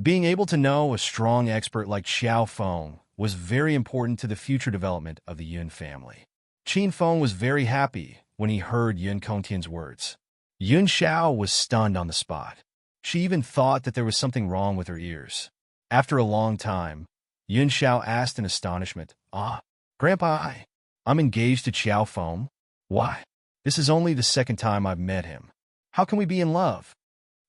Being able to know a strong expert like Xiao Feng was very important to the future development of the Yun family. Qin Feng was very happy when he heard Yun Kongtian's words. Yun Xiao was stunned on the spot. She even thought that there was something wrong with her ears. After a long time, Yun Xiao asked in astonishment, Grandpa, I'm engaged to Xiao Feng? Why? This is only the second time I've met him. How can we be in love?"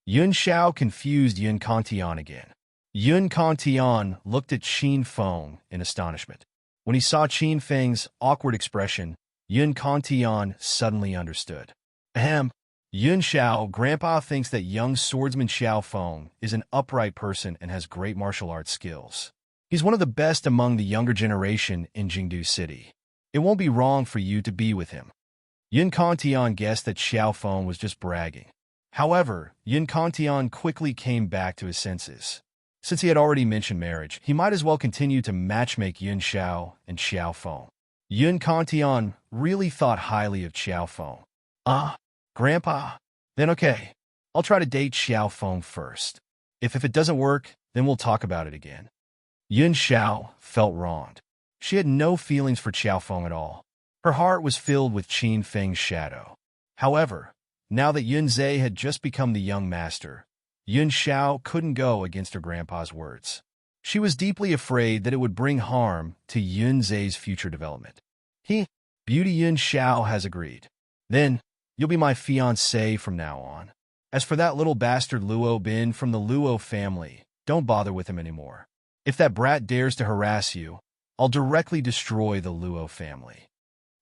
Yun Xiao confused Yun Kongtian again. Yun Kongtian looked at Qin Feng in astonishment. When he saw Qin Feng's awkward expression, Yun Kongtian suddenly understood. Ahem. Yun Xiao, Grandpa thinks that young swordsman Xiao Feng is an upright person and has great martial arts skills. He's one of the best among the younger generation in Jingdu City. It won't be wrong for you to be with him. Yun Kongtian guessed that Xiao Feng was just bragging. However, Yun Kongtian quickly came back to his senses. Since he had already mentioned marriage, he might as well continue to matchmake Yun Xiao and Xiao Feng. Yun Kongtian really thought highly of Xiao Feng. Grandpa, then okay, I'll try to date Xiao Feng first. If it doesn't work, then we'll talk about it again. Yun Xiao felt wronged. She had no feelings for Xiao Feng at all. Her heart was filled with Qin Feng's shadow. However, now that Yun Zhe had just become the young master, Yun Xiao couldn't go against her grandpa's words. She was deeply afraid that it would bring harm to Yun Zhe's future development. Beauty Yun Xiao has agreed. Then, you'll be my fiancé from now on. As for that little bastard Luo Bin from the Luo family, don't bother with him anymore. If that brat dares to harass you, I'll directly destroy the Luo family.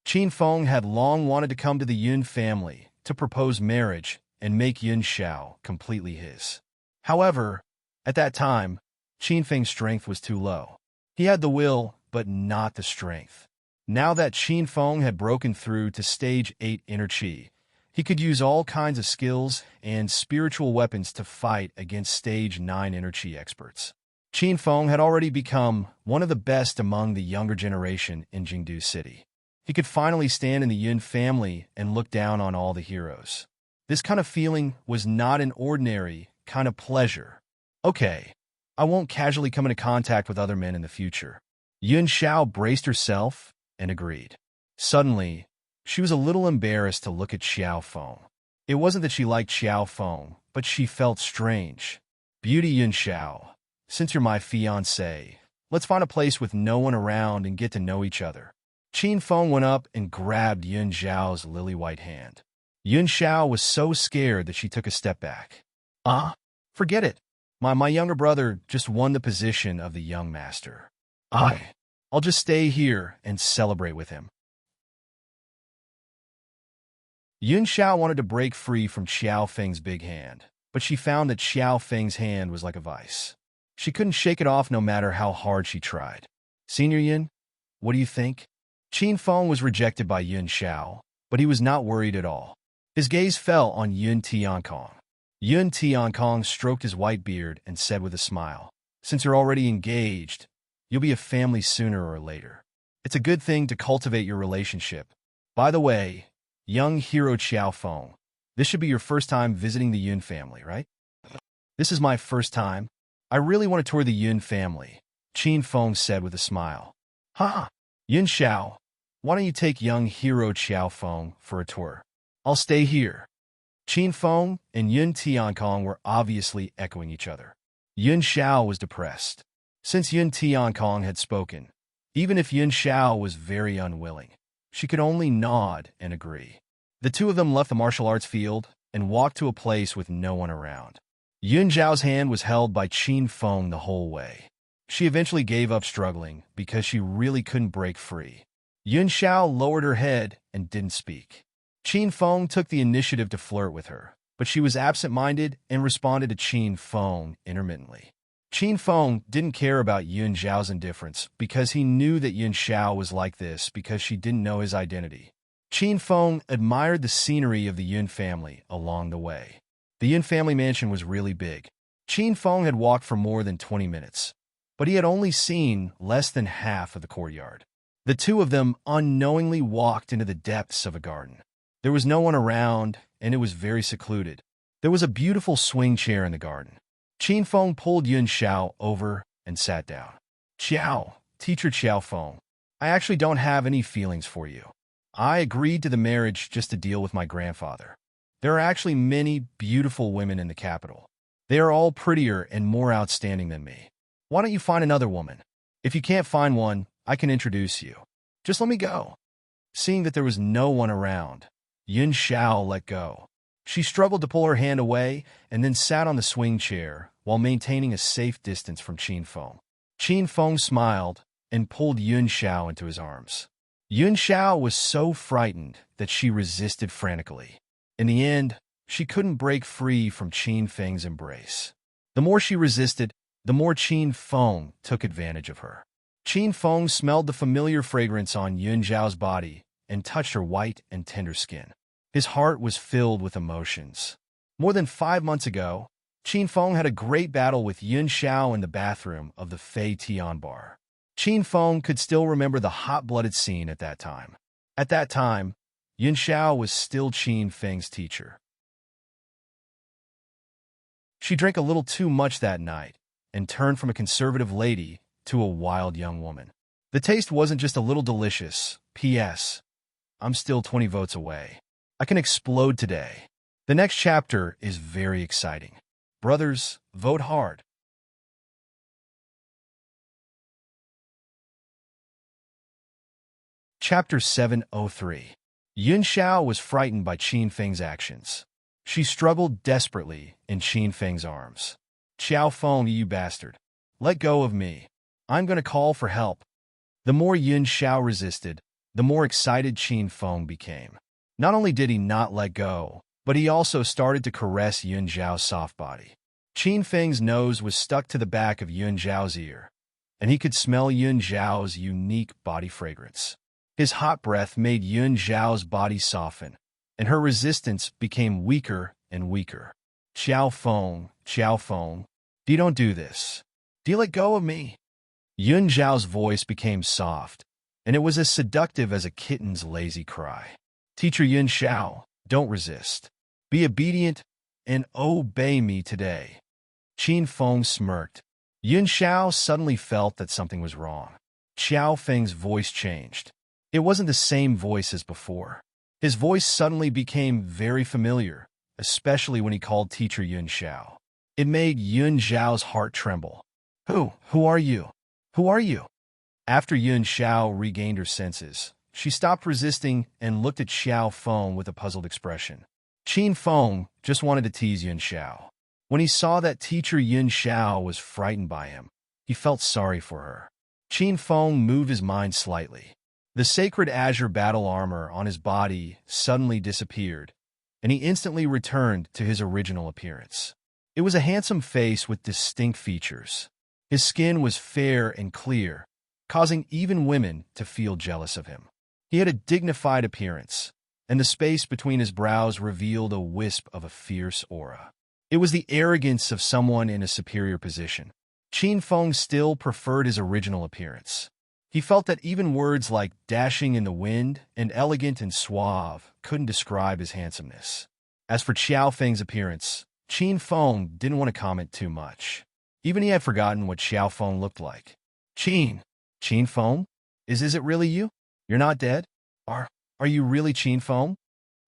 Qin Feng had long wanted to come to the Yun family to propose marriage and make Yun Xiao completely his. However, at that time, Qin Feng's strength was too low. He had the will, but not the strength. Now that Qin Feng had broken through to stage 8 inner chi, he could use all kinds of skills and spiritual weapons to fight against stage 9 inner chi experts. Qin Feng had already become one of the best among the younger generation in Jingdu City. He could finally stand in the Yun family and look down on all the heroes. This kind of feeling was not an ordinary kind of pleasure. Okay, I won't casually come into contact with other men in the future. Yun Xiao braced herself and agreed. Suddenly, she was a little embarrassed to look at Xiao Feng. It wasn't that she liked Xiao Feng, but she felt strange. Beauty Yun Xiao, since you're my fiancé, let's find a place with no one around and get to know each other. Qin Feng went up and grabbed Yun Xiao's lily-white hand. Yun Xiao was so scared that she took a step back. Forget it. My younger brother just won the position of the young master. I'll just stay here and celebrate with him. Yun Xiao wanted to break free from Xiao Feng's big hand, but she found that Xiao Feng's hand was like a vice. She couldn't shake it off no matter how hard she tried. Senior Yun, what do you think? Qin Feng was rejected by Yun Xiao, but he was not worried at all. His gaze fell on Yun Tiankong. Yun Tiankong stroked his white beard and said with a smile, "Since you're already engaged, you'll be a family sooner or later. It's a good thing to cultivate your relationship. By the way, young hero Xiao Feng, this should be your first time visiting the Yun family, right?" "This is my first time. I really want to tour the Yun family," Qin Feng said with a smile. Yun Xiao, why don't you take young hero Xiao Feng for a tour? I'll stay here." Qin Feng and Yun Tiankong were obviously echoing each other. Yun Xiao was depressed. Since Yun Tiankong had spoken, even if Yun Xiao was very unwilling, she could only nod and agree. The two of them left the martial arts field and walked to a place with no one around. Yun Xiao's hand was held by Qin Feng the whole way. She eventually gave up struggling because she really couldn't break free. Yun Xiao lowered her head and didn't speak. Qin Feng took the initiative to flirt with her, but she was absent-minded and responded to Qin Feng intermittently. Qin Feng didn't care about Yun Xiao's indifference because he knew that Yun Xiao was like this because she didn't know his identity. Qin Feng admired the scenery of the Yun family along the way. The Yun family mansion was really big. Qin Feng had walked for more than 20 minutes, but he had only seen less than half of the courtyard. The two of them unknowingly walked into the depths of a garden. There was no one around, and it was very secluded. There was a beautiful swing chair in the garden. Qin Feng pulled Yun Xiao over and sat down. "Xiao, teacher Xiao Feng, I actually don't have any feelings for you. I agreed to the marriage just to deal with my grandfather. There are actually many beautiful women in the capital. They are all prettier and more outstanding than me. Why don't you find another woman? If you can't find one, I can introduce you. Just let me go." Seeing that there was no one around, Yun Xiao let go. She struggled to pull her hand away and then sat on the swing chair while maintaining a safe distance from Qin Feng. Qin Feng smiled and pulled Yun Xiao into his arms. Yun Xiao was so frightened that she resisted frantically. In the end, she couldn't break free from Qin Feng's embrace. The more she resisted, the more Qin Feng took advantage of her. Qin Feng smelled the familiar fragrance on Yun Xiao's body and touched her white and tender skin. His heart was filled with emotions. More than 5 months ago, Qin Feng had a great battle with Yun Xiao in the bathroom of the Fei Tian bar. Qin Feng could still remember the hot-blooded scene at that time. At that time, Yun Xiao was still Qin Feng's teacher. She drank a little too much that night and turned from a conservative lady to a wild young woman. The taste wasn't just a little delicious. P.S. I'm still 20 votes away. I can explode today. The next chapter is very exciting. Brothers, vote hard. Chapter 703. Yun Xiao was frightened by Qin Feng's actions. She struggled desperately in Qin Feng's arms. "Xiao Feng, you bastard. Let go of me. I'm going to call for help." The more Yun Xiao resisted, the more excited Qin Feng became. Not only did he not let go, but he also started to caress Yun Xiao's soft body. Qin Feng's nose was stuck to the back of Yun Xiao's ear, and he could smell Yun Xiao's unique body fragrance. His hot breath made Yun Xiao's body soften, and her resistance became weaker and weaker. Xiao Feng, you don't do this. Do you let go of me?" Yun Xiao's voice became soft, and it was as seductive as a kitten's lazy cry. "Teacher Yun Xiao, don't resist. Be obedient and obey me today." Qin Feng smirked. Yun Xiao suddenly felt that something was wrong. Xiao Feng's voice changed. It wasn't the same voice as before. His voice suddenly became very familiar, especially when he called teacher Yun Xiao. It made Yun Xiao's heart tremble. Who are you? Who are you? After Yun Xiao regained her senses, she stopped resisting and looked at Xiao Feng with a puzzled expression. Qin Feng just wanted to tease Yun Xiao. When he saw that teacher Yun Xiao was frightened by him, he felt sorry for her. Qin Feng moved his mind slightly. The sacred azure battle armor on his body suddenly disappeared, and he instantly returned to his original appearance. It was a handsome face with distinct features. His skin was fair and clear, causing even women to feel jealous of him. He had a dignified appearance, and the space between his brows revealed a wisp of a fierce aura. It was the arrogance of someone in a superior position. Qin Feng still preferred his original appearance. He felt that even words like dashing in the wind and elegant and suave couldn't describe his handsomeness. As for Xiao Feng's appearance, Qin Feng didn't want to comment too much. Even he had forgotten what Xiao Feng looked like. Qin Feng? Is it really you? You're not dead? Are you really Qin Feng?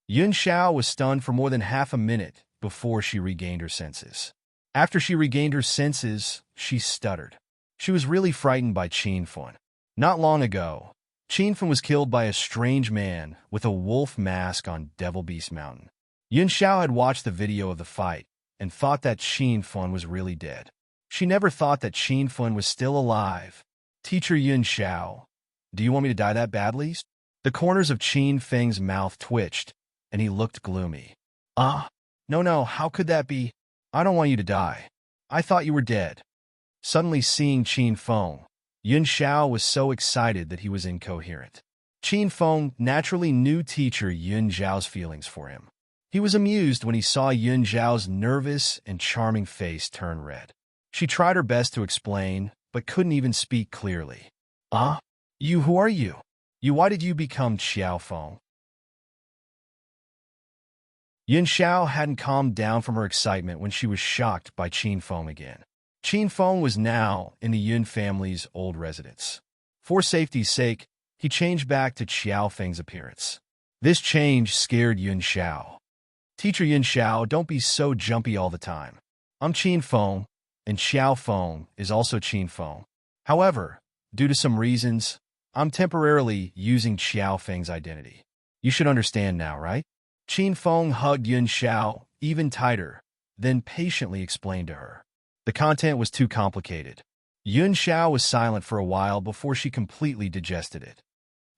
Yun Xiao was stunned for more than half a minute before she regained her senses. After she regained her senses, she stuttered. She was really frightened by Qin Feng. Not long ago, Qin Feng was killed by a strange man with a wolf mask on Devil Beast Mountain. Yun Xiao had watched the video of the fight and thought that Qin Feng was really dead. She never thought that Qin Feng was still alive. Teacher Yun Xiao, do you want me to die that badly? The corners of Qin Feng's mouth twitched, and he looked gloomy. No, how could that be? I don't want you to die. I thought you were dead. Suddenly seeing Qin Feng, Yun Xiao was so excited that he was incoherent. Qin Feng naturally knew teacher Yun Xiao's feelings for him. He was amused when he saw Yun Xiao's nervous and charming face turn red. She tried her best to explain, but couldn't even speak clearly. Who are you? Why did you become Xiao Feng? Yun Xiao hadn't calmed down from her excitement when she was shocked by Qin Feng again. Qin Feng was now in the Yun family's old residence. For safety's sake, he changed back to Xiao Feng's appearance. This change scared Yun Xiao. Teacher Yun Xiao, don't be so jumpy all the time. I'm Qin Feng, and Xiao Feng is also Qin Feng. However, due to some reasons, I'm temporarily using Xiao Feng's identity. You should understand now, right? Qin Feng hugged Yun Xiao even tighter, then patiently explained to her. The content was too complicated. Yun Xiao was silent for a while before she completely digested it.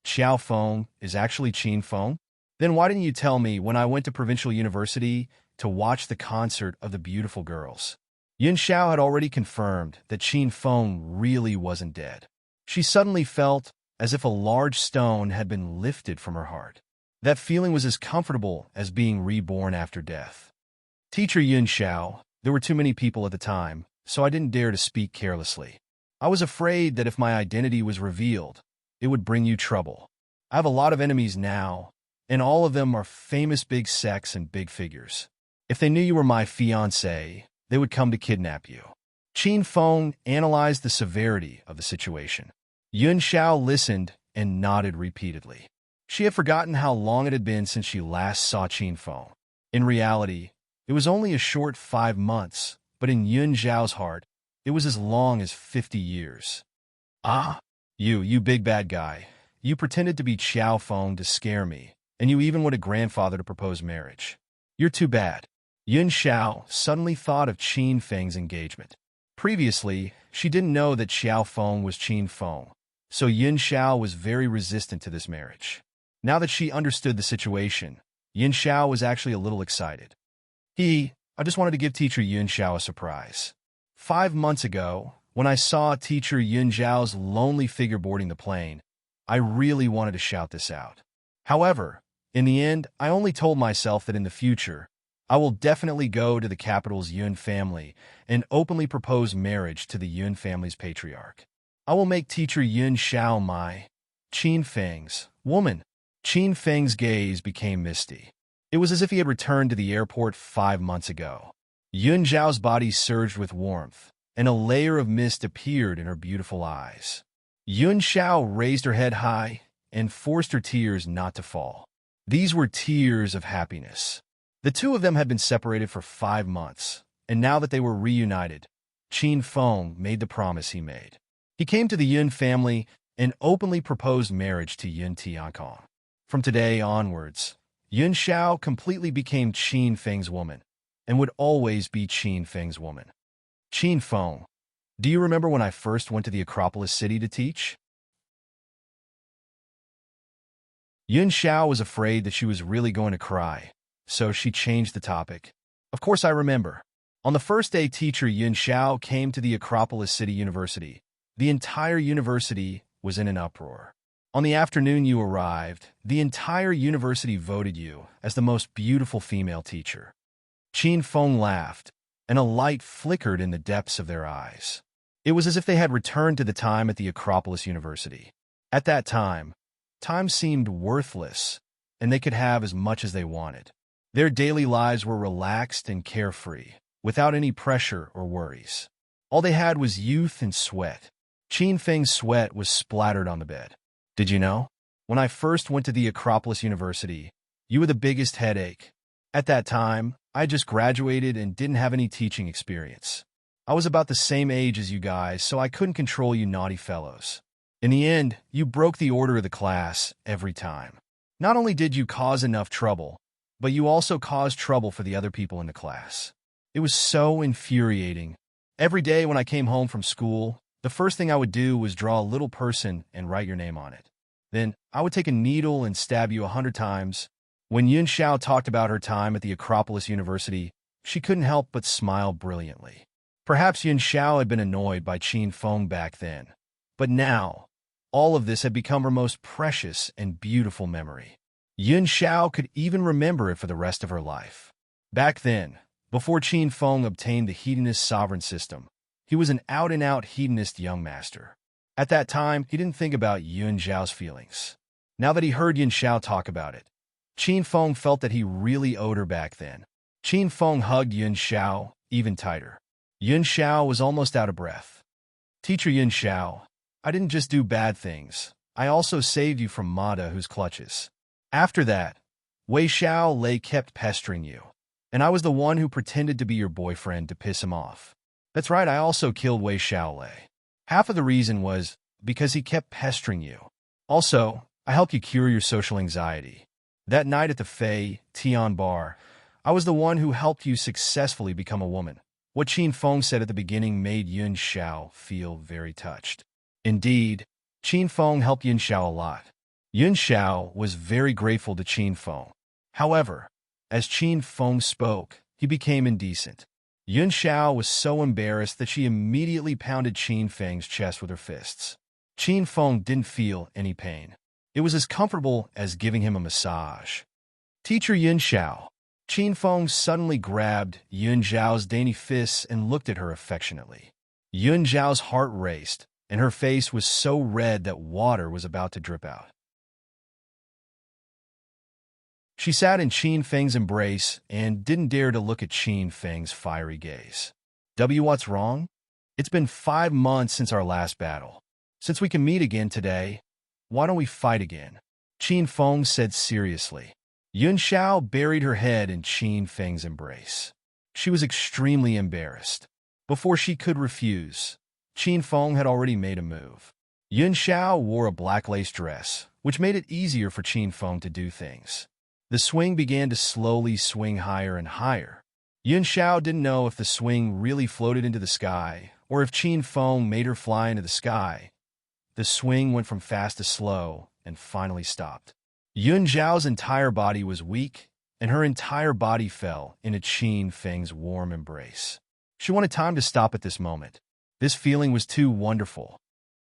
Xiao Feng is actually Qin Feng? Then why didn't you tell me when I went to Provincial University to watch the concert of the beautiful girls? Yun Xiao had already confirmed that Qin Feng really wasn't dead. She suddenly felt as if a large stone had been lifted from her heart. That feeling was as comfortable as being reborn after death. Teacher Yun Xiao, there were too many people at the time, so I didn't dare to speak carelessly. I was afraid that if my identity was revealed, it would bring you trouble. I have a lot of enemies now, and all of them are famous big sects and big figures. If they knew you were my fiancé, they would come to kidnap you. Qin Feng analyzed the severity of the situation. Yun Xiao listened and nodded repeatedly. She had forgotten how long it had been since she last saw Qin Feng. In reality, it was only a short 5 months, but in Yun Xiao's heart, it was as long as 50 years. You big bad guy. You pretended to be Xiao Feng to scare me, and you even wanted grandfather to propose marriage. You're too bad. Yun Xiao suddenly thought of Qin Feng's engagement. Previously, she didn't know that Xiao Feng was Qin Feng, so Yun Xiao was very resistant to this marriage. Now that she understood the situation, Yun Xiao was actually a little excited. I just wanted to give teacher Yun Xiao a surprise. 5 months ago, when I saw teacher Yun Xiao's lonely figure boarding the plane, I really wanted to shout this out. However, in the end, I only told myself that in the future, I will definitely go to the capital's Yun family and openly propose marriage to the Yun family's patriarch. I will make teacher Yun Xiao my Qin Feng's woman. Qin Feng's gaze became misty. It was as if he had returned to the airport 5 months ago. Yun Zhao's body surged with warmth, and a layer of mist appeared in her beautiful eyes. Yun Xiao raised her head high and forced her tears not to fall. These were tears of happiness. The two of them had been separated for 5 months, and now that they were reunited, Qin Feng made the promise he made. He came to the Yun family and openly proposed marriage to Yun Tiankong. From today onwards, Yun Xiao completely became Qin Feng's woman, and would always be Qin Feng's woman. Qin Feng, do you remember when I first went to the Acropolis city to teach? Yun Xiao was afraid that she was really going to cry, so she changed the topic. Of course I remember. On the first day teacher Yun Xiao came to the Acropolis City University, the entire university was in an uproar. On the afternoon you arrived, the entire university voted you as the most beautiful female teacher. Qin Feng laughed, and a light flickered in the depths of their eyes. It was as if they had returned to the time at the Acropolis University. At that time seemed worthless, and they could have as much as they wanted. Their daily lives were relaxed and carefree, without any pressure or worries. All they had was youth and sweat. Qin Feng's sweat was splattered on the bed. Did you know? When I first went to the Acropolis University, you were the biggest headache. At that time, I just graduated and didn't have any teaching experience. I was about the same age as you guys, so I couldn't control you naughty fellows. In the end, you broke the order of the class every time. Not only did you cause enough trouble, but you also caused trouble for the other people in the class. It was so infuriating. Every day when I came home from school, the first thing I would do was draw a little person and write your name on it. Then I would take a needle and stab you 100 times. When Yun Xiao talked about her time at the Acropolis University, she couldn't help but smile brilliantly. Perhaps Yun Xiao had been annoyed by Qin Feng back then, but now, all of this had become her most precious and beautiful memory. Yun Xiao could even remember it for the rest of her life. Back then, before Qin Feng obtained the Hedonist sovereign system, he was an out-and-out hedonist young master. At that time, he didn't think about Yun Xiao's feelings. Now that he heard Yun Xiao talk about it, Qin Feng felt that he really owed her back then. Qin Feng hugged Yun Xiao even tighter. Yun Xiao was almost out of breath. Teacher Yun Xiao, I didn't just do bad things. I also saved you from Ma Dehu's clutches. After that, Wei Xiao Lei kept pestering you, and I was the one who pretended to be your boyfriend to piss him off. That's right, I also killed Wei Xiao Lei. Half of the reason was because he kept pestering you. Also, I helped you cure your social anxiety. That night at the Fei Tian bar, I was the one who helped you successfully become a woman. What Qin Feng said at the beginning made Yun Xiao feel very touched. Indeed, Qin Feng helped Yun Xiao a lot. Yun Xiao was very grateful to Qin Feng. However, as Qin Feng spoke, he became indecent. Yun Xiao was so embarrassed that she immediately pounded Qin Feng's chest with her fists. Qin Feng didn't feel any pain. It was as comfortable as giving him a massage. Teacher Yun Xiao. Qin Feng suddenly grabbed Yun Xiao's dainty fists and looked at her affectionately. Yun Xiao's heart raced, and her face was so red that water was about to drip out. She sat in Qin Feng's embrace and didn't dare to look at Qin Feng's fiery gaze. What's wrong? It's been 5 months since our last battle. Since we can meet again today, why don't we fight again? Qin Feng said seriously. Yun Xiao buried her head in Qin Feng's embrace. She was extremely embarrassed. Before she could refuse, Qin Feng had already made a move. Yun Xiao wore a black lace dress, which made it easier for Qin Feng to do things. The swing began to slowly swing higher and higher. Yun Xiao didn't know if the swing really floated into the sky or if Qin Feng made her fly into the sky. The swing went from fast to slow and finally stopped. Yun Xiao's entire body was weak, and her entire body fell into Qin Feng's warm embrace. She wanted time to stop at this moment. This feeling was too wonderful.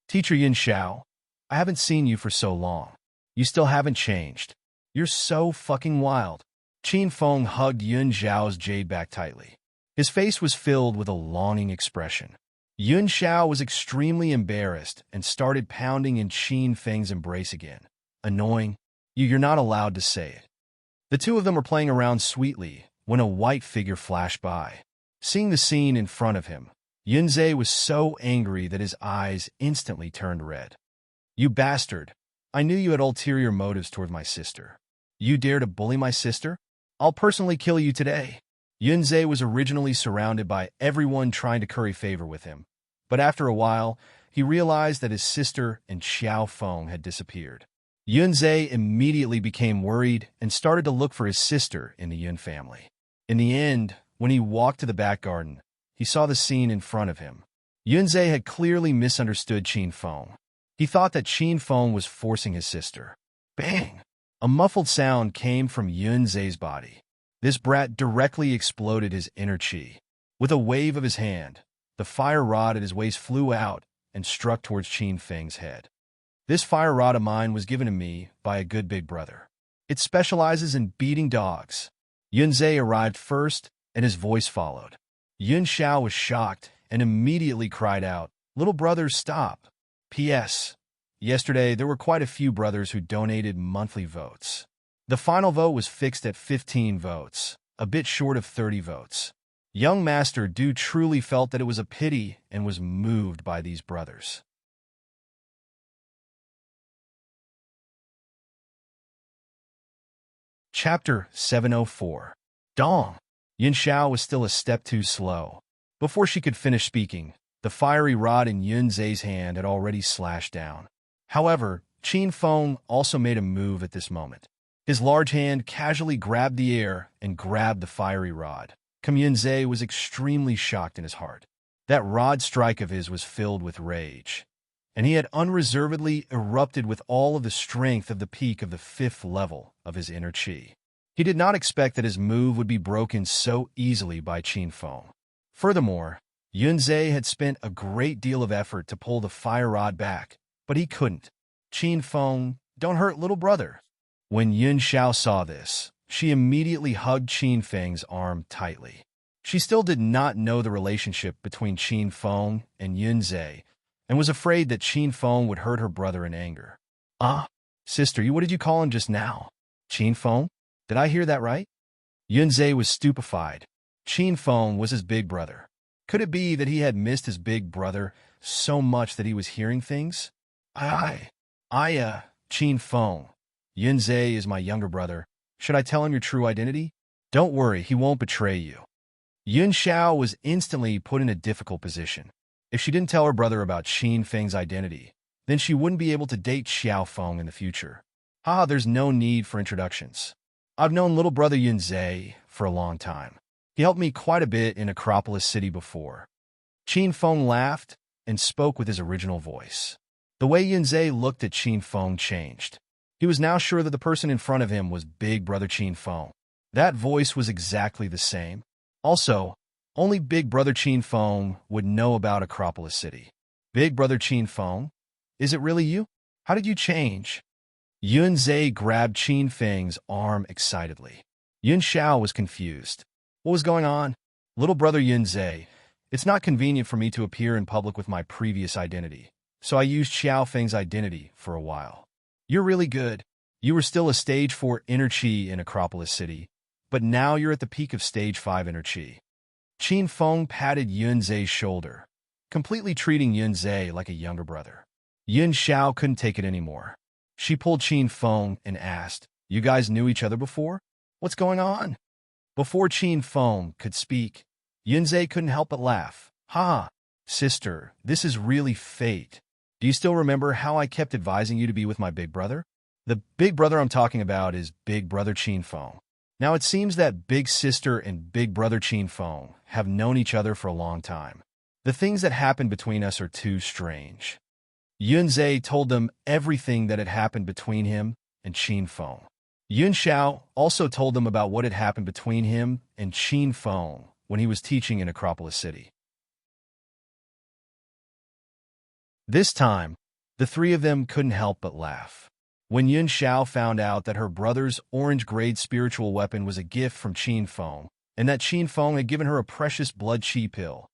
Teacher Yun Xiao, I haven't seen you for so long. You still haven't changed. You're so fucking wild. Qin Feng hugged Yun Xiao's jade back tightly. His face was filled with a longing expression. Yun Xiao was extremely embarrassed and started pounding in Qin Feng's embrace again. Annoying. You're not allowed to say it. The two of them were playing around sweetly when a white figure flashed by. Seeing the scene in front of him, Yunzhe was so angry that his eyes instantly turned red. You bastard! I knew you had ulterior motives toward my sister. You dare to bully my sister? I'll personally kill you today. Yunzhe was originally surrounded by everyone trying to curry favor with him, but after a while, he realized that his sister and Xiao Feng had disappeared. Yunzhe immediately became worried and started to look for his sister in the Yun family. In the end, when he walked to the back garden, he saw the scene in front of him. Yunzhe had clearly misunderstood Qin Feng. He thought that Qin Feng was forcing his sister. Bang! A muffled sound came from Yunzhe's body. This brat directly exploded his inner qi. With a wave of his hand, the fire rod at his waist flew out and struck towards Qin Feng's head. This fire rod of mine was given to me by a good big brother. It specializes in beating dogs. Yunzhe arrived first, and his voice followed. Yun Xiao was shocked and immediately cried out, "Little brothers, stop!" P.S. Yesterday, there were quite a few brothers who donated monthly votes. The final vote was fixed at 15 votes, a bit short of 30 votes. Young Master Du truly felt that it was a pity and was moved by these brothers. Chapter 704. Dong! Yun Xiao was still a step too slow. Before she could finish speaking, the fiery rod in Yunzhe's hand had already slashed down. However, Qin Feng also made a move at this moment. His large hand casually grabbed the air and grabbed the fiery rod. Yunzhe was extremely shocked in his heart. That rod strike of his was filled with rage, and he had unreservedly erupted with all of the strength of the peak of the 5th level of his inner qi. He did not expect that his move would be broken so easily by Qin Feng. Furthermore, Yunzhe had spent a great deal of effort to pull the fire rod back, but he couldn't. Qin Feng, don't hurt little brother. When Yun Xiao saw this, she immediately hugged Qin Feng's arm tightly. She still did not know the relationship between Qin Feng and Yunzhe, and was afraid that Qin Feng would hurt her brother in anger. Sister, what did you call him just now? Qin Feng? Did I hear that right? Yunzhe was stupefied. Qin Feng was his big brother. Could it be that he had missed his big brother so much that he was hearing things? Qin Feng. Yunzhe is my younger brother. Should I tell him your true identity? Don't worry, he won't betray you. Yun Xiao was instantly put in a difficult position. If she didn't tell her brother about Qin Feng's identity, then she wouldn't be able to date Xiao Feng in the future. There's no need for introductions. I've known little brother Yunzhe for a long time. He helped me quite a bit in Acropolis City before. Qin Feng laughed and spoke with his original voice. The way Yunzhe looked at Qin Feng changed. He was now sure that the person in front of him was big brother Qin Feng. That voice was exactly the same. Also, only big brother Qin Feng would know about Acropolis City. Big brother Qin Feng? Is it really you? How did you change? Yunzhe grabbed Qin Feng's arm excitedly. Yun Xiao was confused. What was going on? Little brother Yunzhe, it's not convenient for me to appear in public with my previous identity, so I used Xiao Feng's identity for a while. You're really good. You were still a stage 4 inner qi in Acropolis City, but now you're at the peak of stage 5 inner qi. Qin Feng patted Yunzhe's shoulder, completely treating Yunzhe like a younger brother. Yun Xiao couldn't take it anymore. She pulled Qin Feng and asked, "You guys knew each other before? What's going on?" Before Qin Feng could speak, Yunzhe couldn't help but laugh. Sister, this is really fate. Do you still remember how I kept advising you to be with my big brother? The big brother I'm talking about is big brother Qin Feng. Now it seems that big sister and big brother Qin Feng have known each other for a long time. The things that happened between us are too strange. Yunzhe told them everything that had happened between him and Qin Feng. Yun Xiao also told them about what had happened between him and Qin Feng when he was teaching in Acropolis City. This time, the three of them couldn't help but laugh. When Yun Xiao found out that her brother's orange-grade spiritual weapon was a gift from Qin Feng, and that Qin Feng had given her a precious blood qi pill,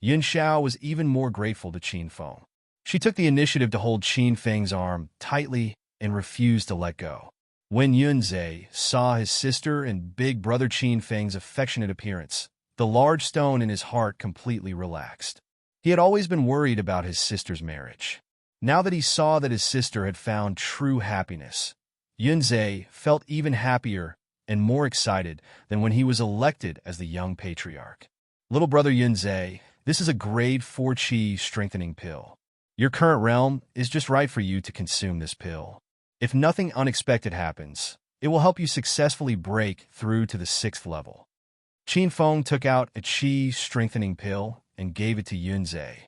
Yun Xiao was even more grateful to Qin Feng. She took the initiative to hold Qin Feng's arm tightly and refused to let go. When Yunzhe saw his sister and big brother Qin Feng's affectionate appearance, the large stone in his heart completely relaxed. He had always been worried about his sister's marriage. Now that he saw that his sister had found true happiness, Yunzhe felt even happier and more excited than when he was elected as the young patriarch. Little brother Yunzhe, this is a grade 4 qi strengthening pill. Your current realm is just right for you to consume this pill. If nothing unexpected happens, it will help you successfully break through to the 6th level. Qin Feng took out a qi strengthening pill and gave it to Yunzhe.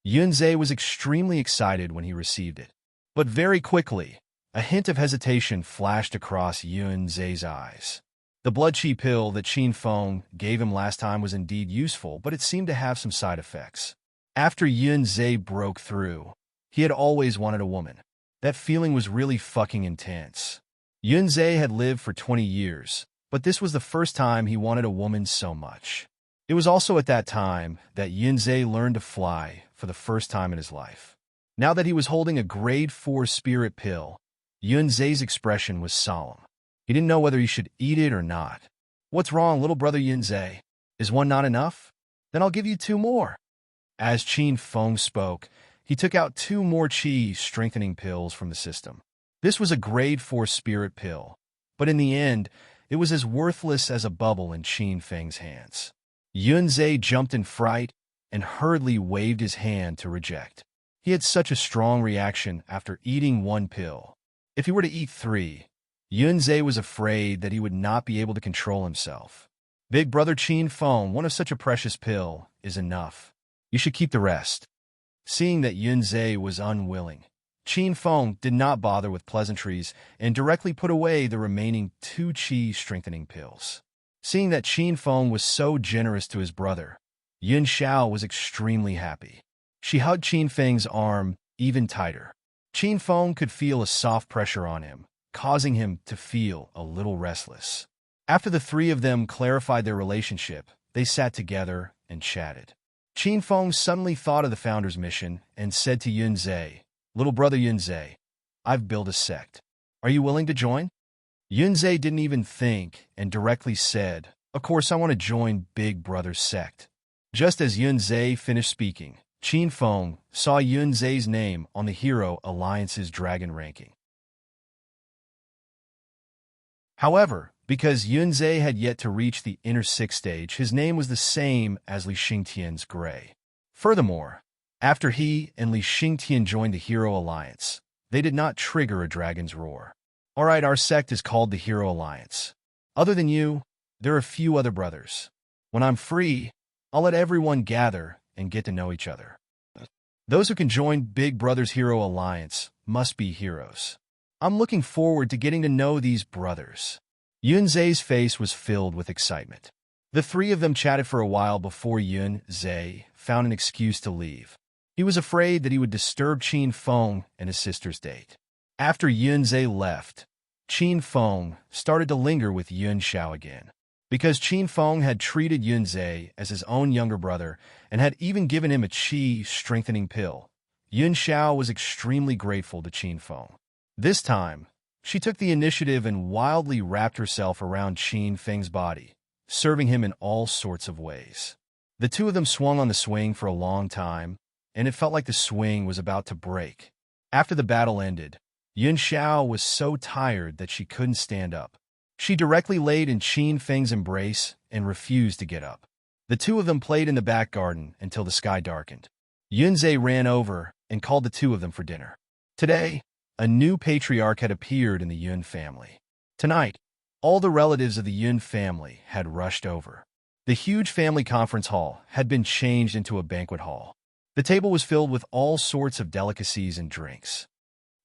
Yunzhe was extremely excited when he received it. But very quickly, a hint of hesitation flashed across Yunzhe's eyes. The blood qi pill that Qin Feng gave him last time was indeed useful, but it seemed to have some side effects. After Yunzhe broke through, he had always wanted a woman. That feeling was really fucking intense. Yunzhe had lived for 20 years, but this was the first time he wanted a woman so much. It was also at that time that Yunzhe learned to fly for the first time in his life. Now that he was holding a grade 4 spirit pill, Yunzhe's expression was solemn. He didn't know whether he should eat it or not. What's wrong, little brother Yunzhe? Is one not enough? Then I'll give you 2 more. As Qin Feng spoke, he took out 2 more qi strengthening pills from the system. This was a grade 4 spirit pill, but in the end, it was as worthless as a bubble in Qin Feng's hands. Yunzhe jumped in fright and hurriedly waved his hand to reject. He had such a strong reaction after eating 1 pill. If he were to eat 3, Yunzhe was afraid that he would not be able to control himself. Big brother Qin Feng, one of such a precious pill is enough. You should keep the rest. Seeing that Yunzhe was unwilling, Qin Feng did not bother with pleasantries and directly put away the remaining 2 qi strengthening pills. Seeing that Qin Feng was so generous to his brother, Yun Xiao was extremely happy. She hugged Qin Feng's arm even tighter. Qin Feng could feel a soft pressure on him, causing him to feel a little restless. After the 3 of them clarified their relationship, they sat together and chatted. Qin Feng suddenly thought of the founder's mission and said to Yunzhe, "Little brother Yunzhe, I've built a sect. Are you willing to join?" Yunzhe didn't even think and directly said, "Of course I want to join Big Brother's sect." Just as Yunzhe finished speaking, Qin Feng saw Yunzhe's name on the Hero Alliance's dragon ranking. However, because Yunzhe had yet to reach the inner 6th stage, his name was the same as Li Xingtian's Gray. Furthermore, after he and Li Xingtian joined the Hero Alliance, they did not trigger a dragon's roar. Alright, our sect is called the Hero Alliance. Other than you, there are a few other brothers. When I'm free, I'll let everyone gather and get to know each other. Those who can join Big Brother's Hero Alliance must be heroes. I'm looking forward to getting to know these brothers. Yunzhe's face was filled with excitement. The 3 of them chatted for a while before Yunzhe found an excuse to leave. He was afraid that he would disturb Qin Feng and his sister's date. After Yunzhe left, Qin Feng started to linger with Yun Xiao again. Because Qin Feng had treated Yunzhe as his own younger brother and had even given him a qi strengthening pill, Yun Xiao was extremely grateful to Qin Feng. This time, she took the initiative and wildly wrapped herself around Qin Feng's body, serving him in all sorts of ways. The 2 of them swung on the swing for a long time, and it felt like the swing was about to break. After the battle ended, Yun Xiao was so tired that she couldn't stand up. She directly laid in Qin Feng's embrace and refused to get up. The 2 of them played in the back garden until the sky darkened. Yunzhe ran over and called the 2 of them for dinner. Today, a new patriarch had appeared in the Yun family. Tonight, all the relatives of the Yun family had rushed over. The huge family conference hall had been changed into a banquet hall. The table was filled with all sorts of delicacies and drinks.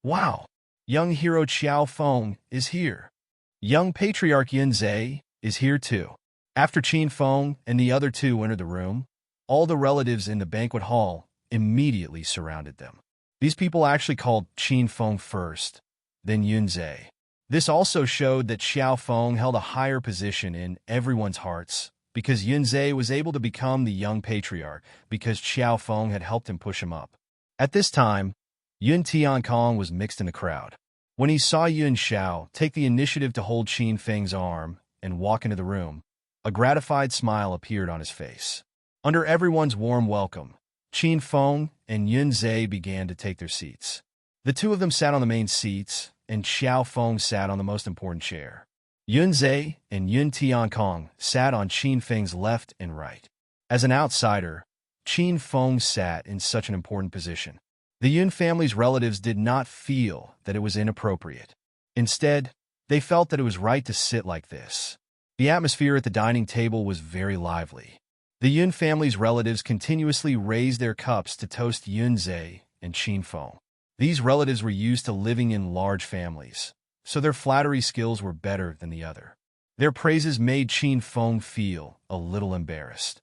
Wow! Young hero Qiao Feng is here. Young patriarch Yunzhe is here too. After Qin Feng and the other 2 entered the room, all the relatives in the banquet hall immediately surrounded them. These people actually called Qin Feng first, then Yunzhe. This also showed that Xiao Feng held a higher position in everyone's hearts, because Yunzhe was able to become the young patriarch because Xiao Feng had helped him push him up. At this time, Yun Tiankong was mixed in the crowd. When he saw Yun Xiao take the initiative to hold Qin Feng's arm and walk into the room, a gratified smile appeared on his face. Under everyone's warm welcome, Qin Feng and Yun Zhe began to take their seats. The two of them sat on the main seats, and Xiao Feng sat on the most important chair. Yun Zhe and Yun Tiankong sat on Qin Feng's left and right. As an outsider, Qin Feng sat in such an important position. The Yun family's relatives did not feel that it was inappropriate. Instead, they felt that it was right to sit like this. The atmosphere at the dining table was very lively. The Yun family's relatives continuously raised their cups to toast Yun Zhe and Qin Feng. These relatives were used to living in large families, so their flattery skills were better than the other. Their praises made Qin Feng feel a little embarrassed.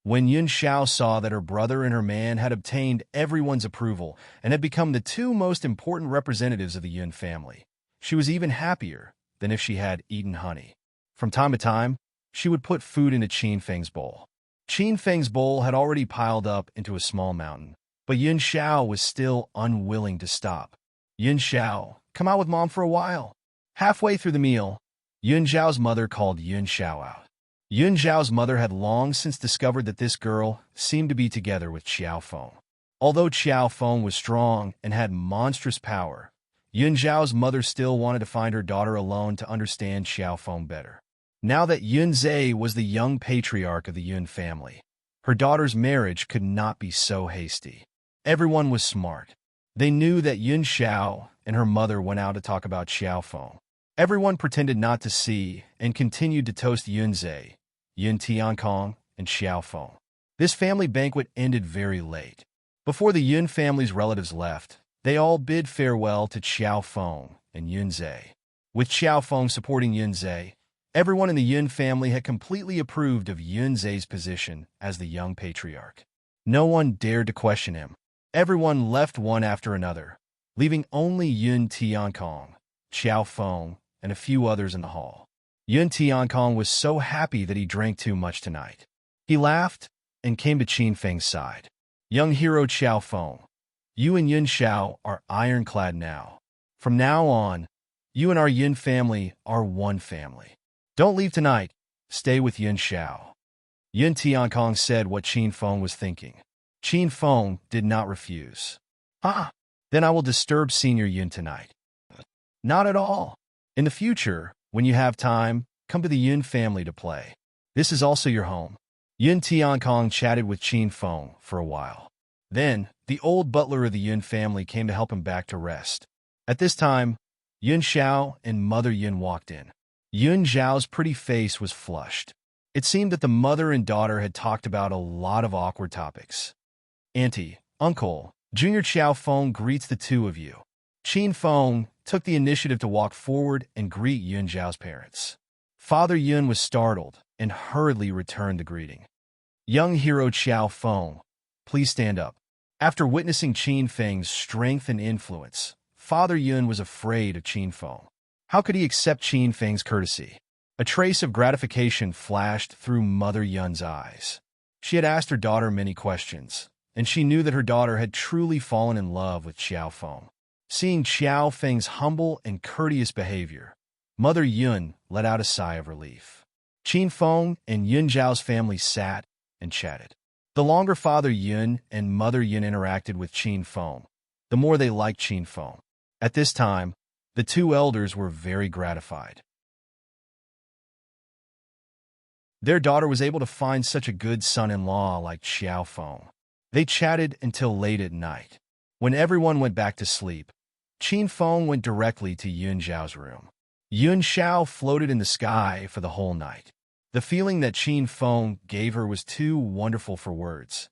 When Yun Xiao saw that her brother and her man had obtained everyone's approval and had become the two most important representatives of the Yun family, she was even happier than if she had eaten honey. From time to time, she would put food into Qin Feng's bowl. Qin Feng's bowl had already piled up into a small mountain, but Yun Xiao was still unwilling to stop. Yun Xiao, come out with Mom for a while. Halfway through the meal, Yun Xiao's mother called Yun Xiao out. Yun Xiao's mother had long since discovered that this girl seemed to be together with Xiao Feng. Although Xiao Feng was strong and had monstrous power, Yun Xiao's mother still wanted to find her daughter alone to understand Xiao Feng better. Now that Yun Zhe was the young patriarch of the Yun family, her daughter's marriage could not be so hasty. Everyone was smart. They knew that Yun Xiao and her mother went out to talk about Xiao Feng. Everyone pretended not to see and continued to toast Yun Zhe, Yun Tiankong, and Xiao Feng. This family banquet ended very late. Before the Yun family's relatives left, they all bid farewell to Xiao Feng and Yun Zhe. With Xiao Feng supporting Yun Zhe, everyone in the Yun family had completely approved of Yun Zhe's position as the young patriarch. No one dared to question him. Everyone left one after another, leaving only Yun Tiankong, Xiao Feng, and a few others in the hall. Yun Tiankong was so happy that he drank too much tonight. He laughed and came to Qin Feng's side. Young hero Xiao Feng, you and Yun Xiao are ironclad now. From now on, you and our Yun family are one family. Don't leave tonight. Stay with Yun Xiao. Yun Tiankong said what Qin Feng was thinking. Qin Feng did not refuse. Then I will disturb Senior Yun tonight. Not at all. In the future, when you have time, come to the Yun family to play. This is also your home. Yun Tiankong chatted with Qin Feng for a while. Then, the old butler of the Yun family came to help him back to rest. At this time, Yun Xiao and Mother Yun walked in. Yun Xiao's pretty face was flushed. It seemed that the mother and daughter had talked about a lot of awkward topics. Auntie, Uncle, Junior Xiao Feng greets the two of you. Qin Feng took the initiative to walk forward and greet Yun Xiao's parents. Father Yun was startled and hurriedly returned the greeting. Young hero Xiao Feng, please stand up. After witnessing Qin Feng's strength and influence, Father Yun was afraid of Qin Feng. How could he accept Qin Feng's courtesy? A trace of gratification flashed through Mother Yun's eyes. She had asked her daughter many questions, and she knew that her daughter had truly fallen in love with Xiao Feng. Seeing Xiao Feng's humble and courteous behavior, Mother Yun let out a sigh of relief. Qin Feng and Yun Zhao's family sat and chatted. The longer Father Yun and Mother Yun interacted with Qin Feng, the more they liked Qin Feng. At this time, the two elders were very gratified. Their daughter was able to find such a good son-in-law like Xiao Feng. They chatted until late at night. When everyone went back to sleep, Qin Feng went directly to Yun Zhao's room. Yun Xiao floated in the sky for the whole night. The feeling that Qin Feng gave her was too wonderful for words.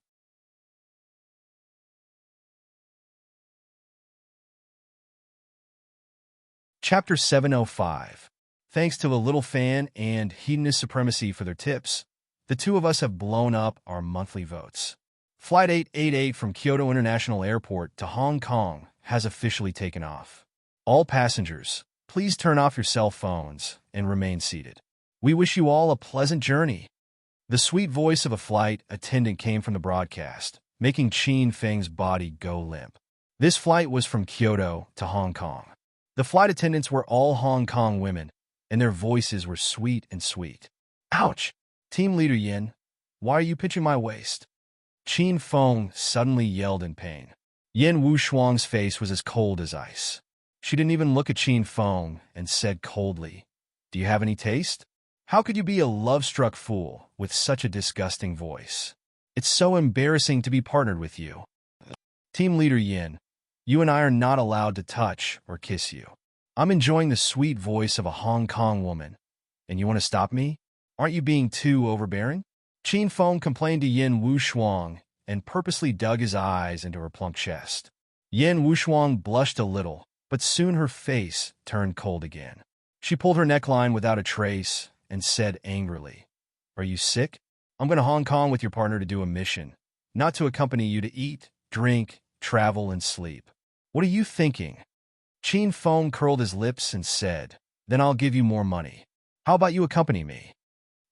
Chapter 705. Thanks to a little fan and Hedonist Supremacy for their tips, the two of us have blown up our monthly votes. Flight 888 from Kyoto International Airport to Hong Kong has officially taken off. All passengers, please turn off your cell phones and remain seated. We wish you all a pleasant journey. The sweet voice of a flight attendant came from the broadcast, making Qin Feng's body go limp. This flight was from Kyoto to Hong Kong. The flight attendants were all Hong Kong women, and their voices were sweet and sweet. Ouch! Team Leader Yin, Why are you pinching my waist? Qin Feng suddenly yelled in pain. Yin Wushuang's face was as cold as ice. She didn't even look at Qin Feng and said coldly, "Do you have any taste?" How could you be a love-struck fool with such a disgusting voice? It's so embarrassing to be partnered with you. Team leader Yin, you and I are not allowed to touch or kiss you. I'm enjoying the sweet voice of a Hong Kong woman, and you want to stop me? Aren't you being too overbearing? Qin Feng complained to Yin Wushuang and purposely dug his eyes into her plump chest. Yin Wushuang blushed a little, but soon her face turned cold again. She pulled her neckline without a trace and said angrily, "Are you sick? I'm going to Hong Kong with your partner to do a mission, not to accompany you to eat, drink, travel, and sleep. What are you thinking?" Qin Feng curled his lips and said, "Then I'll give you more money. How about you accompany me?"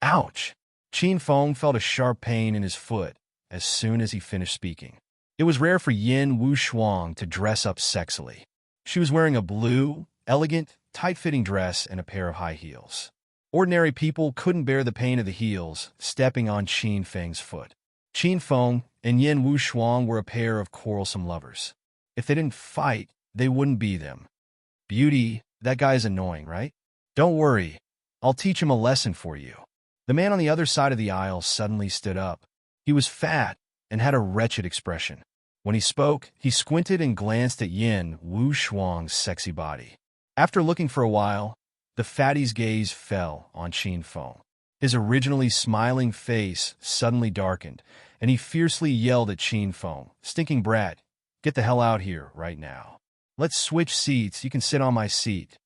Ouch! Qin Feng felt a sharp pain in his foot as soon as he finished speaking. It was rare for Yin Wushuang to dress up sexily. She was wearing a blue, elegant, tight-fitting dress and a pair of high heels. Ordinary people couldn't bear the pain of the heels stepping on Qin Feng's foot. Qin Feng and Yin Wushuang were a pair of quarrelsome lovers. If they didn't fight, they wouldn't be them. "Beauty, that guy is annoying, right? Don't worry, I'll teach him a lesson for you." The man on the other side of the aisle suddenly stood up. He was fat and had a wretched expression. When he spoke, he squinted and glanced at Yin Wushuang's sexy body. After looking for a while, the fatty's gaze fell on Qin Feng. His originally smiling face suddenly darkened, and he fiercely yelled at Qin Feng, "Stinking brat, get the hell out here right now. Let's switch seats, you can sit on my seat."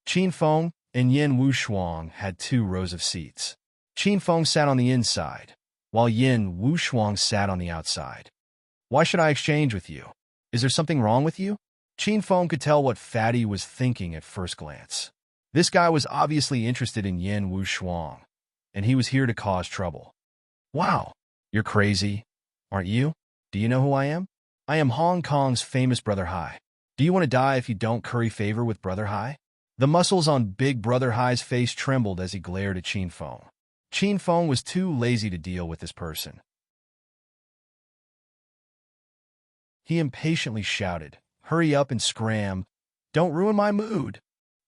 Qin Feng and Yin Wushuang had 2 rows of seats. Qin Feng sat on the inside, while Yin Wushuang sat on the outside. "Why should I exchange with you? Is there something wrong with you?" Qin Feng could tell what Fatty was thinking at first glance. This guy was obviously interested in Yin Wushuang, and he was here to cause trouble. "Wow, you're crazy, aren't you? Do you know who I am? I am Hong Kong's famous Brother Hai. Do you want to die if you don't curry favor with Brother Hai?" The muscles on Big Brother Hai's face trembled as he glared at Qin Feng. Qin Feng was too lazy to deal with this person. He impatiently shouted, "Hurry up and scram. Don't ruin my mood.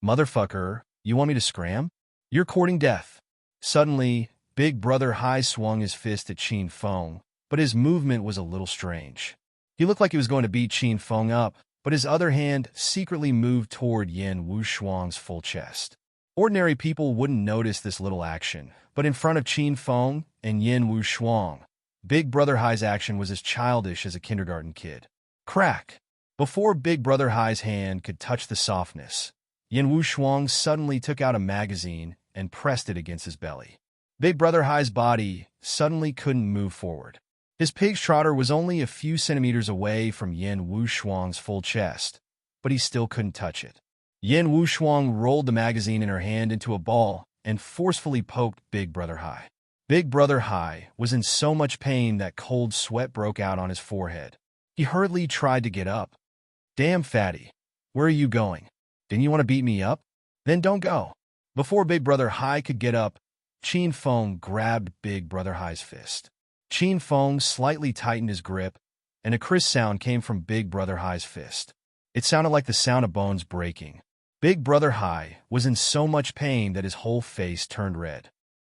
Motherfucker, you want me to scram? You're courting death." Suddenly, Big Brother Hai swung his fist at Qin Feng, but his movement was a little strange. He looked like he was going to beat Qin Feng up, but his other hand secretly moved toward Yin Wushuang's full chest. Ordinary people wouldn't notice this little action, but in front of Qin Feng and Yin Wushuang, Big Brother Hai's action was as childish as a kindergarten kid. Crack! Before Big Brother Hai's hand could touch the softness, Yin Wushuang suddenly took out a magazine and pressed it against his belly. Big Brother Hai's body suddenly couldn't move forward. His pig's trotter was only a few centimeters away from Yin Wushuang's full chest, but he still couldn't touch it. Yin Wushuang rolled the magazine in her hand into a ball and forcefully poked Big Brother Hai. Big Brother Hai was in so much pain that cold sweat broke out on his forehead. He hurriedly tried to get up. "Damn, Fatty, where are you going? Didn't you want to beat me up? Then don't go." Before Big Brother Hai could get up, Qin Feng grabbed Big Brother Hai's fist. Qin Feng slightly tightened his grip, and a crisp sound came from Big Brother Hai's fist. It sounded like the sound of bones breaking. Big Brother Hai was in so much pain that his whole face turned red.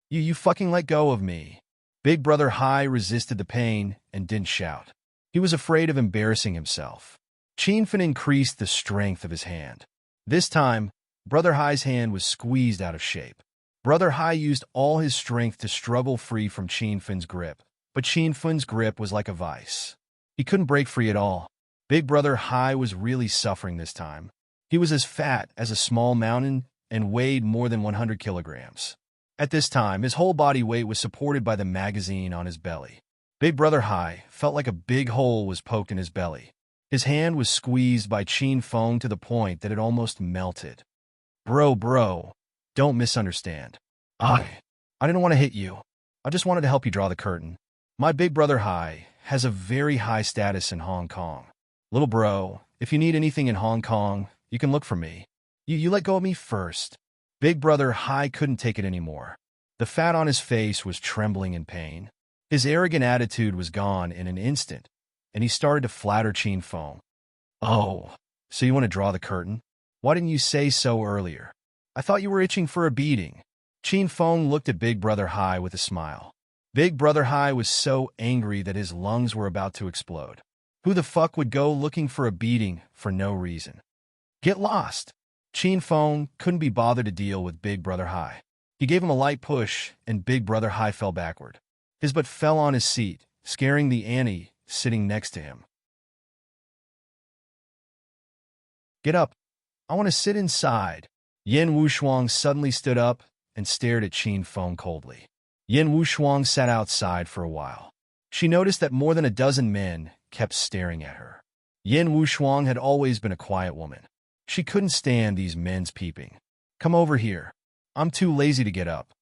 You fucking let go of me." Big Brother Hai resisted the pain and didn't shout. He was afraid of embarrassing himself. Qin Feng increased the strength of his hand. This time, Brother Hai's hand was squeezed out of shape. Brother Hai used all his strength to struggle free from Qin Feng's grip, but Qin Feng's grip was like a vice. He couldn't break free at all. Big Brother Hai was really suffering this time. He was as fat as a small mountain and weighed more than 100 kilograms. At this time, his whole body weight was supported by the magazine on his belly. Big Brother Hai felt like a big hole was poked in his belly. His hand was squeezed by Qin Feng to the point that it almost melted. Bro, don't misunderstand. I didn't want to hit you. I just wanted to help you draw the curtain. My Big Brother Hai has a very high status in Hong Kong. Little bro, if you need anything in Hong Kong, you can look for me. You let go of me first." Big Brother Hai couldn't take it anymore. The fat on his face was trembling in pain. His arrogant attitude was gone in an instant, and he started to flatter Qin Feng. "Oh, so you want to draw the curtain? Why didn't you say so earlier? I thought you were itching for a beating." Qin Feng looked at Big Brother Hai with a smile. Big Brother Hai was so angry that his lungs were about to explode. Who the fuck would go looking for a beating for no reason? Get lost. Qin Feng couldn't be bothered to deal with Big Brother Hai. He gave him a light push, and Big Brother Hai fell backward. His butt fell on his seat, scaring the Annie sitting next to him. "Get up. I want to sit inside." Yin Wushuang suddenly stood up and stared at Qin Feng coldly. Yin Wushuang sat outside for a while. She noticed that more than a dozen men kept staring at her. Yin Wushuang had always been a quiet woman. She couldn't stand these men's peeping. "Come over here. I'm too lazy to get up."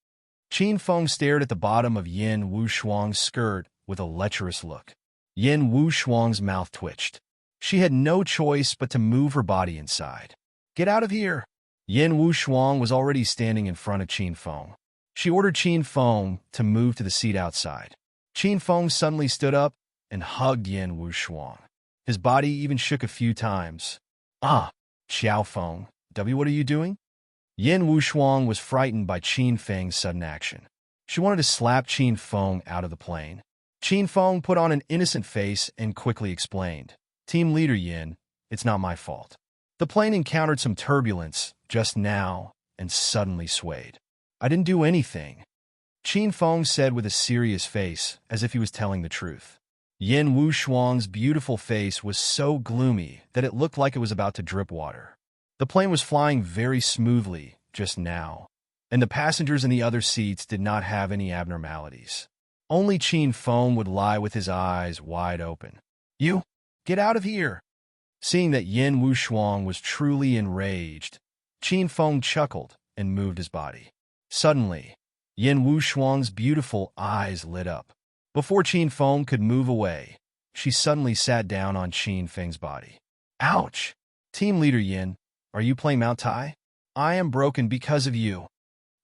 Qin Feng stared at the bottom of Yin Wushuang's skirt with a lecherous look. Yin Wushuang's mouth twitched. She had no choice but to move her body inside. "Get out of here." Yin Wushuang was already standing in front of Qin Feng. She ordered Qin Feng to move to the seat outside. Qin Feng suddenly stood up and hugged Yin Wushuang. His body even shook a few times. "Ah, Xiao Feng, what are you doing?" Yin Wushuang was frightened by Qin Feng's sudden action. She wanted to slap Qin Feng out of the plane. Qin Feng put on an innocent face and quickly explained, "Team Leader Yin, it's not my fault. The plane encountered some turbulence just now and suddenly swayed. I didn't do anything." Qin Feng said with a serious face, as if he was telling the truth. Yin Wushuang's beautiful face was so gloomy that it looked like it was about to drip water. The plane was flying very smoothly just now, and the passengers in the other seats did not have any abnormalities. Only Qin Feng would lie with his eyes wide open. "You, get out of here." Seeing that Yin Wushuang was truly enraged, Qin Feng chuckled and moved his body. Suddenly, Yin Wushuang's beautiful eyes lit up. Before Qin Feng could move away, she suddenly sat down on Qin Feng's body. "Ouch! Team Leader Yin, are you playing Mount Tai? I am broken because of you."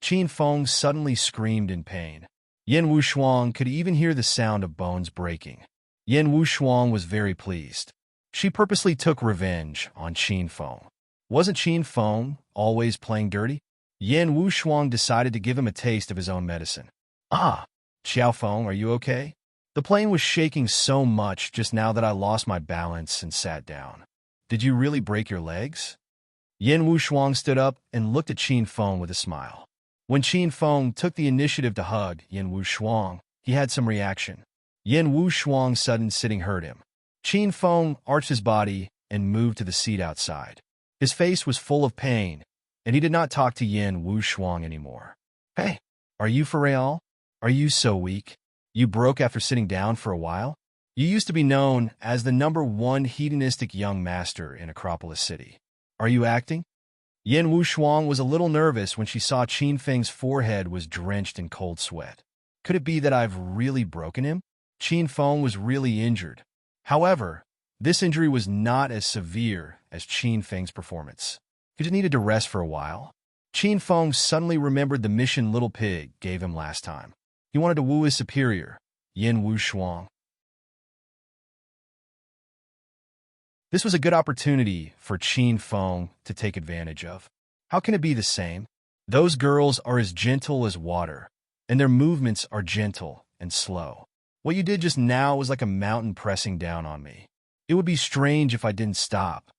Qin Feng suddenly screamed in pain. Yin Wushuang could even hear the sound of bones breaking. Yin Wushuang was very pleased. She purposely took revenge on Qin Feng. Wasn't Qin Feng always playing dirty? Yin Wushuang decided to give him a taste of his own medicine. "Ah, Xiao Feng, are you okay? The plane was shaking so much just now that I lost my balance and sat down. Did you really break your legs?" Yin Wushuang stood up and looked at Qin Feng with a smile. When Qin Feng took the initiative to hug Yin Wushuang, he had some reaction. Yin Wushuang's sudden sitting hurt him. Qin Feng arched his body and moved to the seat outside. His face was full of pain, and he did not talk to Yin Wushuang anymore. "Hey, are you for real? Are you so weak? You broke after sitting down for a while? You used to be known as the #1 hedonistic young master in Acropolis City. Are you acting?" Yin Wushuang was a little nervous when she saw Qin Feng's forehead was drenched in cold sweat. Could it be that I've really broken him? Qin Feng was really injured. However, this injury was not as severe as Qin Feng's performance. He just needed to rest for a while. Qin Feng suddenly remembered the mission Little Pig gave him last time. He wanted to woo his superior, Yin Wushuang. This was a good opportunity for Qin Feng to take advantage of. How can it be the same? Those girls are as gentle as water, and their movements are gentle and slow. What you did just now was like a mountain pressing down on me. It would be strange if I didn't stop.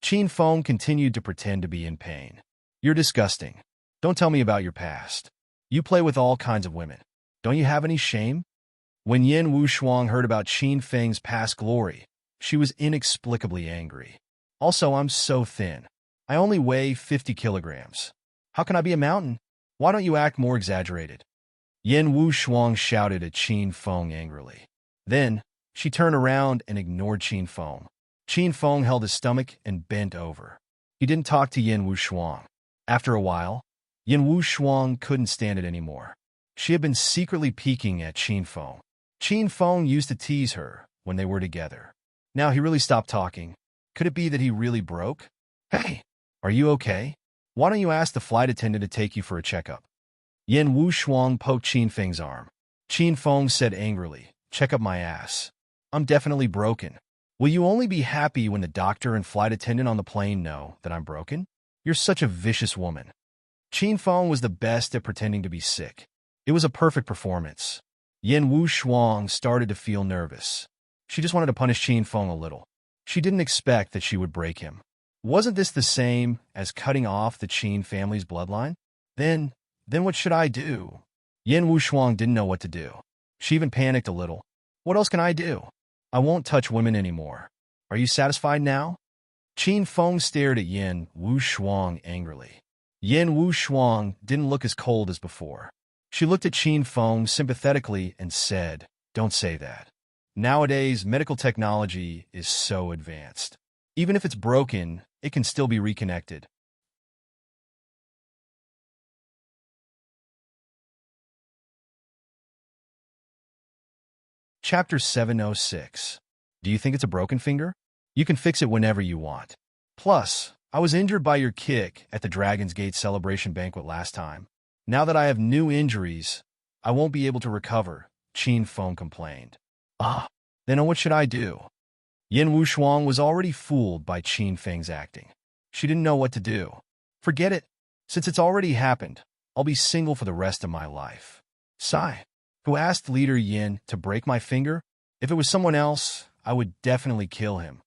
Qin Feng continued to pretend to be in pain. "You're disgusting. Don't tell me about your past. You play with all kinds of women. Don't you have any shame?" When Yin Wushuang heard about Qin Feng's past glory, she was inexplicably angry. "Also, I'm so thin. I only weigh 50 kilograms. How can I be a mountain? Why don't you act more exaggerated?" Yin Wushuang shouted at Qin Feng angrily. Then, she turned around and ignored Qin Feng. Qin Feng held his stomach and bent over. He didn't talk to Yin Wushuang. After a while, Yin Wushuang couldn't stand it anymore. She had been secretly peeking at Qin Feng. Qin Feng used to tease her when they were together. Now he really stopped talking. Could it be that he really broke? "Hey, are you okay? Why don't you ask the flight attendant to take you for a checkup?" Yin Wushuang poked Qin Feng's arm. Qin Feng said angrily. Check up my ass. I'm definitely broken. Will you only be happy when the doctor and flight attendant on the plane know that I'm broken? You're such a vicious woman. Qin Feng was the best at pretending to be sick. It was a perfect performance. Yin Wu Shuang started to feel nervous. She just wanted to punish Qin Feng a little. She didn't expect that she would break him. Wasn't this the same as cutting off the Qin family's bloodline? Then what should I do? Yin Wu Shuang didn't know what to do. She even panicked a little. What else can I do? I won't touch women anymore. Are you satisfied now? Qin Feng stared at Yin Wu Shuang angrily. Yin Wu Shuang didn't look as cold as before. She looked at Qin Feng sympathetically and said, Don't say that. Nowadays, medical technology is so advanced. Even if it's broken, it can still be reconnected. Chapter 706. Do you think it's a broken finger? You can fix it whenever you want. Plus, I was injured by your kick at the Dragon's Gate celebration banquet last time. Now that I have new injuries, I won't be able to recover, Qin Feng complained. Then what should I do? Yin Wu Shuang was already fooled by Qin Feng's acting. She didn't know what to do. Forget it. Since it's already happened, I'll be single for the rest of my life. Sigh. Who asked Leader Yin to break my finger? If it was someone else, I would definitely kill him.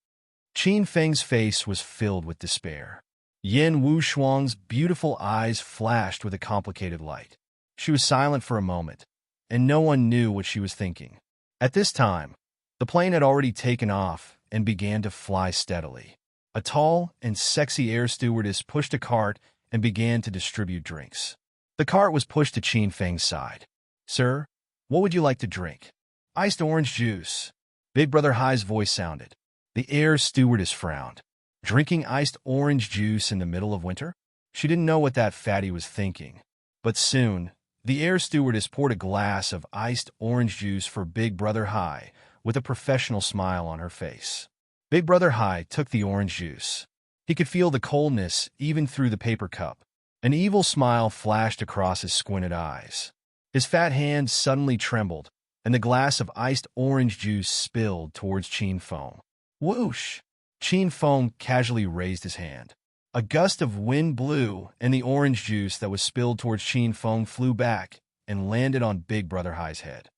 Qin Feng's face was filled with despair. Yin Wu Shuang's beautiful eyes flashed with a complicated light. She was silent for a moment, and no one knew what she was thinking. At this time, the plane had already taken off and began to fly steadily. A tall and sexy air stewardess pushed a cart and began to distribute drinks. The cart was pushed to Qin Feng's side. Sir, what would you like to drink? Iced orange juice. Big Brother Hai's voice sounded. The air stewardess frowned. Drinking iced orange juice in the middle of winter? She didn't know what that fatty was thinking. But soon, the air stewardess poured a glass of iced orange juice for Big Brother Hai with a professional smile on her face. Big Brother Hai took the orange juice. He could feel the coldness even through the paper cup. An evil smile flashed across his squinted eyes. His fat hand suddenly trembled, and the glass of iced orange juice spilled towards Qin Feng. Whoosh! Qin Feng casually raised his hand. A gust of wind blew, and the orange juice that was spilled towards Qin Feng flew back and landed on Big Brother Hai's head.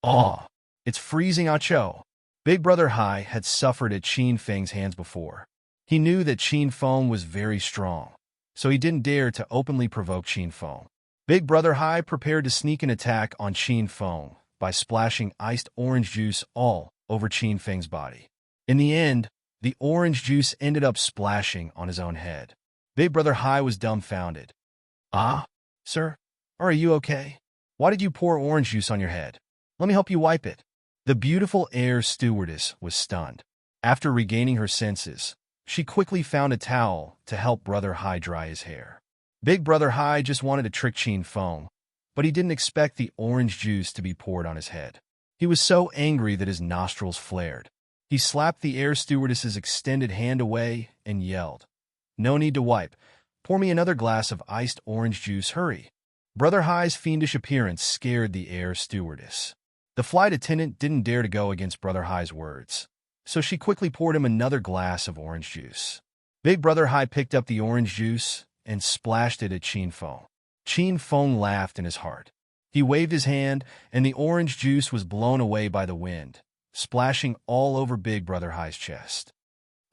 Oh, it's freezing, Acho. Big Brother Hai had suffered at Qin Feng's hands before. He knew that Qin Feng was very strong, so he didn't dare to openly provoke Qin Feng. Big Brother Hai prepared to sneak an attack on Qin Feng by splashing iced orange juice all over Qin Feng's body. In the end, the orange juice ended up splashing on his own head. Big Brother Hai was dumbfounded. Sir, are you okay? Why did you pour orange juice on your head? Let me help you wipe it. The beautiful air stewardess was stunned. After regaining her senses, she quickly found a towel to help Brother Hai dry his hair. Big Brother Hai just wanted to trick Qin Feng, but he didn't expect the orange juice to be poured on his head. He was so angry that his nostrils flared. He slapped the air stewardess's extended hand away and yelled, No need to wipe. Pour me another glass of iced orange juice, hurry. Brother Hai's fiendish appearance scared the air stewardess. The flight attendant didn't dare to go against Brother Hai's words, so she quickly poured him another glass of orange juice. Big Brother Hai picked up the orange juice and splashed it at Qin Feng. Qin Feng laughed in his heart. He waved his hand, and the orange juice was blown away by the wind, splashing all over Big Brother Hai's chest.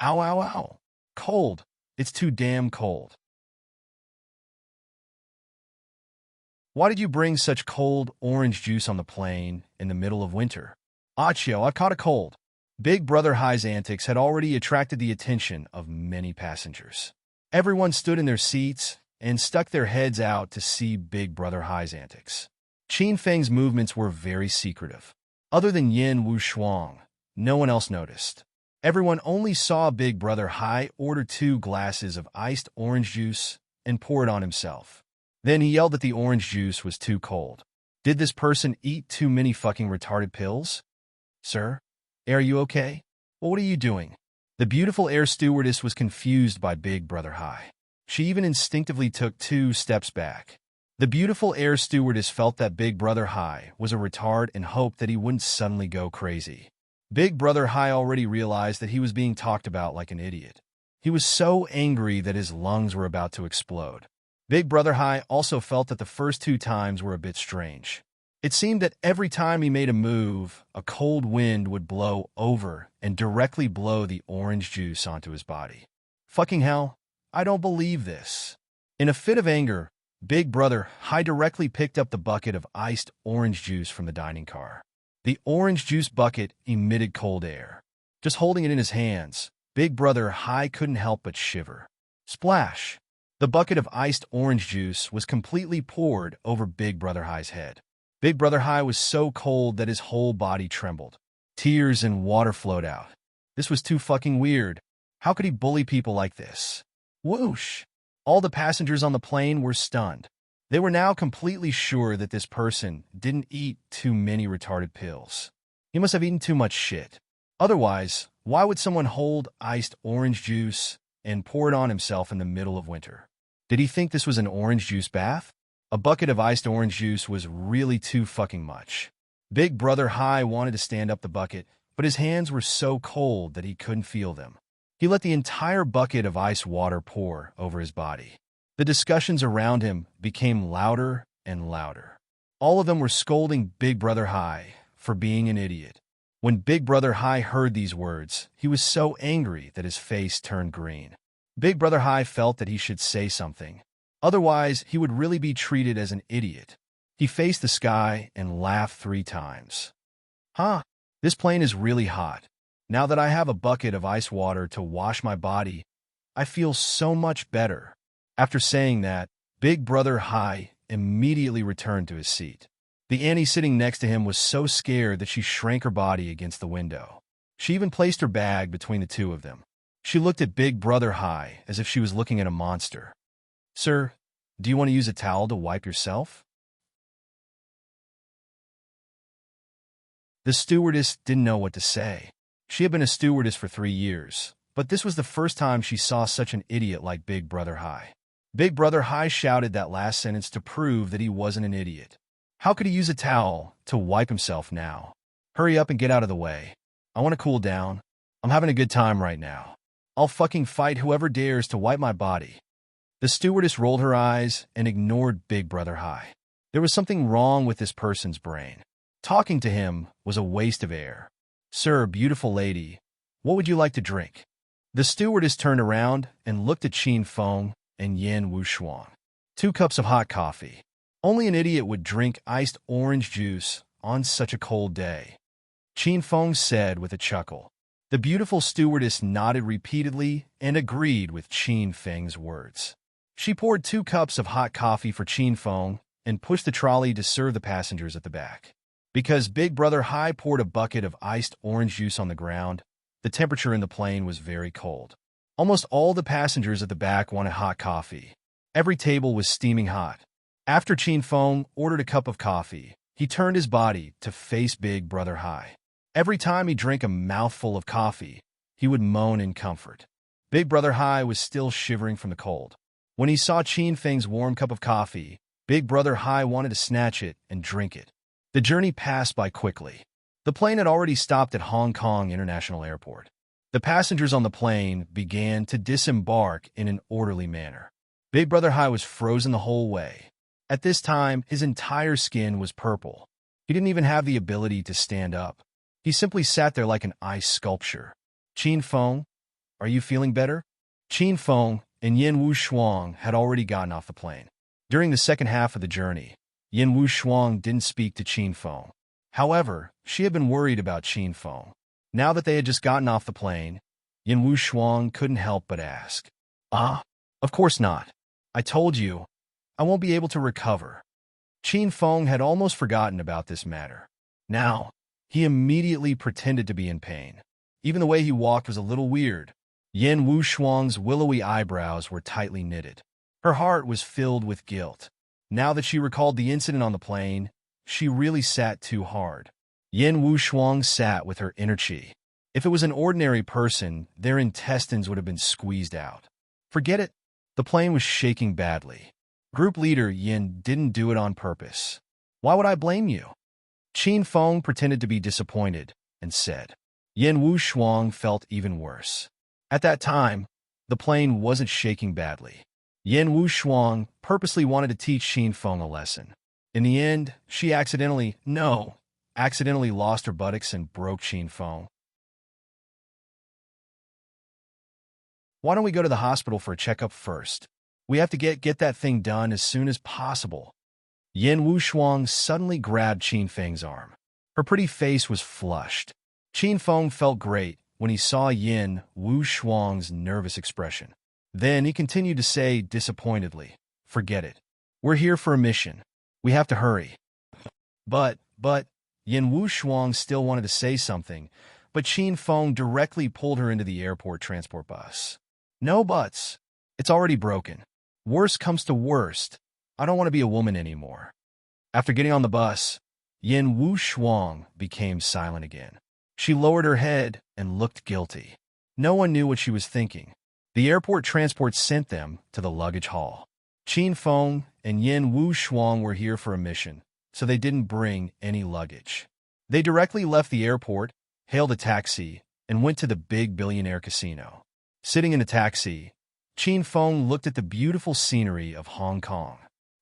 Ow, ow, ow. Cold. It's too damn cold. Why did you bring such cold orange juice on the plane in the middle of winter? Achio, I've caught a cold. Big Brother Hai's antics had already attracted the attention of many passengers. Everyone stood in their seats and stuck their heads out to see Big Brother Hai's antics. Qin Feng's movements were very secretive. Other than Yin Wu Shuang, no one else noticed. Everyone only saw Big Brother Hai order 2 glasses of iced orange juice and pour it on himself. Then he yelled that the orange juice was too cold. Did this person eat too many fucking retarded pills? Sir, are you okay? Well, what are you doing? The beautiful air stewardess was confused by Big Brother Hai. She even instinctively took 2 steps back. The beautiful air stewardess felt that Big Brother Hai was a retard and hoped that he wouldn't suddenly go crazy. Big Brother Hai already realized that he was being talked about like an idiot. He was so angry that his lungs were about to explode. Big Brother Hai also felt that the first 2 times were a bit strange. It seemed that every time he made a move, a cold wind would blow over and directly blow the orange juice onto his body. Fucking hell, I don't believe this. In a fit of anger, Big Brother Hai directly picked up the bucket of iced orange juice from the dining car. The orange juice bucket emitted cold air. Just holding it in his hands, Big Brother Hai couldn't help but shiver. Splash! The bucket of iced orange juice was completely poured over Big Brother Hai's head. Big Brother Hai was so cold that his whole body trembled. Tears and water flowed out. This was too fucking weird. How could he bully people like this? Whoosh! All the passengers on the plane were stunned. They were now completely sure that this person didn't eat too many retarded pills. He must have eaten too much shit. Otherwise, why would someone hold iced orange juice and pour it on himself in the middle of winter? Did he think this was an orange juice bath? A bucket of iced orange juice was really too fucking much. Big Brother Hai wanted to stand up the bucket, but his hands were so cold that he couldn't feel them. He let the entire bucket of ice water pour over his body. The discussions around him became louder and louder. All of them were scolding Big Brother Hai for being an idiot. When Big Brother Hai heard these words, he was so angry that his face turned green. Big Brother Hai felt that he should say something. Otherwise, he would really be treated as an idiot. He faced the sky and laughed 3 times. Huh, this plane is really hot. Now that I have a bucket of ice water to wash my body, I feel so much better. After saying that, Big Brother Hai immediately returned to his seat. The Annie sitting next to him was so scared that she shrank her body against the window. She even placed her bag between the 2 of them. She looked at Big Brother Hai as if she was looking at a monster. Sir, do you want to use a towel to wipe yourself? The stewardess didn't know what to say. She had been a stewardess for 3 years, but this was the first time she saw such an idiot like Big Brother Hai. Big Brother Hai shouted that last sentence to prove that he wasn't an idiot. How could he use a towel to wipe himself now? Hurry up and get out of the way. I want to cool down. I'm having a good time right now. I'll fucking fight whoever dares to wipe my body. The stewardess rolled her eyes and ignored Big Brother Hai. There was something wrong with this person's brain. Talking to him was a waste of air. Sir, beautiful lady, what would you like to drink? The stewardess turned around and looked at Qin Feng and Yan Wushuang. 2 cups of hot coffee. Only an idiot would drink iced orange juice on such a cold day. Qin Feng said with a chuckle. The beautiful stewardess nodded repeatedly and agreed with Qin Feng's words. She poured 2 cups of hot coffee for Qin Feng and pushed the trolley to serve the passengers at the back. Because Big Brother Hai poured a bucket of iced orange juice on the ground, the temperature in the plane was very cold. Almost all the passengers at the back wanted hot coffee. Every table was steaming hot. After Qin Feng ordered a cup of coffee, he turned his body to face Big Brother Hai. Every time he drank a mouthful of coffee, he would moan in comfort. Big Brother Hai was still shivering from the cold. When he saw Qin Feng's warm cup of coffee, Big Brother Hai wanted to snatch it and drink it. The journey passed by quickly. The plane had already stopped at Hong Kong International Airport. The passengers on the plane began to disembark in an orderly manner. Big Brother Hai was frozen the whole way. At this time, his entire skin was purple. He didn't even have the ability to stand up. He simply sat there like an ice sculpture. Qin Feng, are you feeling better? Qin Feng and Yan Wushuang had already gotten off the plane. During the second half of the journey, Yan Wushuang didn't speak to Qin Feng. However, she had been worried about Qin Feng. Now that they had just gotten off the plane, Yan Wushuang couldn't help but ask. Of course not. I told you, I won't be able to recover. Qin Feng had almost forgotten about this matter. Now, he immediately pretended to be in pain. Even the way he walked was a little weird. Yan Wushuang's willowy eyebrows were tightly knitted. Her heart was filled with guilt. Now that she recalled the incident on the plane, she really sat too hard. Yan Wushuang sat with her inner chi. If it was an ordinary person, their intestines would have been squeezed out. Forget it. The plane was shaking badly. Group leader Yin didn't do it on purpose. Why would I blame you? Qin Feng pretended to be disappointed and said. Yin Wuxuang felt even worse. At that time, the plane wasn't shaking badly. Yin Wuxuang purposely wanted to teach Qin Feng a lesson. In the end, she accidentally lost her buttocks and broke Qin Feng. Why don't we go to the hospital for a checkup first? We have to get that thing done as soon as possible. Yin Wuxuang suddenly grabbed Qin Feng's arm. Her pretty face was flushed. Qin Feng felt great when he saw Yin Wuxuang's nervous expression. Then he continued to say disappointedly, "Forget it. We're here for a mission. We have to hurry." But, Yin Wuxuang still wanted to say something, but Qin Feng directly pulled her into the airport transport bus. No buts. It's already broken. Worst comes to worst. I don't want to be a woman anymore. After getting on the bus, Yin Wuxuang became silent again. She lowered her head and looked guilty. No one knew what she was thinking. The airport transport sent them to the luggage hall. Qin Feng and Yin Wuxuang were here for a mission, so they didn't bring any luggage. They directly left the airport, hailed a taxi, and went to the big billionaire casino. Sitting in a taxi, Qin Feng looked at the beautiful scenery of Hong Kong.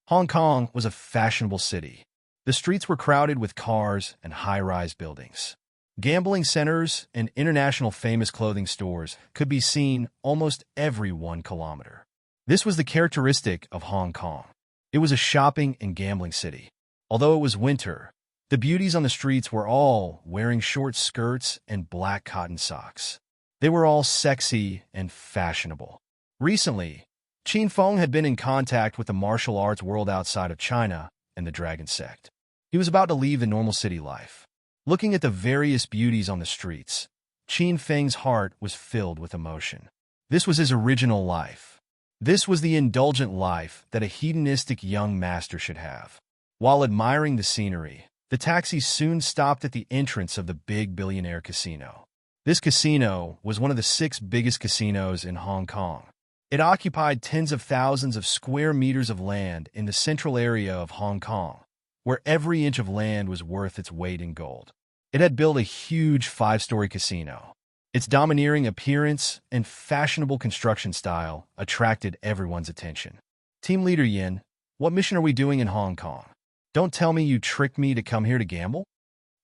Hong Kong was a fashionable city. The streets were crowded with cars and high-rise buildings. Gambling centers and international famous clothing stores could be seen almost every 1 kilometer. This was the characteristic of Hong Kong. It was a shopping and gambling city. Although it was winter, the beauties on the streets were all wearing short skirts and black cotton socks. They were all sexy and fashionable. Recently, Qin Feng had been in contact with the martial arts world outside of China and the dragon sect. He was about to leave the normal city life. Looking at the various beauties on the streets, Qin Feng's heart was filled with emotion. This was his original life. This was the indulgent life that a hedonistic young master should have. While admiring the scenery, the taxi soon stopped at the entrance of the big billionaire casino. This casino was one of the 6 biggest casinos in Hong Kong. It occupied tens of thousands of square meters of land in the central area of Hong Kong, where every inch of land was worth its weight in gold. It had built a huge 5-story casino. Its domineering appearance and fashionable construction style attracted everyone's attention. Team Leader Yin, what mission are we doing in Hong Kong? Don't tell me you tricked me to come here to gamble?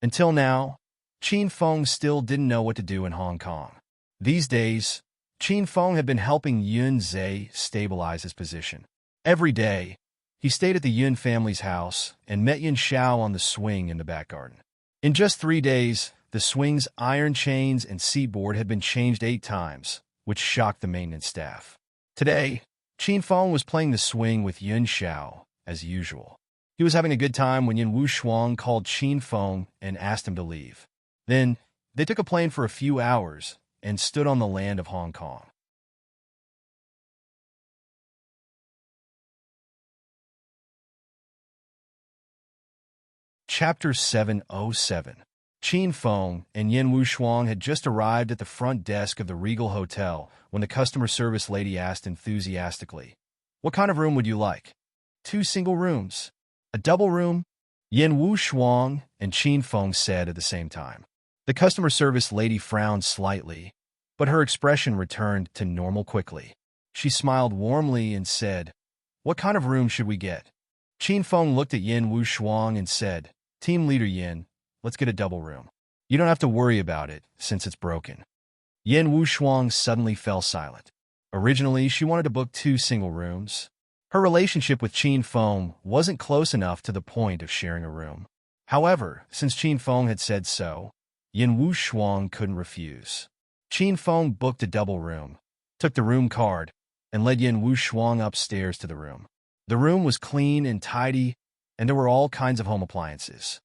Until now, Qin Feng still didn't know what to do in Hong Kong. These days, Qin Feng had been helping Yun Zhe stabilize his position. Every day, he stayed at the Yun family's house and met Yun Xiao on the swing in the back garden. In just 3 days, the swing's iron chains and seatboard had been changed 8 times, which shocked the maintenance staff. Today, Qin Feng was playing the swing with Yun Xiao, as usual. He was having a good time when Yin Wuxuang called Qin Feng and asked him to leave. Then, they took a plane for a few hours and stood on the land of Hong Kong. Chapter 707. Qin Feng and Yin Wuxuang had just arrived at the front desk of the Regal Hotel when the customer service lady asked enthusiastically, "What kind of room would you like?" 2 single rooms. A double room? Yin Wuxuang and Qin Feng said at the same time. The customer service lady frowned slightly, but her expression returned to normal quickly. She smiled warmly and said, "What kind of room should we get?" Qin Feng looked at Yin Wuxuang and said, "Team Leader Yin, let's get a double room. You don't have to worry about it, since it's broken." Yin Wuxuang suddenly fell silent. Originally, she wanted to book 2 single rooms. Her relationship with Qin Feng wasn't close enough to the point of sharing a room. However, since Qin Feng had said so, Yin Wuxuang couldn't refuse. Qin Feng booked a double room, took the room card, and led Yin Wuxuang upstairs to the room. The room was clean and tidy, and there were all kinds of home appliances.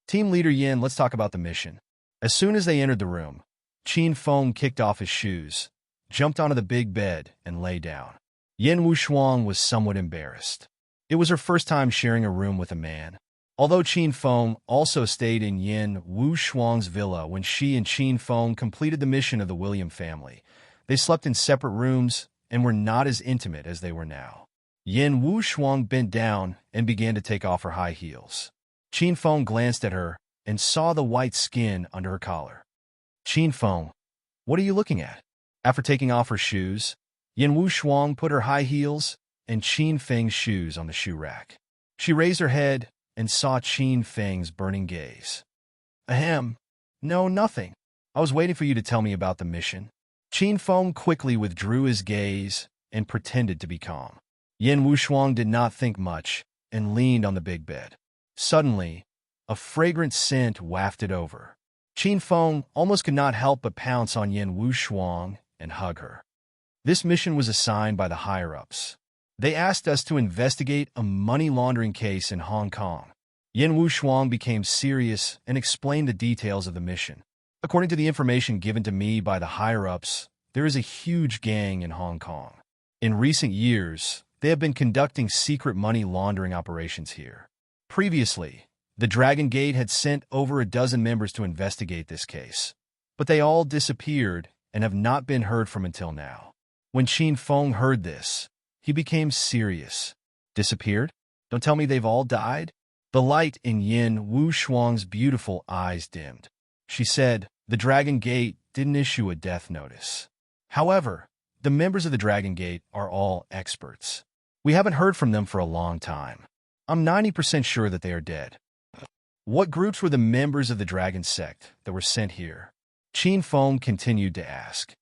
Team Leader Yin, let's talk about the mission. As soon as they entered the room, Qin Feng kicked off his shoes, jumped onto the big bed, and lay down. Yin Wuxuang was somewhat embarrassed. It was her first time sharing a room with a man. Although Qin Feng also stayed in Yin Wuxuang's villa when she and Qin Feng completed the mission of the William family, they slept in separate rooms and were not as intimate as they were now. Yin Wushuang bent down and began to take off her high heels. Qin Feng glanced at her and saw the white skin under her collar. Qin Feng, what are you looking at? After taking off her shoes, Yin Wushuang put her high heels and Qin Feng's shoes on the shoe rack. She raised her head and saw Qin Feng's burning gaze. Ahem. No, nothing. I was waiting for you to tell me about the mission. Qin Feng quickly withdrew his gaze and pretended to be calm. Yin Wushuang did not think much and leaned on the big bed. Suddenly, a fragrant scent wafted over. Qin Feng almost could not help but pounce on Yin Wushuang and hug her. This mission was assigned by the higher-ups. They asked us to investigate a money laundering case in Hong Kong. Yin Wushuang became serious and explained the details of the mission. According to the information given to me by the higher-ups, there is a huge gang in Hong Kong. In recent years, they have been conducting secret money laundering operations here. Previously, the Dragon Gate had sent over a dozen members to investigate this case, but they all disappeared and have not been heard from until now. When Qin Feng heard this, he became serious. Disappeared? Don't tell me they've all died? The light in Yin Wushuang's beautiful eyes dimmed. She said, the Dragon Gate didn't issue a death notice. However, the members of the Dragon Gate are all experts. We haven't heard from them for a long time. I'm 90% sure that they are dead. What groups were the members of the Dragon Sect that were sent here? Qin Feng continued to ask.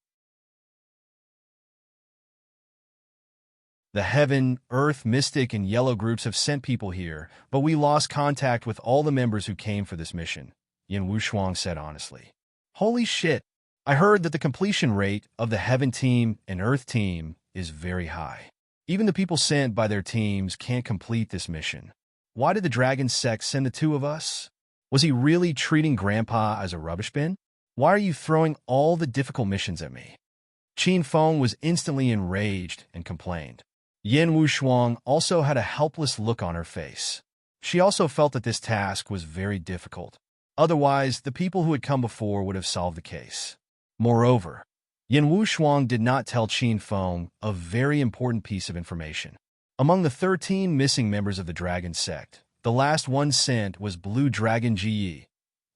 The Heaven, Earth, Mystic, and Yellow groups have sent people here, but we lost contact with all the members who came for this mission, Yin Wushuang said honestly. Holy shit! I heard that the completion rate of the Heaven team and Earth team is very high. Even the people sent by their teams can't complete this mission. Why did the Dragon Sect send the two of us? Was he really treating Grandpa as a rubbish bin? Why are you throwing all the difficult missions at me? Qin Feng was instantly enraged and complained. Yin Wushuang also had a helpless look on her face. She also felt that this task was very difficult. Otherwise, the people who had come before would have solved the case. Moreover, Yin Wushuang did not tell Qin Feng a very important piece of information. Among the 13 missing members of the Dragon Sect, the last one sent was Blue Dragon Ji,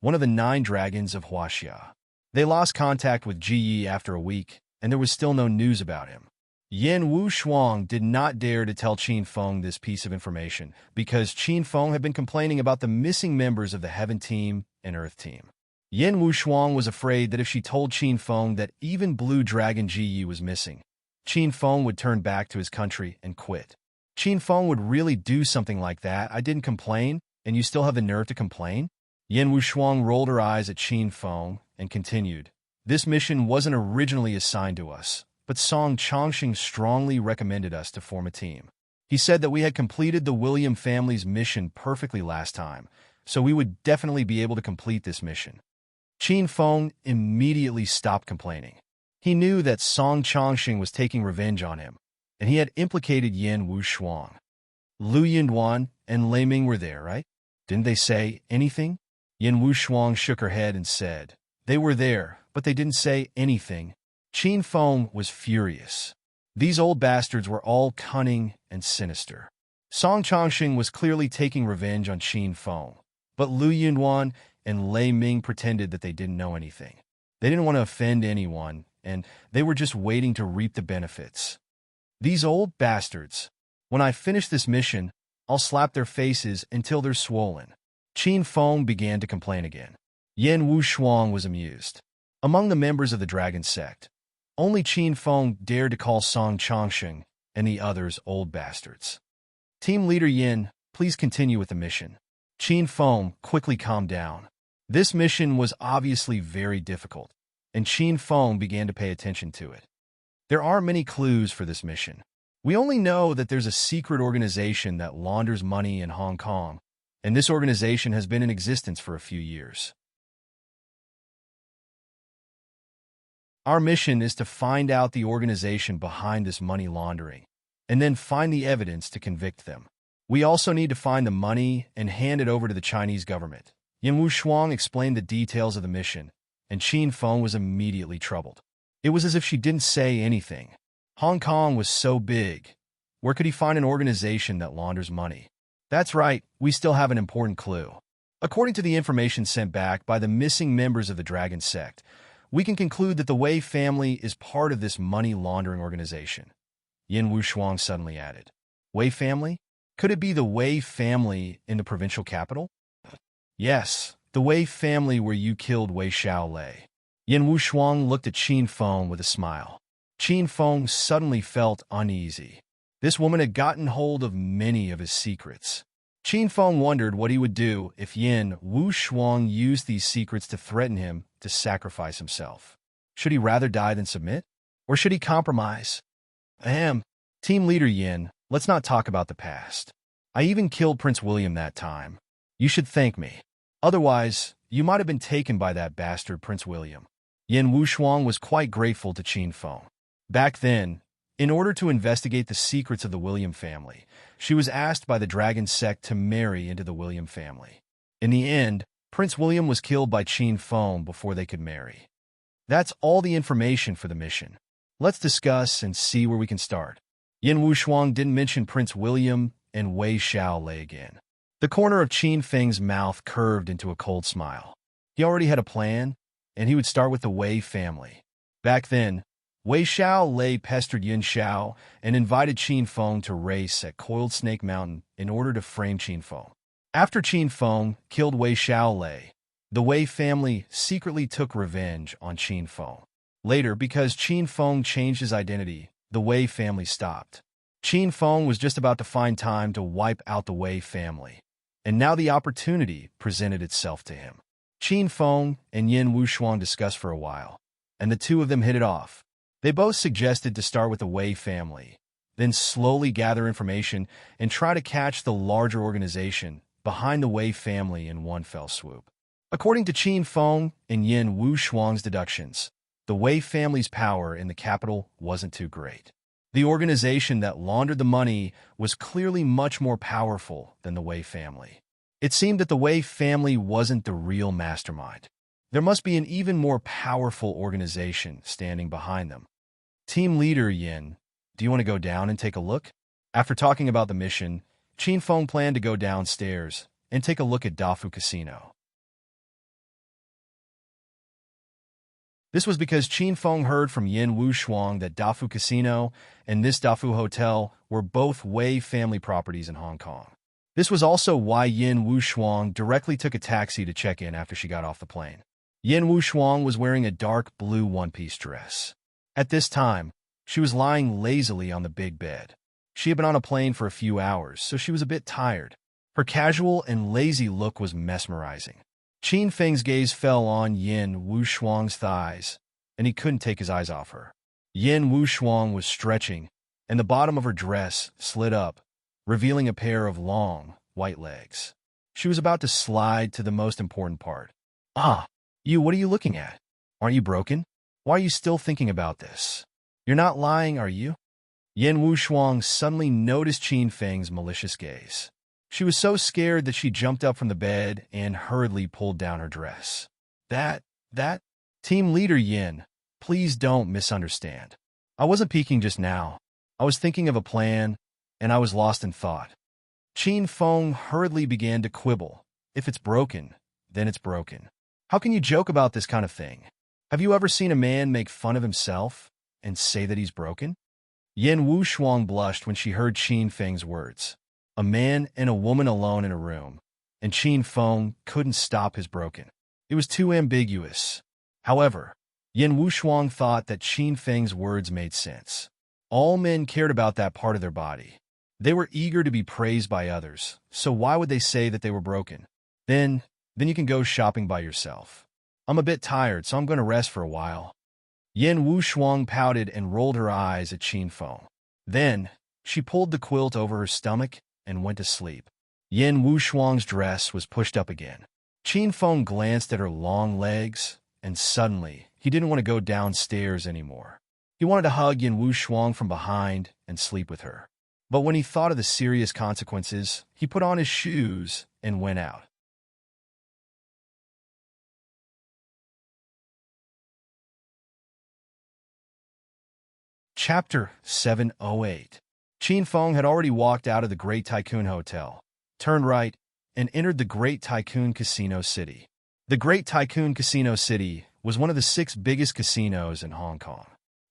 one of the 9 dragons of Huaxia. They lost contact with Ji after a week, and there was still no news about him. Yin Wushuang did not dare to tell Qin Feng this piece of information because Qin Feng had been complaining about the missing members of the Heaven team and Earth team. Yin Wushuang was afraid that if she told Qin Feng that even Blue Dragon Ji was missing, Qin Feng would turn back to his country and quit. Qin Feng would really do something like that. I didn't complain, and you still have the nerve to complain? Yin Wushuang rolled her eyes at Qin Feng and continued. This mission wasn't originally assigned to us, but Song Chongqing strongly recommended us to form a team. He said that we had completed the William family's mission perfectly last time, so we would definitely be able to complete this mission. Qin Feng immediately stopped complaining. He knew that Song Chongqing was taking revenge on him, and he had implicated Yin Wushuang. Lu Yunduan and Lei Ming were there, right? Didn't they say anything? Yin Wushuang shook her head and said, they were there, but they didn't say anything. Qin Feng was furious. These old bastards were all cunning and sinister. Song Chongqing was clearly taking revenge on Qin Feng, but Lu Yunduan and Lei Ming pretended that they didn't know anything. They didn't want to offend anyone, and they were just waiting to reap the benefits. These old bastards. When I finish this mission, I'll slap their faces until they're swollen. Qin Feng began to complain again. Yin Wushuang was amused. Among the members of the Dragon Sect, only Qin Feng dared to call Song Chongqing and the others old bastards. Team Leader Yin, please continue with the mission. Qin Feng quickly calmed down. This mission was obviously very difficult, and Qin Feng began to pay attention to it. There aren't many clues for this mission. We only know that there's a secret organization that launders money in Hong Kong, and this organization has been in existence for a few years. Our mission is to find out the organization behind this money laundering, and then find the evidence to convict them. We also need to find the money and hand it over to the Chinese government. Yin Wushuang explained the details of the mission, and Qin Feng was immediately troubled. It was as if she didn't say anything. Hong Kong was so big, Where could he find an organization that launders money? That's right, we still have an important clue. According to the information sent back by the missing members of the Dragon Sect, we can conclude that the Wei family is part of this money laundering organization. Yin Wushuang suddenly added. Wei family? Could it be the Wei family in the provincial capital? Yes, the Wei family where you killed Wei Xiaolei. Yin Wushuang looked at Qin Feng with a smile. Qin Feng suddenly felt uneasy. This woman had gotten hold of many of his secrets. Qin Feng wondered what he would do if Yin Wushuang used these secrets to threaten him to sacrifice himself. Should he rather die than submit? Or should he compromise? Ahem. Team leader Yin, let's not talk about the past. I even killed Prince William that time. You should thank me. Otherwise, you might have been taken by that bastard Prince William. Yin Wushuang was quite grateful to Qin Feng. Back then, in order to investigate the secrets of the William family, she was asked by the Dragon Sect to marry into the William family. In the end, Prince William was killed by Qin Feng before they could marry. That's all the information for the mission. Let's discuss and see where we can start. Yin Wushuang didn't mention Prince William and Wei Xiaolei again. The corner of Qin Feng's mouth curved into a cold smile. He already had a plan, and he would start with the Wei family. Back then, Wei Xiaolei pestered Yin Xiao and invited Qin Feng to race at Coiled Snake Mountain in order to frame Qin Feng. After Qin Feng killed Wei Xiaolei, the Wei family secretly took revenge on Qin Feng. Later, because Qin Feng changed his identity, the Wei family stopped. Qin Feng was just about to find time to wipe out the Wei family, and now the opportunity presented itself to him. Qin Feng and Yin Wushuang discussed for a while, and the two of them hit it off. They both suggested to start with the Wei family, then slowly gather information and try to catch the larger organization behind the Wei family in one fell swoop. According to Qin Feng and Yin Wushuang's deductions, the Wei family's power in the capital wasn't too great. The organization that laundered the money was clearly much more powerful than the Wei family. It seemed that the Wei family wasn't the real mastermind. There must be an even more powerful organization standing behind them. Team leader Yin, do you want to go down and take a look? After talking about the mission, Qin Feng planned to go downstairs and take a look at Dafu Casino. This was because Qin Feng heard from Yin Wushuang that Dafu Casino and this Dafu Hotel were both Wei family properties in Hong Kong. This was also why Yin Wushuang directly took a taxi to check in after she got off the plane. Yin Wushuang was wearing a dark blue one-piece dress. At this time, she was lying lazily on the big bed. She had been on a plane for a few hours, so she was a bit tired. Her casual and lazy look was mesmerizing. Qin Feng's gaze fell on Yin Wushuang's thighs, and he couldn't take his eyes off her. Yin Wushuang was stretching, and the bottom of her dress slid up, revealing a pair of long, white legs. She was about to slide to the most important part. Ah, what are you looking at? Aren't you broken? Why are you still thinking about this? You're not lying, are you? Yin Wushuang suddenly noticed Qin Feng's malicious gaze. She was so scared that she jumped up from the bed and hurriedly pulled down her dress. That, Team leader Yin, please don't misunderstand. I wasn't peeking just now. I was thinking of a plan, and I was lost in thought. Qin Feng hurriedly began to quibble. If it's broken, then it's broken. How can you joke about this kind of thing? Have you ever seen a man make fun of himself and say that he's broken? Yin Wushuang blushed when she heard Qin Feng's words. A man and a woman alone in a room, and Qin Feng couldn't stop his broken. It was too ambiguous. However, Yin Wushuang thought that Qin Feng's words made sense. All men cared about that part of their body. They were eager to be praised by others, so why would they say that they were broken? Then you can go shopping by yourself. I'm a bit tired, so I'm going to rest for a while. Yin Wushuang pouted and rolled her eyes at Qin Feng. Then, she pulled the quilt over her stomach and went to sleep. Yin Wushuang's dress was pushed up again. Qin Feng glanced at her long legs, and suddenly, he didn't want to go downstairs anymore. He wanted to hug Yin Wushuang from behind and sleep with her. But when he thought of the serious consequences, he put on his shoes and went out. Chapter 708. Qin Feng had already walked out of the Great Tycoon Hotel, turned right, and entered the Great Tycoon Casino City. The Great Tycoon Casino City was one of the 6 biggest casinos in Hong Kong.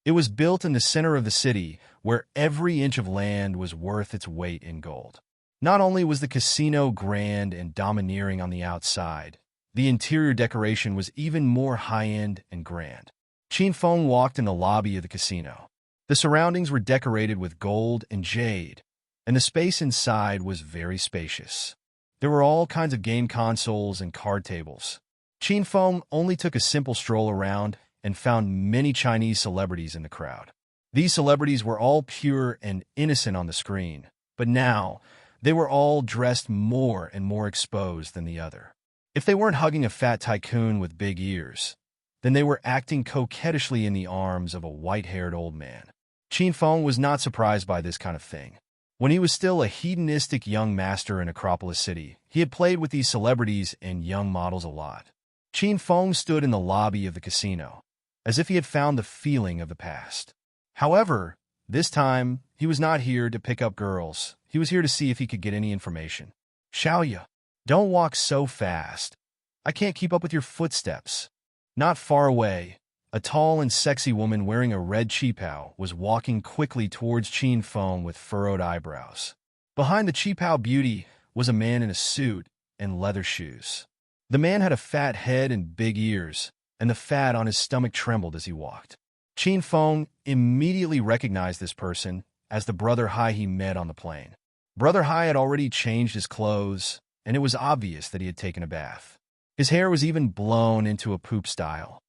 It was built in the center of the city, where every inch of land was worth its weight in gold. Not only was the casino grand and domineering on the outside, the interior decoration was even more high-end and grand. Qin Feng walked in the lobby of the casino. The surroundings were decorated with gold and jade, and the space inside was very spacious. There were all kinds of game consoles and card tables. Qin Feng only took a simple stroll around and found many Chinese celebrities in the crowd. These celebrities were all pure and innocent on the screen, but now they were all dressed more and more exposed than the other. If they weren't hugging a fat tycoon with big ears, then they were acting coquettishly in the arms of a white-haired old man. Qin Feng was not surprised by this kind of thing. When he was still a hedonistic young master in Acropolis City, he had played with these celebrities and young models a lot. Qin Feng stood in the lobby of the casino, as if he had found the feeling of the past. However, this time, he was not here to pick up girls. He was here to see if he could get any information. Xiaoya, don't walk so fast. I can't keep up with your footsteps. Not far away, a tall and sexy woman wearing a red qipao was walking quickly towards Qin Feng with furrowed eyebrows. Behind the qipao beauty was a man in a suit and leather shoes. The man had a fat head and big ears, and the fat on his stomach trembled as he walked. Qin Feng immediately recognized this person as the Brother Hai he met on the plane. Brother Hai had already changed his clothes, and it was obvious that he had taken a bath. His hair was even blown into a poop style.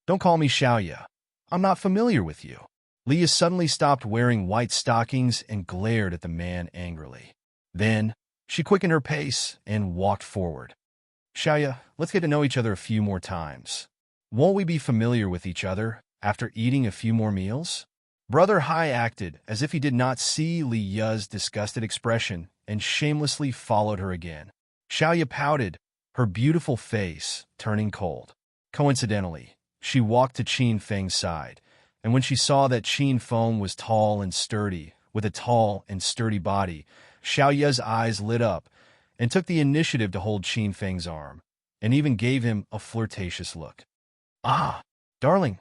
Don't call me Xiaoya. I'm not familiar with you. Leah suddenly stopped wearing white stockings and glared at the man angrily. Then, she quickened her pace and walked forward. Xiaoya, let's get to know each other a few more times. Won't we be familiar with each other after eating a few more meals? Brother Hai acted as if he did not see Li Ya's disgusted expression and shamelessly followed her again. Xiaoya pouted, her beautiful face turning cold. Coincidentally, she walked to Qin Feng's side, and when she saw that Qin Feng was tall and sturdy, with a tall and sturdy body, Xiaoya's eyes lit up and took the initiative to hold Qin Feng's arm, and even gave him a flirtatious look. Ah, darling,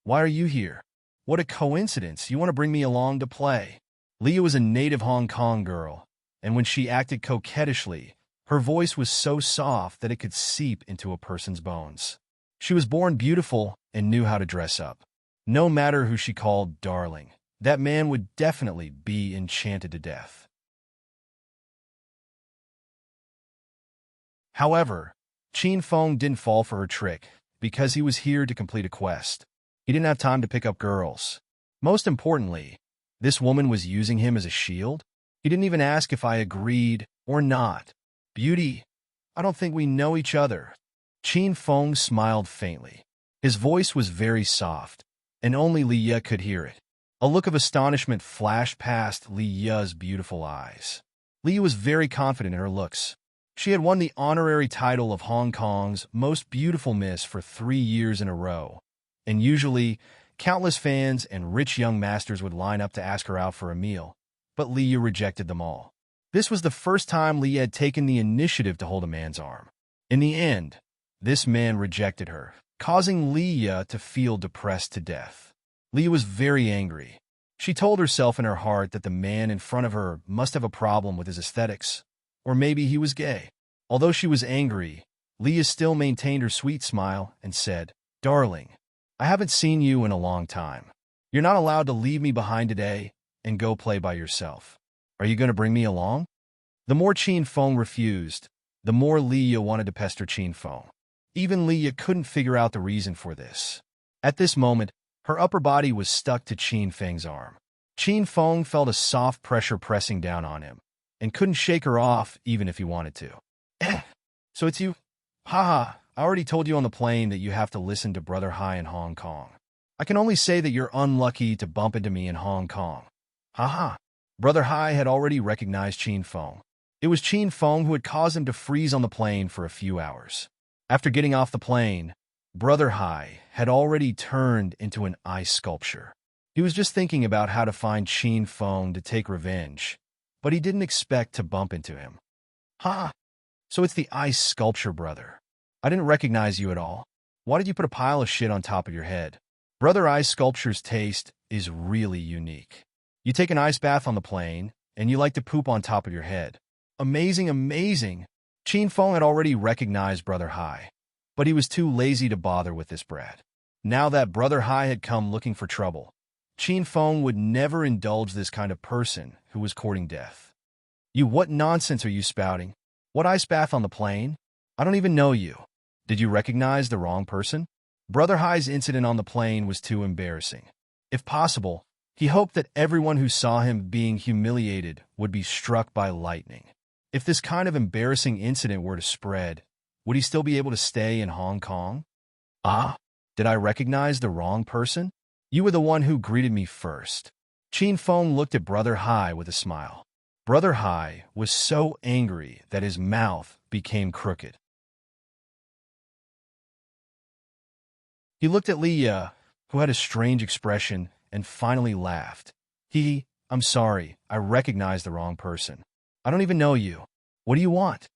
why are you here? What a coincidence, you want to bring me along to play. Leah was a native Hong Kong girl, and when she acted coquettishly, her voice was so soft that it could seep into a person's bones. She was born beautiful and knew how to dress up. No matter who she called darling, that man would definitely be enchanted to death. However, Qin Feng didn't fall for her trick because he was here to complete a quest. He didn't have time to pick up girls. Most importantly, this woman was using him as a shield. He didn't even ask if I agreed or not. Beauty, I don't think we know each other. Qin Feng smiled faintly. His voice was very soft, and only Li Ya could hear it. A look of astonishment flashed past Li Ya's beautiful eyes. Li Ya was very confident in her looks. She had won the honorary title of Hong Kong's most beautiful miss for 3 years in a row, and usually, countless fans and rich young masters would line up to ask her out for a meal, but Li Ya rejected them all. This was the first time Li Ya had taken the initiative to hold a man's arm. In the end, this man rejected her, causing Li Ya to feel depressed to death. Li Ya was very angry. She told herself in her heart that the man in front of her must have a problem with his aesthetics, or maybe he was gay. Although she was angry, Li Ya still maintained her sweet smile and said, "Darling, I haven't seen you in a long time. You're not allowed to leave me behind today and go play by yourself. Are you going to bring me along?" The more Qin Feng refused, the more Li Ya wanted to pester Qin Feng. Even Li Ya couldn't figure out the reason for this. At this moment, her upper body was stuck to Qin Feng's arm. Qin Feng felt a soft pressure pressing down on him, and couldn't shake her off even if he wanted to. So it's you? Haha, I already told you on the plane that you have to listen to Brother Hai in Hong Kong. I can only say that you're unlucky to bump into me in Hong Kong. Haha. Brother Hai had already recognized Qin Feng. It was Qin Feng who had caused him to freeze on the plane for a few hours. After getting off the plane, Brother Hai had already turned into an ice sculpture. He He was just thinking about how to find Qin Feng to take revenge, but he didn't expect to bump into him. Ha! So it's the ice sculpture brother. I didn't recognize you at all. Why did you put a pile of shit on top of your head? Brother Ice Sculpture's taste is really unique. You take an ice bath on the plane, and you like to poop on top of your head. Amazing, amazing! Qin Feng had already recognized Brother Hai, but he was too lazy to bother with this brat. Now that Brother Hai had come looking for trouble, Qin Feng would never indulge this kind of person who was courting death. What nonsense are you spouting? What ice bath on the plane? I don't even know you. Did you recognize the wrong person? Brother Hai's incident on the plane was too embarrassing. If possible, he hoped that everyone who saw him being humiliated would be struck by lightning. If this kind of embarrassing incident were to spread, would he still be able to stay in Hong Kong? Ah, did I recognize the wrong person? You were the one who greeted me first. Qin Feng looked at Brother Hai with a smile. Brother Hai was so angry that his mouth became crooked. He looked at Li Ye, who had a strange expression, and finally laughed. I'm sorry, I recognized the wrong person. I don't even know you. What do you want?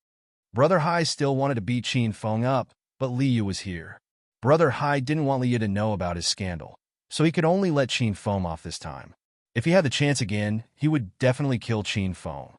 Brother Hai still wanted to beat Qin Feng up, but Li Ye was here. Brother Hai didn't want Li Ye to know about his scandal, so he could only let Qin Feng off this time. If he had the chance again, he would definitely kill Qin Feng.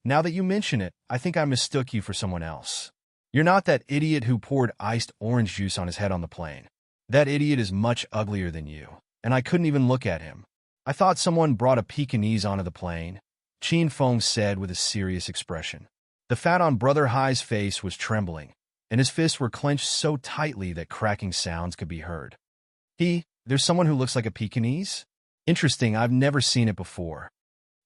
Now that you mention it, I think I mistook you for someone else. You're not that idiot who poured iced orange juice on his head on the plane. That idiot is much uglier than you, and I couldn't even look at him. I thought someone brought a Pekingese onto the plane, Qin Feng said with a serious expression. The fat on Brother Hai's face was trembling, and his fists were clenched so tightly that cracking sounds could be heard. There's someone who looks like a Pekingese? Interesting, I've never seen it before.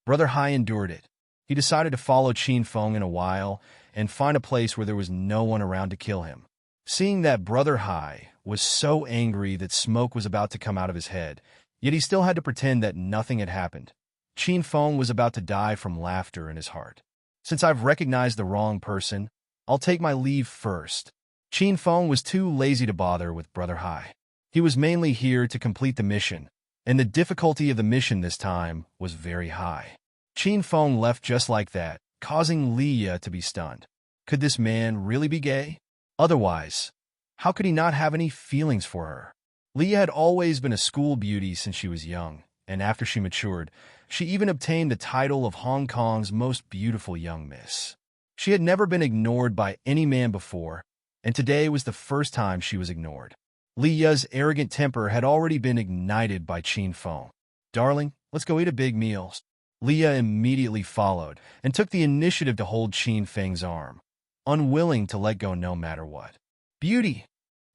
Brother Hai endured it. He decided to follow Qin Feng in a while and find a place where there was no one around to kill him. Seeing that Brother Hai was so angry that smoke was about to come out of his head, yet he still had to pretend that nothing had happened, Qin Feng was about to die from laughter in his heart. Since I've recognized the wrong person, I'll take my leave first. Qin Feng was too lazy to bother with Brother Hai. He was mainly here to complete the mission, and the difficulty of the mission this time was very high. Qin Feng left just like that, causing Li Ye to be stunned. Could this man really be gay? Otherwise, how could he not have any feelings for her? Li Ye had always been a school beauty since she was young, and after she matured, she even obtained the title of Hong Kong's most beautiful young miss. She had never been ignored by any man before, and today was the first time she was ignored. Li Ye's arrogant temper had already been ignited by Qin Feng. Darling, let's go eat a big meal. Li Ye immediately followed and took the initiative to hold Qin Feng's arm, unwilling to let go no matter what. Beauty,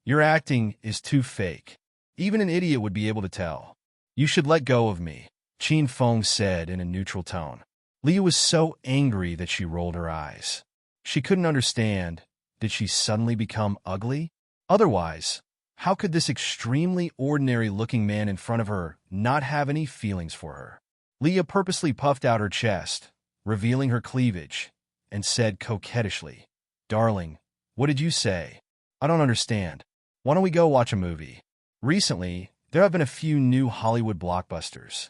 your acting is too fake. Even an idiot would be able to tell. You should let go of me, Qin Feng said in a neutral tone. Li Ye was so angry that she rolled her eyes. She couldn't understand. Did she suddenly become ugly? Otherwise, how could this extremely ordinary-looking man in front of her not have any feelings for her? Li Ye purposely puffed out her chest, revealing her cleavage, and said coquettishly, Darling, what did you say? I don't understand. Why don't we go watch a movie? Recently, there have been a few new Hollywood blockbusters.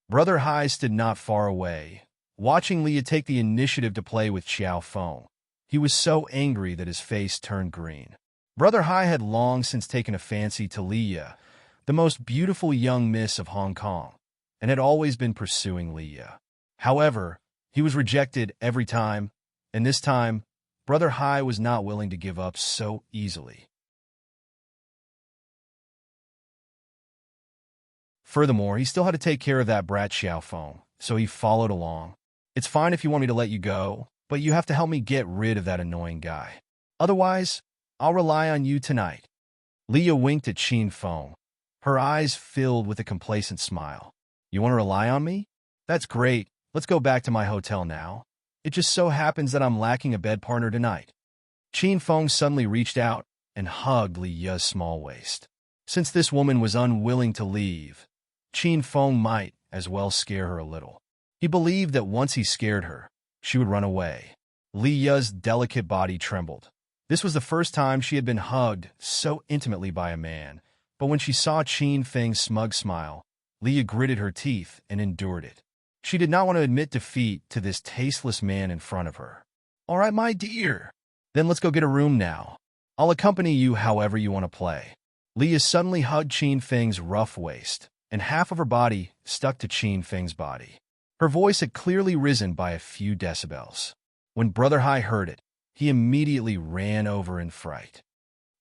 Brother Hai stood not far away, watching Li Ye take the initiative to play with Xiao Feng. He was so angry that his face turned green. Brother Hai had long since taken a fancy to Li Ye, the most beautiful young miss of Hong Kong, and had always been pursuing Li Ye. However, he was rejected every time, and this time, Brother Hai was not willing to give up so easily. Furthermore, he still had to take care of that brat Xiao Feng, so he followed along. It's fine if you want me to let you go, but you have to help me get rid of that annoying guy. Otherwise, I'll rely on you tonight. Li Ye winked at Qin Feng, her eyes filled with a complacent smile. You want to rely on me? That's great. Let's go back to my hotel now. It just so happens that I'm lacking a bed partner tonight. Qin Feng suddenly reached out and hugged Li Ye's small waist. Since this woman was unwilling to leave, Qin Feng might as well scare her a little. He believed that once he scared her, she would run away. Li Ye's delicate body trembled. This was the first time she had been hugged so intimately by a man, but when she saw Qin Feng's smug smile, Leah gritted her teeth and endured it. She did not want to admit defeat to this tasteless man in front of her. "All right, my dear. Then let's go get a room now. I'll accompany you however you want to play." Leah suddenly hugged Qin Feng's rough waist, and half of her body stuck to Qin Feng's body. Her voice had clearly risen by a few decibels. When Brother Hai heard it, he immediately ran over in fright.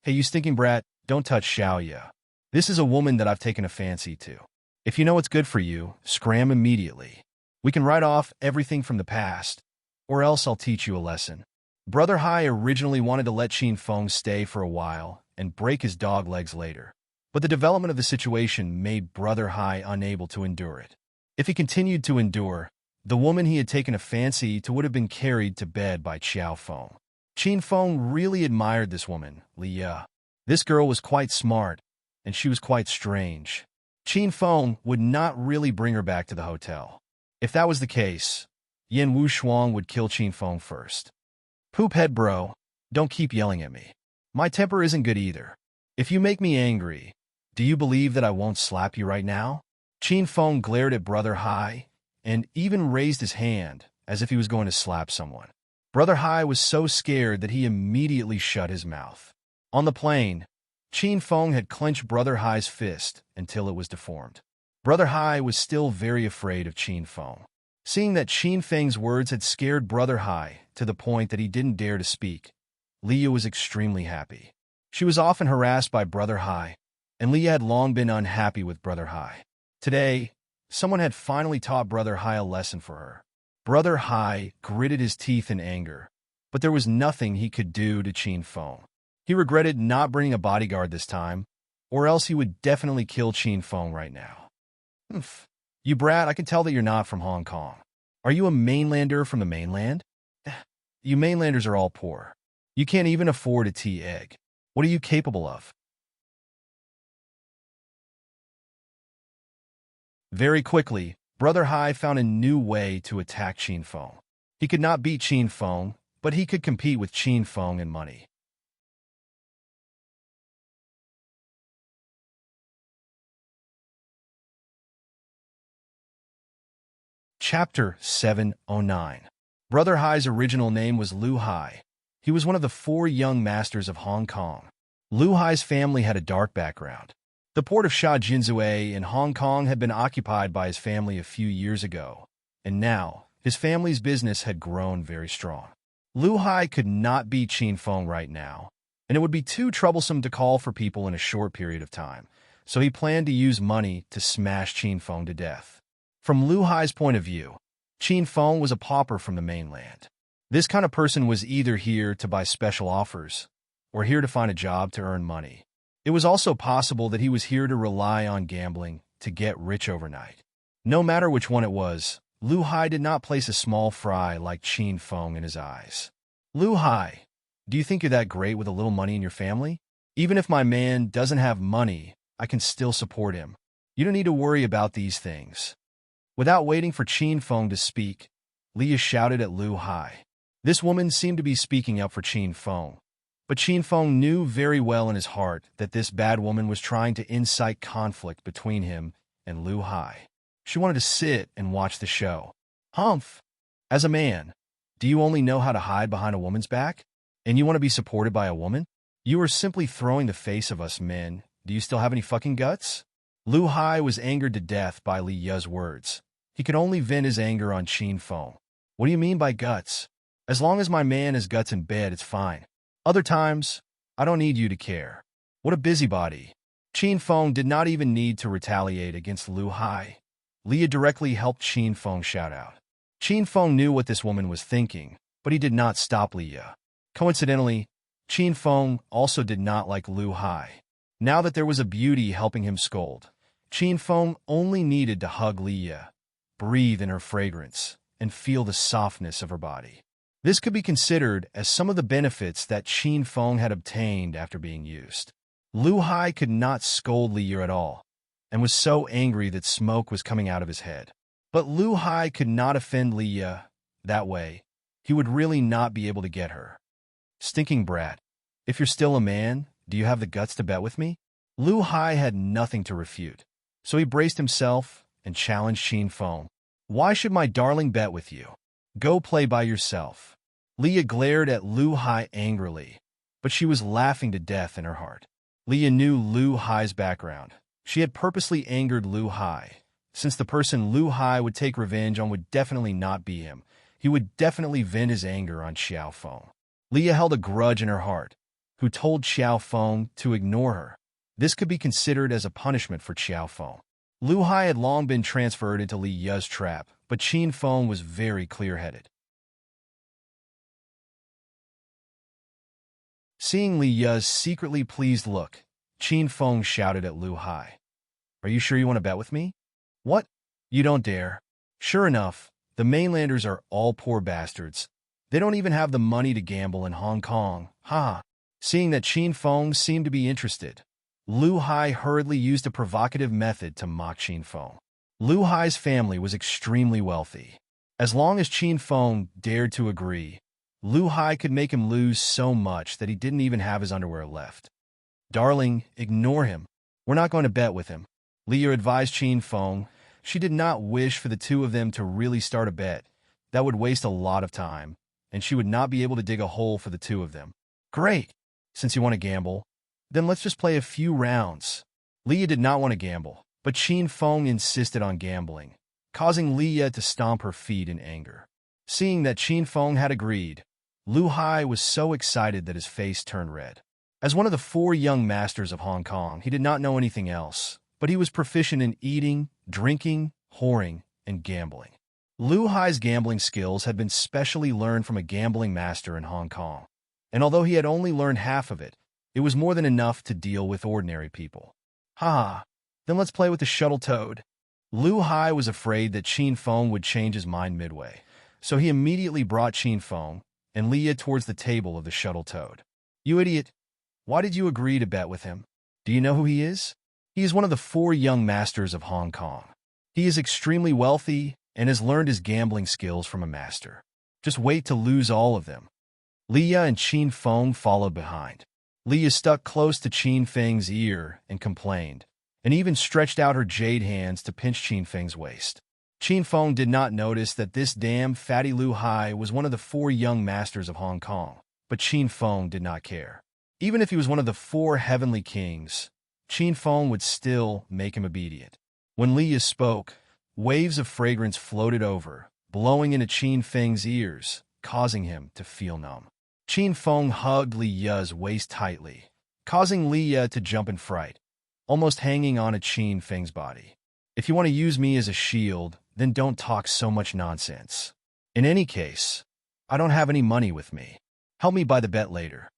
"Hey, you stinking brat, don't touch Xiaoya. This is a woman that I've taken a fancy to. If you know what's good for you, scram immediately. We can write off everything from the past, or else I'll teach you a lesson." Brother Hai originally wanted to let Qin Feng stay for a while and break his dog legs later, but the development of the situation made Brother Hai unable to endure it. If he continued to endure, the woman he had taken a fancy to would have been carried to bed by Qiao Feng. Qin Feng really admired this woman, Leah. This girl was quite smart, and she was quite strange. Qin Feng would not really bring her back to the hotel. If that was the case, Yan Wu Shuang would kill Qin Feng first. "Poop head bro, don't keep yelling at me. My temper isn't good either. If you make me angry, do you believe that I won't slap you right now?" Qin Feng glared at Brother Hai and even raised his hand as if he was going to slap someone. Brother Hai was so scared that he immediately shut his mouth. On the plane, Qin Feng had clenched Brother Hai's fist until it was deformed. Brother Hai was still very afraid of Qin Feng. Seeing that Qin Feng's words had scared Brother Hai to the point that he didn't dare to speak, Leah was extremely happy. She was often harassed by Brother Hai, and Leah had long been unhappy with Brother Hai. Today, someone had finally taught Brother Hai a lesson for her. Brother Hai gritted his teeth in anger, but there was nothing he could do to Qin Feng. He regretted not bringing a bodyguard this time, or else he would definitely kill Qin Feng right now. "Humph. You brat, I can tell that you're not from Hong Kong. Are you a mainlander from the mainland? You mainlanders are all poor. You can't even afford a tea egg. What are you capable of?" Very quickly, Brother Hai found a new way to attack Qin Feng. He could not beat Qin Feng, but he could compete with Qin Feng in money. Chapter 709. Brother Hai's original name was Lu Hai. He was one of the 4 young masters of Hong Kong. Lu Hai's family had a dark background. The port of Sha Jinzue in Hong Kong had been occupied by his family a few years ago, and now his family's business had grown very strong. Lu Hai could not beat Qin Feng right now, and it would be too troublesome to call for people in a short period of time, so he planned to use money to smash Qin Feng to death. From Lu Hai's point of view, Qin Feng was a pauper from the mainland. This kind of person was either here to buy special offers or here to find a job to earn money. It was also possible that he was here to rely on gambling to get rich overnight. No matter which one it was, Lu Hai did not place a small fry like Qin Feng in his eyes. "Lu Hai, do you think you're that great with a little money in your family? Even if my man doesn't have money, I can still support him. You don't need to worry about these things." Without waiting for Qin Feng to speak, Leah shouted at Lu Hai. This woman seemed to be speaking up for Qin Feng, but Qin Feng knew very well in his heart that this bad woman was trying to incite conflict between him and Lu Hai. She wanted to sit and watch the show. "Humph! As a man, do you only know how to hide behind a woman's back? And you want to be supported by a woman? You are simply throwing the face of us men. Do you still have any fucking guts?" Lu Hai was angered to death by Li Ya's words. He could only vent his anger on Qin Feng. "What do you mean by guts? As long as my man has guts in bed, it's fine. Other times, I don't need you to care." What a busybody. Qin Feng did not even need to retaliate against Lu Hai. Leah directly helped Qin Feng shout out. Qin Feng knew what this woman was thinking, but he did not stop Leah. Coincidentally, Qin Feng also did not like Lu Hai. Now that there was a beauty helping him scold, Qin Feng only needed to hug Leah, breathe in her fragrance, and feel the softness of her body. This could be considered as some of the benefits that Qin Feng had obtained after being used. Lu Hai could not scold Leah at all, and was so angry that smoke was coming out of his head. But Lu Hai could not offend Leah. That way, he would really not be able to get her. "Stinking brat, if you're still a man, do you have the guts to bet with me?" Lu Hai had nothing to refute. So he braced himself and challenged Qin Feng. Why should my darling bet with you? Go play by yourself. Leah glared at Lu Hai angrily, but she was laughing to death in her heart. Leah knew Lu Hai's background. She had purposely angered Lu Hai, since the person Lu Hai would take revenge on would definitely not be him. He would definitely vent his anger on Xiao Feng. Leah held a grudge in her heart, who told Xiao Feng to ignore her. This could be considered as a punishment for Xiao Feng. Lu Hai had long been transferred into Li Yu's trap, but Qin Feng was very clear-headed. Seeing Li Yu's secretly pleased look, Qin Feng shouted at Lu Hai. Are you sure you want to bet with me? What? You don't dare. Sure enough, the mainlanders are all poor bastards. They don't even have the money to gamble in Hong Kong. Ha! Seeing that Qin Feng seemed to be interested, Lu Hai hurriedly used a provocative method to mock Qin Feng. Lu Hai's family was extremely wealthy. As long as Qin Feng dared to agree, Lu Hai could make him lose so much that he didn't even have his underwear left. Darling, ignore him. We're not going to bet with him. Leah advised Qin Feng. She did not wish for the two of them to really start a bet. That would waste a lot of time, and she would not be able to dig a hole for the two of them. Great! Since you want to gamble, then let's just play a few rounds. Leah did not want to gamble, but Qin Feng insisted on gambling, causing Leah to stomp her feet in anger. Seeing that Qin Feng had agreed, Lu Hai was so excited that his face turned red. As one of the 4 young masters of Hong Kong, he did not know anything else, but he was proficient in eating, drinking, whoring, and gambling. Lu Hai's gambling skills had been specially learned from a gambling master in Hong Kong, and although he had only learned half of it, it was more than enough to deal with ordinary people. Ha! Then let's play with the shuttle toad. Lu Hai was afraid that Qin Feng would change his mind midway, so he immediately brought Qin Feng and Leah towards the table of the shuttle toad. You idiot! Why did you agree to bet with him? Do you know who he is? He is one of the 4 young masters of Hong Kong. He is extremely wealthy and has learned his gambling skills from a master. Just wait to lose all of them. Leah and Qin Feng followed behind. Leah stuck close to Qin Feng's ear and complained, and even stretched out her jade hands to pinch Qin Feng's waist. Qin Feng did not notice that this damn fatty Lu Hai was one of the 4 young masters of Hong Kong, but Qin Feng did not care. Even if he was one of the 4 heavenly kings, Qin Feng would still make him obedient. When Leah spoke, waves of fragrance floated over, blowing into Qin Feng's ears, causing him to feel numb. Qin Feng hugged Li Yu's waist tightly, causing Leah to jump in fright, almost hanging on to Qin Feng's body. If you want to use me as a shield, then don't talk so much nonsense. In any case, I don't have any money with me. Help me buy the bet later.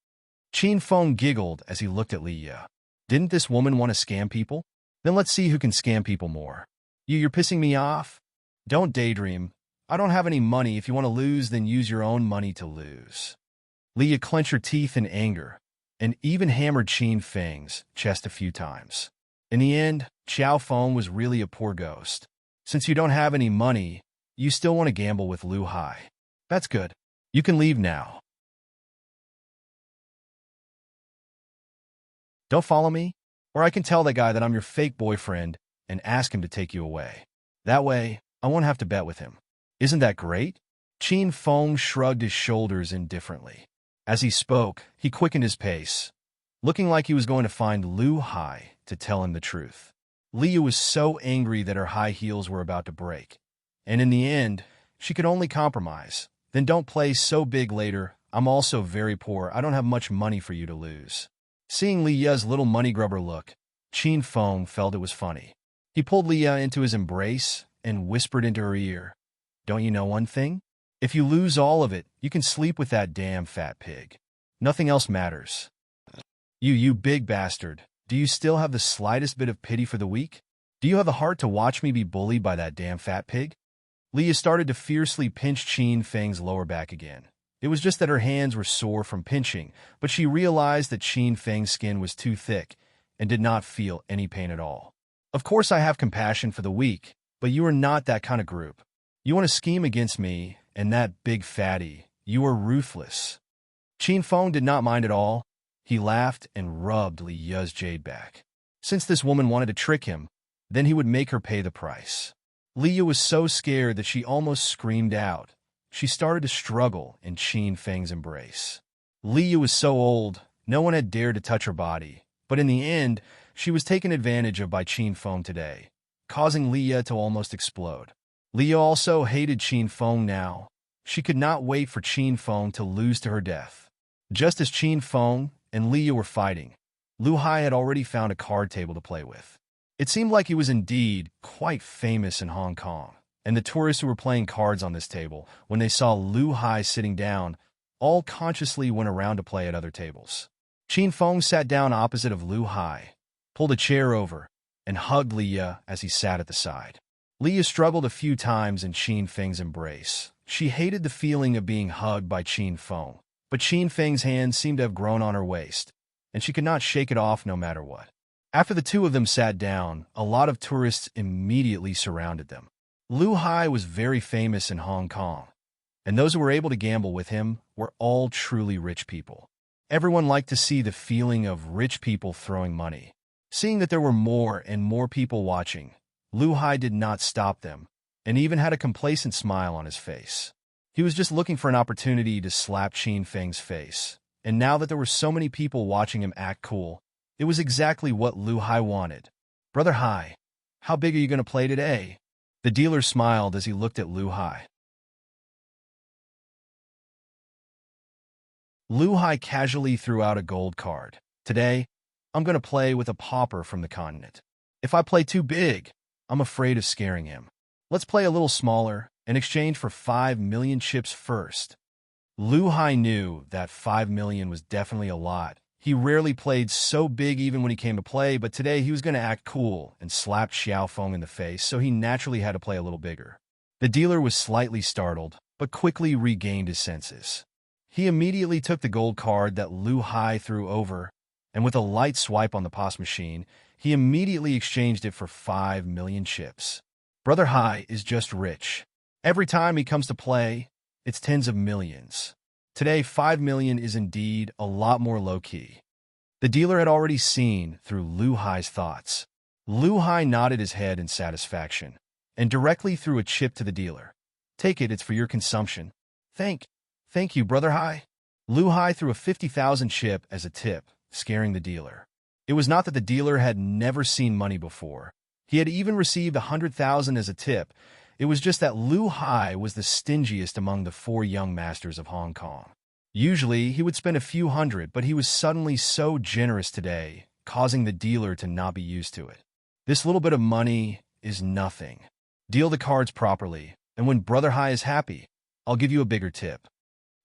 Qin Feng giggled as he looked at Leah. Didn't this woman want to scam people? Then let's see who can scam people more. You're pissing me off? Don't daydream. I don't have any money. If you want to lose, then use your own money to lose. Leah clenched her teeth in anger, and even hammered Qin Feng's chest a few times. In the end, Xiao Feng was really a poor ghost. Since you don't have any money, you still want to gamble with Lu Hai. That's good. You can leave now. Don't follow me, or I can tell that guy that I'm your fake boyfriend and ask him to take you away. That way, I won't have to bet with him. Isn't that great? Qin Feng shrugged his shoulders indifferently. As he spoke, he quickened his pace, looking like he was going to find Lu Hai to tell him the truth. Leah was so angry that her high heels were about to break, and in the end, she could only compromise. Then don't play so big later. I'm also very poor. I don't have much money for you to lose. Seeing Leah's little money grubber look, Qin Feng felt it was funny. He pulled Leah into his embrace and whispered into her ear, Don't you know one thing? If you lose all of it, you can sleep with that damn fat pig. Nothing else matters. You big bastard. Do you still have the slightest bit of pity for the weak? Do you have the heart to watch me be bullied by that damn fat pig? Leah started to fiercely pinch Qin Feng's lower back again. It was just that her hands were sore from pinching, but she realized that Qin Feng's skin was too thick and did not feel any pain at all. Of course I have compassion for the weak, but you are not that kind of group. You want to scheme against me and that big fatty. You are ruthless. Qin Feng did not mind at all. He laughed and rubbed Li Yu's jade back. Since this woman wanted to trick him, Then he would make her pay the price. Leah was so scared that she almost screamed out. She started to struggle in Qin Feng's embrace. Leah was so old, no one had dared to touch her body, but in the end, she was taken advantage of by Qin Feng today, causing Leah to almost explode. Leah also hated Qin Feng now. She could not wait for Qin Feng to lose to her death. Just as Qin Feng and Leah were fighting, Lu Hai had already found a card table to play with. It seemed like he was indeed quite famous in Hong Kong, and the tourists who were playing cards on this table, when they saw Lu Hai sitting down, all consciously went around to play at other tables. Qin Feng sat down opposite of Lu Hai, pulled a chair over, and hugged Leah as he sat at the side. Leah struggled a few times in Qin Feng's embrace. She hated the feeling of being hugged by Qin Feng, but Qin Feng's hands seemed to have grown on her waist, and she could not shake it off no matter what. After the two of them sat down, a lot of tourists immediately surrounded them. Lu Hai was very famous in Hong Kong, and those who were able to gamble with him were all truly rich people. Everyone liked to see the feeling of rich people throwing money. Seeing that there were more and more people watching, Lu Hai did not stop them, and even had a complacent smile on his face. He was just looking for an opportunity to slap Qin Feng's face, and now that there were so many people watching him act cool, it was exactly what Lu Hai wanted. "Brother Hai, how big are you going to play today?" The dealer smiled as he looked at Lu Hai. Lu Hai casually threw out a gold card. "Today, I'm going to play with a pauper from the continent. If I play too big, I'm afraid of scaring him. Let's play a little smaller in exchange for 5 million chips first." Lu Hai knew that 5 million was definitely a lot. He rarely played so big even when he came to play, but today he was going to act cool and slap Xiao Feng in the face, so he naturally had to play a little bigger. The dealer was slightly startled, but quickly regained his senses. He immediately took the gold card that Lu Hai threw over, and with a light swipe on the POS machine, he immediately exchanged it for 5 million chips. Brother Hai is just rich. Every time he comes to play, it's tens of millions. Today, 5 million is indeed a lot more low-key. The dealer had already seen through Lu Hai's thoughts. Lu Hai nodded his head in satisfaction and directly threw a chip to the dealer. "Take it, it's for your consumption." Thank you, Brother Hai." Lu Hai threw a 50,000 chip as a tip, scaring the dealer. It was not that the dealer had never seen money before. He had even received 100,000 as a tip. It was just that Lu Hai was the stingiest among the 4 young masters of Hong Kong. Usually, he would spend a few hundred, but he was suddenly so generous today, causing the dealer to not be used to it. "This little bit of money is nothing. Deal the cards properly, and when Brother Hai is happy, I'll give you a bigger tip."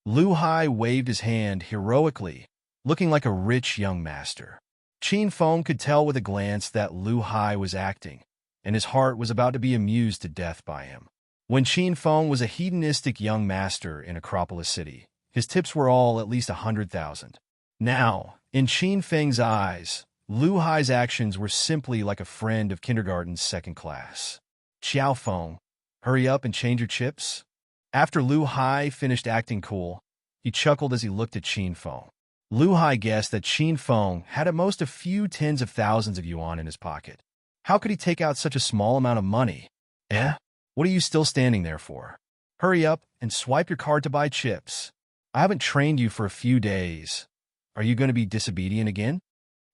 Lu Hai waved his hand heroically, looking like a rich young master. Qin Feng could tell with a glance that Lu Hai was acting, and his heart was about to be amused to death by him. When Qin Feng was a hedonistic young master in Acropolis City, his tips were all at least 100,000. Now, in Qin Feng's eyes, Lu Hai's actions were simply like a friend of kindergarten's second class. "Xiao Feng, hurry up and change your chips." After Lu Hai finished acting cool, he chuckled as he looked at Qin Feng. Lu Hai guessed that Qin Feng had at most a few tens of thousands of yuan in his pocket. How could he take out such a small amount of money? What are you still standing there for? Hurry up and swipe your card to buy chips. I haven't trained you for a few days. Are you going to be disobedient again?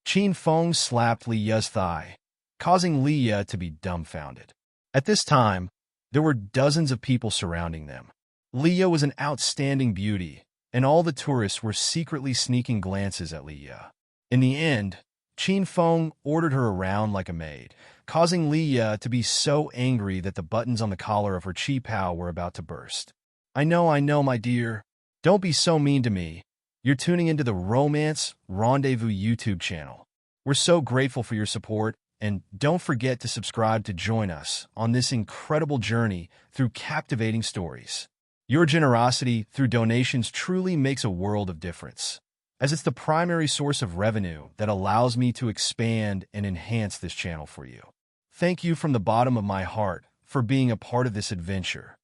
Qin Feng slapped Leah's thigh, causing Leah to be dumbfounded. At this time, there were dozens of people surrounding them. Leah was an outstanding beauty, and all the tourists were secretly sneaking glances at Leah. In the end, Qin Feng ordered her around like a maid, causing Leah to be so angry that the buttons on the collar of her chi pao were about to burst. I know, my dear. Don't be so mean to me. You're tuning into the Romance Rendezvous YouTube channel. We're so grateful for your support, and don't forget to subscribe to join us on this incredible journey through captivating stories. Your generosity through donations truly makes a world of difference, as it's the primary source of revenue that allows me to expand and enhance this channel for you. Thank you from the bottom of my heart for being a part of this adventure.